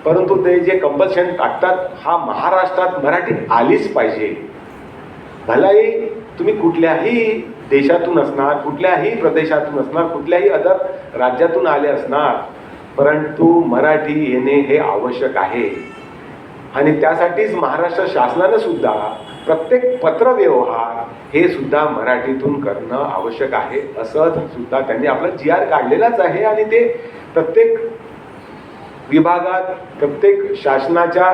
E: परंतु ते जे कंपल्शन टाकतात हा महाराष्ट्रात मराठी आलीच पाहिजे. भलाही तुम्ही कुठल्याही देशातून असणार, कुठल्याही प्रदेशातून असणार, कुठल्याही अदर राज्यातून आले असणार, परंतु मराठी येणे हे आवश्यक आहे. आणि त्यासाठीच महाराष्ट्र शासनानं सुद्धा प्रत्येक पत्रव्यवहार हे सुद्धा मराठीतून करणं आवश्यक आहे, असं सुद्धा त्यांनी आपलं GR काढलेलाच आहे. आणि ते प्रत्येक विभागात, प्रत्येक शासनाच्या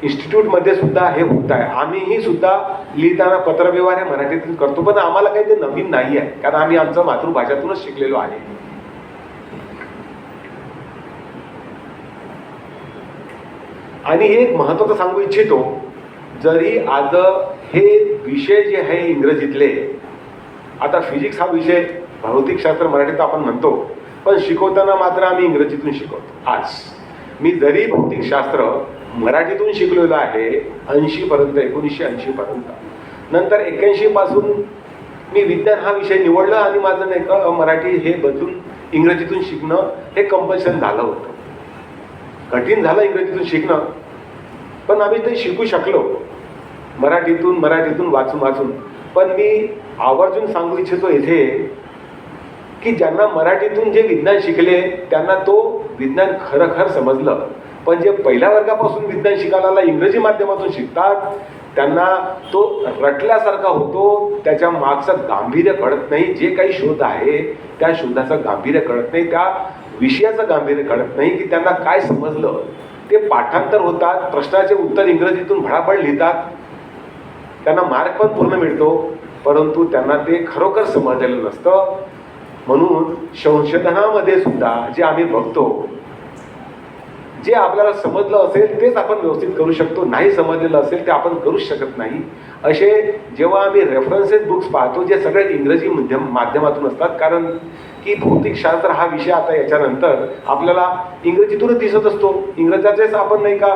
E: इन्स्टिट्यूटमध्ये सुद्धा हे होत आहे. आम्हीही सुद्धा लिहिताना पत्रव्यवहार हे मराठीतून करतो, पण आम्हाला काही ते नवीन नाही आहे, कारण आम्ही आमचं मातृभाषेतूनच शिकलेलो आहे. आणि एक महत्त्वाचं सांगू इच्छितो, जरी आज हे विषय जे आहे इंग्रजीतले, आता फिजिक्स हा विषय भौतिकशास्त्र मराठीत आपण म्हणतो, पण शिकवताना मात्र आम्ही इंग्रजीतून शिकवतो. आज मी जरी भौतिकशास्त्र मराठीतून शिकलेलो आहे 80पर्यंत, 1980 पर्यंत, नंतर 81 पासून मी विज्ञान हा विषय निवडला आणि माझं नाही का मराठी हे बदलून इंग्रजीतून शिकणं हे कंपल्शन झालं होतं. कठीण झालं इंग्रजीतून शिकणं, पण आम्ही ते शिकू शकलो मराठीतून वाचून. पण मी आवर्जून सांगू इच्छितो इथे की ज्यांना मराठीतून जे विज्ञान शिकले त्यांना तो विज्ञान खरं समजलं, पण जे पहिल्या वर्गापासून विज्ञान शिकायला इंग्रजी माध्यमातून शिकतात त्यांना तो रटल्यासारखा होतो, त्याच्या मागचं गांभीर्य कळत नाही. जे काही शोध आहे त्या शोधाचं गांभीर्य कळत नाही, त्या विषयाचं गांभीर्य कळत नाही की त्यांना काय समजलं. ते पाठांतर होतात, प्रश्नाचे उत्तर इंग्रजीतून भडाभड लिहितात, त्यांना मार्क पण पूर्ण मिळतो, परंतु त्यांना ते खरोखर समजलेलं नसतं. म्हणून संशोधनामध्ये सुद्धा जे आम्ही बघतो, जे आपल्याला समजलं असेल तेच आपण व्यवस्थित करू शकतो, नाही समजलेलं असेल ते आपण करूच शकत नाही. असे जेव्हा आम्ही रेफरन्सेस बुक्स पाहतो जे सगळे इंग्रजी माध्यमातून असतात, कारण की भौतिकशास्त्र हा विषय आता याच्यानंतर आपल्याला इंग्रजीतूनच दिसत असतो. इंग्रजाचेच आपण नाही का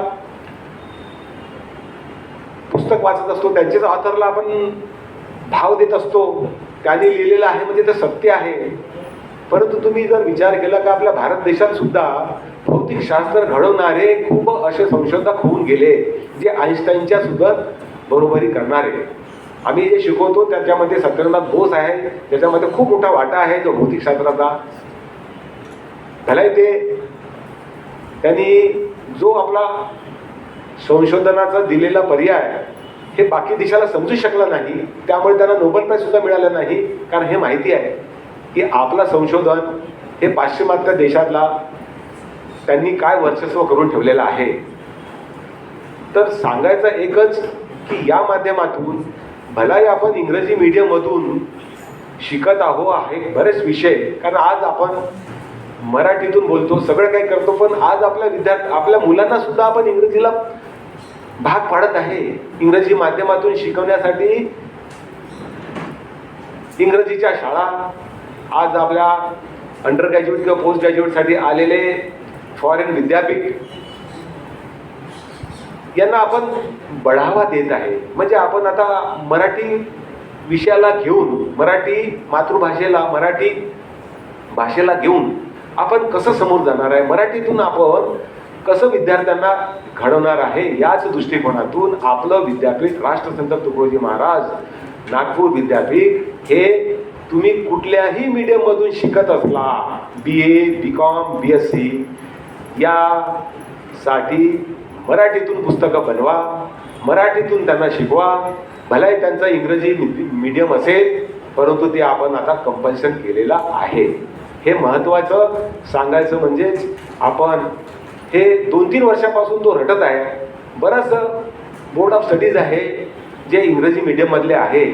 E: पुस्तक वाचत असतो, त्यांचेच ऑथरला आपण भाव देत असतो, त्यांनी लिहिलेलं आहे म्हणजे ते सत्य आहे. परंतु तुम्ही जर विचार केला का आपल्या भारत देशात सुद्धा भौतिकशास्त्र घडवणारे खूप असे संशोधक होऊन गेले जे आईन्स्टाईनच्या सुद्धा बरोबरी करणारे. आम्ही जे शिकवतो त्याच्यामध्ये सत्येंद्रनाथ बोस आहे, त्याच्यामध्ये खूप मोठा वाटा आहे जो भौतिकशास्त्राचा. भले ते त्यांनी जो आपला संशोधनाचा दिलेला पर्याय हे बाकी देशाला समजू शकला नाही, त्यामुळे त्यांना नोबेल प्राइज सुद्धा मिळाला नाही. कारण हे माहिती आहे की आपलं संशोधन हे पाश्चिमात्य देशातला त्यांनी काय वर्चस्व करून ठेवलेलं आहे. तर सांगायचं एकच की या माध्यमातून भलाही आपण इंग्रजी मीडियममधून शिकत आहे बरेच विषय, कारण आज आपण मराठीतून बोलतो, सगळं काही करतो, पण आज आपल्या मुलांना सुद्धा आपण इंग्रजीला भाग पाडत आहे. इंग्रजी माध्यमातून शिकवण्यासाठी इंग्रजीच्या शाळा, आज आपल्या अंडर ग्रॅज्युएट किंवा पोस्ट ग्रॅज्युएटसाठी आलेले फॉरेन विद्यापीठ यांना आपण बढावा देत आहे. म्हणजे आपण आता मराठी विषयाला घेऊन, मराठी मातृभाषेला, मराठी भाषेला घेऊन आपण कसं समोर जाणार आहे, मराठीतून आपण कसं विद्यार्थ्यांना घडवणार आहे, याच दृष्टिकोनातून आपलं विद्यापीठ राष्ट्रसंत तुकडोजी महाराज नागपूर विद्यापीठ हे तुम्ही कुठल्याही मीडियममधून शिकत असला, BA, BCom, BSc यासाठी मराठीतून पुस्तकं बनवा, मराठीतून त्यांना शिकवा. भलाही त्यांचा इंग्रजी मीडियम असेल, परंतु ते आपण आता कंपल्शन केलेलं आहे. हे महत्त्वाचं सांगायचं. म्हणजेच आपण हे 2-3 वर्षापासून तो रटत आहे. बरंच बोर्ड ऑफ स्टडीज आहे जे इंग्रजी मीडियममधले आहे,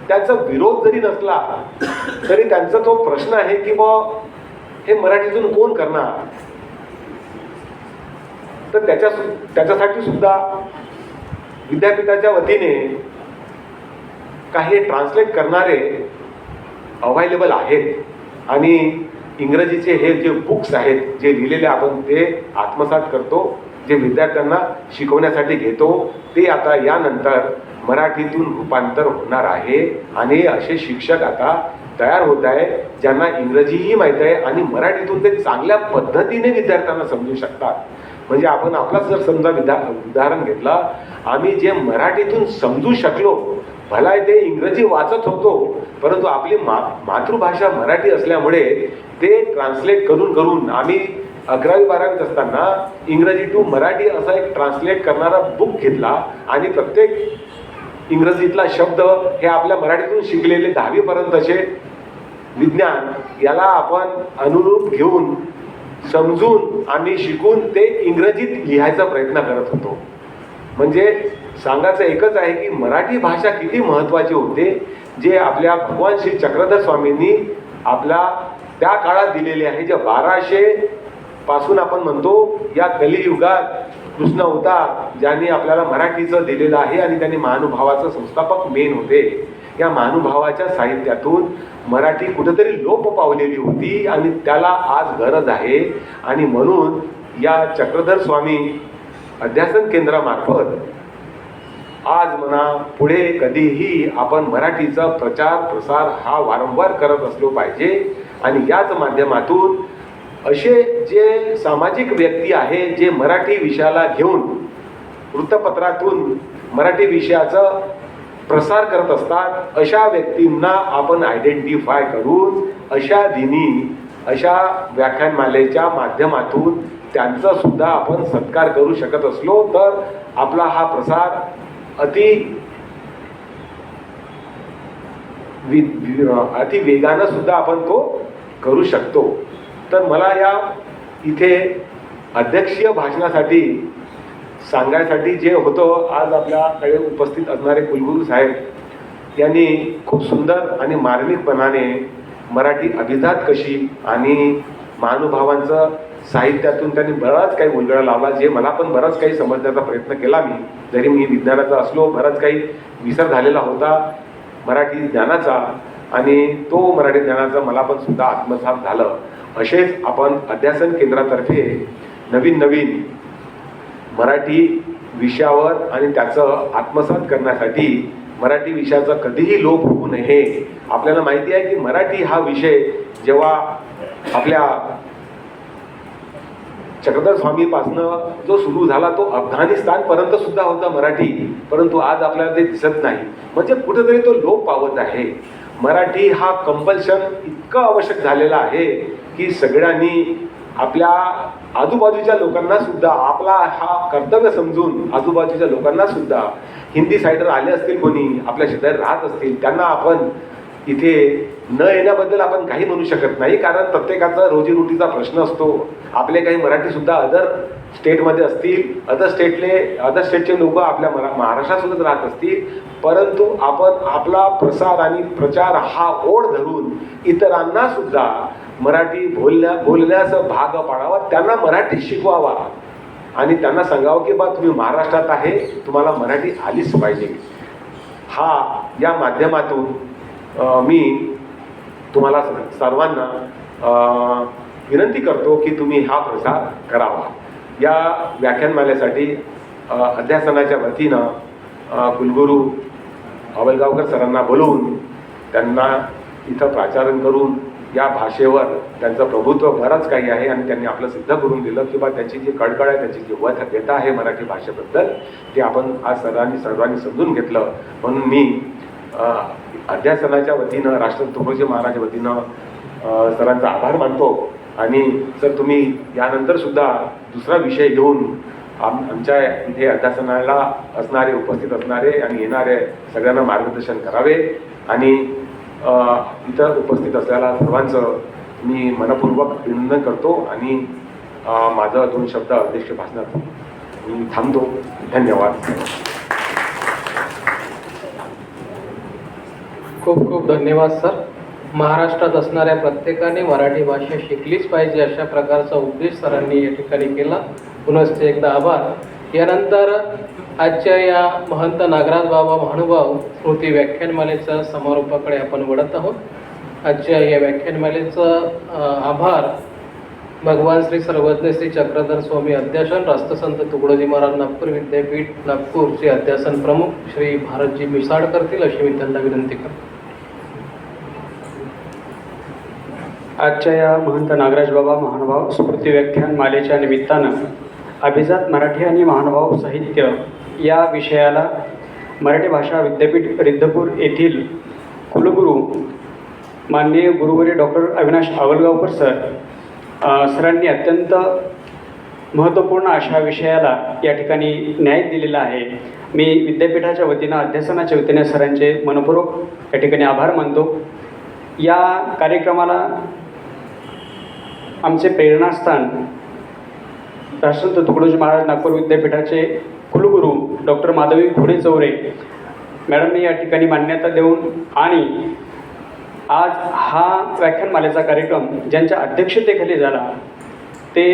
E: त्यांचा विरोध जरी नसला तरी त्यांचा तो प्रश्न आहे की मग हे मराठीतून कोण करणार. तर त्याच्यासाठी सुद्धा विद्यापीठाच्या वतीने काही ट्रान्सलेट करणारे अवेलेबल आहेत, आणि इंग्रजीचे हे जे बुक्स आहेत जे लिहिलेले आपण ते आत्मसात करतो, जे विद्यार्थ्यांना शिकवण्यासाठी घेतो, ते आता यानंतर मराठीतून रूपांतर होणार आहे. आणि असे शिक्षक आता तयार होत आहे ज्यांना इंग्रजीही माहीत आहे आणि मराठीतून ते चांगल्या पद्धतीने विद्यार्थ्यांना समजू शकतात. म्हणजे आपण आपलाच जर समजा उदाहरण घेतलं, आम्ही जे मराठीतून समजू शकलो, भलाही ते इंग्रजी वाचत होतो, परंतु आपली मातृभाषा मराठी असल्यामुळे ते ट्रान्सलेट करून आम्ही 11वी-12वीत असताना इंग्रजी टू मराठी असा एक ट्रान्सलेट करणारा बुक घेतला, आणि प्रत्येक इंग्रजीतला शब्द हे आपल्या मराठीतून शिकलेले 10वीपर्यंतचे विज्ञान याला आपण अनुरूप घेऊन समजून आम्ही शिकून ते इंग्रजीत लिहायचा प्रयत्न करत होतो. म्हणजे सांगायचं एकच आहे की मराठी भाषा किती महत्त्वाची होते, जे आपल्या भगवान श्री चक्रधर स्वामींनी आपल्या त्या काळात दिलेले आहे. जे 1200 पासून आपण म्हणतो या कलियुगात कृष्ण होता ज्यांनी आपल्याला मराठीचं दिलेलं आहे, आणि त्यांनी महानुभावाचं संस्थापक मेन होते. या महानुभावाच्या साहित्यातून मराठी कुठेतरी लोप पावलेली होती आणि त्याला आज गरज आहे. आणि म्हणून या चक्रधर स्वामी अध्यासन केंद्रामार्फत आज म्हणा पुढे कधीही आपण मराठीचा प्रचार प्रसार हा वारंवार करत असलो पाहिजे. आणि याच माध्यमातून असे जे सामाजिक व्यक्ती आहे जे मराठी विषयाला घेऊन वृत्तपत्रातून मराठी विषयाचा प्रसार करत असतात, अशा व्यक्तींना आपण आयडेंटिफाय करून अशा दिनी अशा व्याख्यानमालेच्या माध्यमातून त्यांचा सुद्धा आपण सत्कार करू शकत असलो तर आपला हा प्रसार अति वेगानं सुद्धा आपण तो करू शकतो. तर मला या इथे अध्यक्षीय भाषणासाठी सांगायसाठी जे होतं, आज आपल्याकडे उपस्थित असणारे कुलगुरू साहेब यांनी खूप सुंदर आणि मार्मिकपणाने मराठी अभिजात कशी आणि महानुभावांचं साहित्यातून त्यांनी बराच काही उलगडा लावला, जे मला पण बराच काही समजण्याचा प्रयत्न केला. जरी मी विज्ञानाचा असलो, बराच काही विसर झालेला होता मराठी ज्ञानाचा, आणि तो मराठी ज्ञानाचा मला पण सुद्धा आत्मसात झालं. असेच आपण अध्यासन केंद्रातर्फे नवीन नवीन मराठी विषयावर आणि त्याचं आत्मसात करण्यासाठी मराठी विषयाचा कधीही लोप होऊ नये. आपल्याला माहिती आहे की मराठी हा विषय जेव्हा आपल्या चक्रधर स्वामीपासनं जो सुरू झाला तो अफगाणिस्तानपर्यंत सुद्धा होता मराठी, परंतु आज आपल्याला ते दिसत नाही. म्हणजे कुठेतरी तो लोप पावत आहे. मराठी हा कंपल्शन इतकं आवश्यक झालेला आहे की सगळ्यांनी आपल्या आजूबाजूच्या लोकांना सुद्धा आपला हा कर्तव्य समजून आजूबाजूच्या लोकांना सुद्धा, हिंदी सायडर आले असतील, कोणी आपल्या शेजारी राहत असतील, त्यांना आपण इथे न येण्याबद्दल आपण काही म्हणू शकत नाही, कारण प्रत्येकाचा रोजीरोटीचा प्रश्न असतो. आपले काही मराठी सुद्धा अदर स्टेटमध्ये असतील, अदर स्टेटचे लोक आपल्या महाराष्ट्रात सुद्धा राहत असतील, परंतु आपण आपला प्रसार आणि प्रचार हा ओढ धरून इतरांना सुद्धा मराठी बोलण्याचं भाग पाडावा, त्यांना मराठी शिकवावा आणि त्यांना सांगावं की बा तुम्ही महाराष्ट्रात आहे, तुम्हाला मराठी आलीच पाहिजे. हा या माध्यमातून मी तुम्हाला सर्वांना विनंती करतो की तुम्ही हा प्रसार करावा. या व्याख्यानमालेसाठी अध्यासनाच्या वतीनं कुलगुरू अवलगावकर सरांना बोलवून त्यांना इथं प्राचारण करून या भाषेवर त्यांचं प्रभुत्व बरंच काही आहे आणि त्यांनी आपलं सिद्ध करून दिलं की बा त्याची जी कळकळ आहे, त्याची जी व्यथा आहे मराठी भाषेबद्दल, ते आपण आज सर्वांनी समजून घेतलं. म्हणून मी अध्यासनाच्या वतीनं राष्ट्रसंत तुकडोजी महाराजांच्या वतीनं सरांचा आभार मानतो. आणि सर तुम्ही यानंतर सुद्धा दुसरा विषय घेऊन आमच्या इथे अध्यासनाला असणारे, उपस्थित असणारे आणि येणारे सगळ्यांना मार्गदर्शन करावे. आणि इथं उपस्थित असलेल्या सर्वांचं मी मनपूर्वक अभिनंदन करतो आणि माझं 2 शब्द अध्यक्ष भाषणात मी थांबतो. धन्यवाद.
A: खूप खूप धन्यवाद सर. महाराष्ट्रात असणाऱ्या प्रत्येकाने मराठी भाषा शिकलीच पाहिजे अशा प्रकारचा उपदेश सरांनी या ठिकाणी केला. पुनश्च एकदा आभार. यानंतर आजच्या या महंत नागराज बाबा महानुभाव स्मृती व्याख्यानमालेच्या समारोपाकडे आपण वळत आहोत. आजच्या या व्याख्यानमालेचं आभार भगवान श्री सर्वज्ञ श्री चक्रधर स्वामी अध्यासन राष्ट्रसंत तुकडोजी महाराज नागपूर विद्यापीठ नागपूरचे अध्यासन प्रमुख श्री भारतजी मिसाळ करतील अशी मी त्यांना विनंती करतो.
B: आजच्या या महंत नागराज बाबा महानुभाव स्मृती व्याख्यानमालेच्या निमित्तानं अभिजात मराठी आणि महानुभाव साहित्य या विषयाला मराठी भाषा विद्यापीठ रिद्धपूर येथील कुलगुरू माननीय गुरुवर्य डॉक्टर अविनाश आवलगावकर सरांनी अत्यंत महत्त्वपूर्ण अशा विषयाला या ठिकाणी न्याय दिलेला आहे. मी विद्यापीठाच्या वतीनं अध्यासनाच्या वतीने सरांचे मनपूर्वक या ठिकाणी आभार मानतो. या कार्यक्रमाला आमचे प्रेरणास्थान राष्ट्रसंत तुकडोजी महाराज नागपूर विद्यापीठाचे कुलगुरू डॉक्टर माधवी घोडे चौरे मॅडमने या ठिकाणी मान्यता देऊन आणि आज हा व्याख्यानमालेचा कार्यक्रम ज्यांच्या अध्यक्षतेखाली झाला ते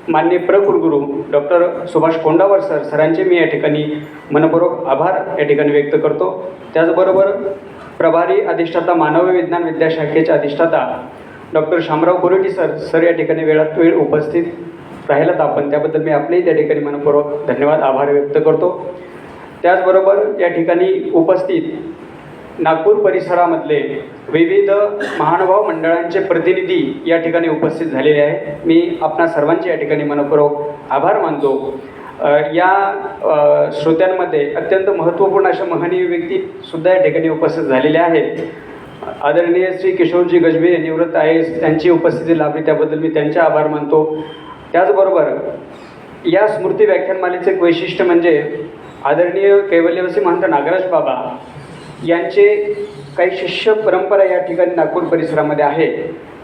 B: माननीय कुलगुरू डॉक्टर सुभाष कोंडावर सरांचे मी या ठिकाणी मनपूर्वक आभार या ठिकाणी व्यक्त करतो. त्याचबरोबर प्रभारी अधिष्ठाता मानव विज्ञान विद्याशाखेचे अधिष्ठाता डॉक्टर शामराव कोरेटी सर या ठिकाणी वेळात वेळ उपस्थित राहिलात आपण, त्याबद्दल मी आपलेही त्या ठिकाणी मनपूर्वक धन्यवाद आभार व्यक्त करतो. त्याचबरोबर या ठिकाणी उपस्थित नागपूर परिसरामधले विविध महानुभाव मंडळांचे प्रतिनिधी या ठिकाणी उपस्थित झालेले आहे. मी आपणा सर्वांचे या ठिकाणी मनपूर्वक आभार मानतो. या श्रोत्यांमध्ये अत्यंत महत्त्वपूर्ण अशा महनीय व्यक्तीसुद्धा या ठिकाणी उपस्थित झालेल्या आहेत. आदरणीय श्री किशोरजी गजबे निवृत्त IAS यांची उपस्थिती लाभली त्याबद्दल मी त्यांचे आभार मानतो. त्याचबरोबर या स्मृती व्याख्यानमालेचं एक वैशिष्ट्य म्हणजे आदरणीय कैवल्यवासी महंत नागराज बाबा यांचे काही शिष्य परंपरा या ठिकाणी नागपूर परिसरामध्ये आहे.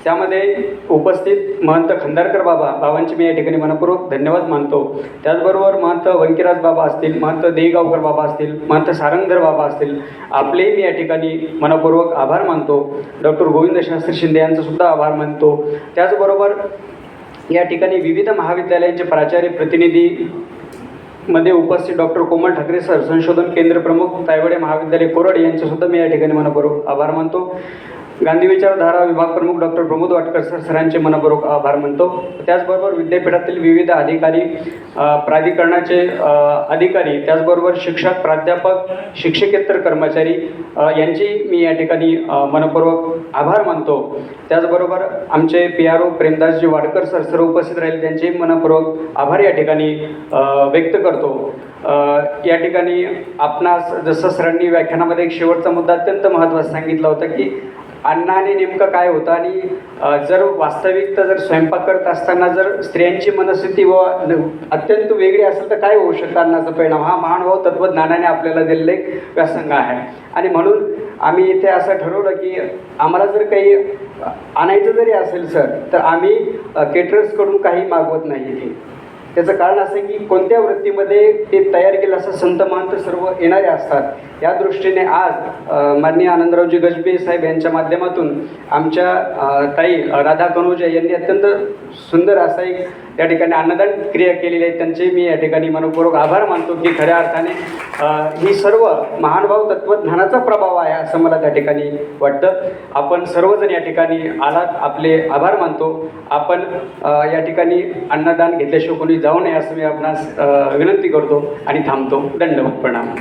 B: त्यामध्ये उपस्थित महंत खंदारकर बाबांचे मी या ठिकाणी मनपूर्वक धन्यवाद मानतो. त्याचबरोबर महंत वंकीराज बाबा असतील, महंत देगावकर बाबा असतील, महंत सारंगधर बाबा असतील, आपलेही मी या ठिकाणी मनपूर्वक आभार मानतो. डॉक्टर गोविंद शास्त्री शिंदे यांचासुद्धा आभार मानतो. त्याचबरोबर या ठिकाणी विविध महाविद्यालयांचे प्राचार्य प्रतिनिधी मध्ये उपस्थित डॉक्टर कोमल ठाकरे सर, संशोधन केंद्र प्रमुख तायवाडे महाविद्यालय कोरड यांचेसुद्धा मी या ठिकाणी मनपूर्वक आभार मानतो. गांधी विचारधारा विभाग प्रमुख डॉक्टर प्रमोद वाटकर सरांचे मनपूर्वक आभार मानतो. त्याचबरोबर विद्यापीठातील विविध अधिकारी, प्राधिकरणाचे अधिकारी, त्याचबरोबर शिक्षक, प्राध्यापक, शिक्षकेतर कर्मचारी यांची मी या ठिकाणी मनपूर्वक आभार मानतो. त्याचबरोबर आमचे PRO प्रेमदासजी वाडकर सर सर्व उपस्थित राहिले त्यांचे मनपूर्वक आभार या ठिकाणी व्यक्त करतो. या ठिकाणी आपणास जसं सरांनी व्याख्यानामध्ये एक शेवटचा मुद्दा अत्यंत महत्त्वाचा सांगितला होता की अन्नाने नेमकं काय होतं आणि जर वास्तविकता जर स्वयंपाक करत असताना जर स्त्रियांची मनस्थिती व अत्यंत वेगळी असेल तर काय होऊ शकतं अन्नाचा परिणाम. हा महानुभाव तत्त्वज्ञानाने आपल्याला दिलेला एक व्यासंग आहे. आणि म्हणून आम्ही इथे असं ठरवलं की आम्हाला जर काही आणायचं जरी असेल सर तर आम्ही केटरर्सकडून काही मागवत नाही इथे. त्याचं कारण असं आहे की कोणत्या वृत्तीमध्ये ते तयार केलं असं संत महंत सर्व येणारे असतात. या दृष्टीने आज माननीय आनंदरावजी गजबे साहेब यांच्या माध्यमातून आमच्या ताई राधा कनोजा यांनी अत्यंत सुंदर असा एक त्या ठिकाणी अन्नदान क्रिया केलेली आहे. त्यांचे मी या ठिकाणी मनपूर्वक आभार मानतो की खऱ्या अर्थाने ही सर्व महानुभाव तत्त्वज्ञानाचा प्रभाव आहे असं मला त्या ठिकाणी वाटतं. आपण सर्वजण या ठिकाणी आलात, आपले आभार मानतो. आपण या ठिकाणी अन्नदान घेतल्याशिवाय कोणी जाऊ नये असं मी आपणास विनंती करतो आणि थांबतो. दंडवत प्रणाम.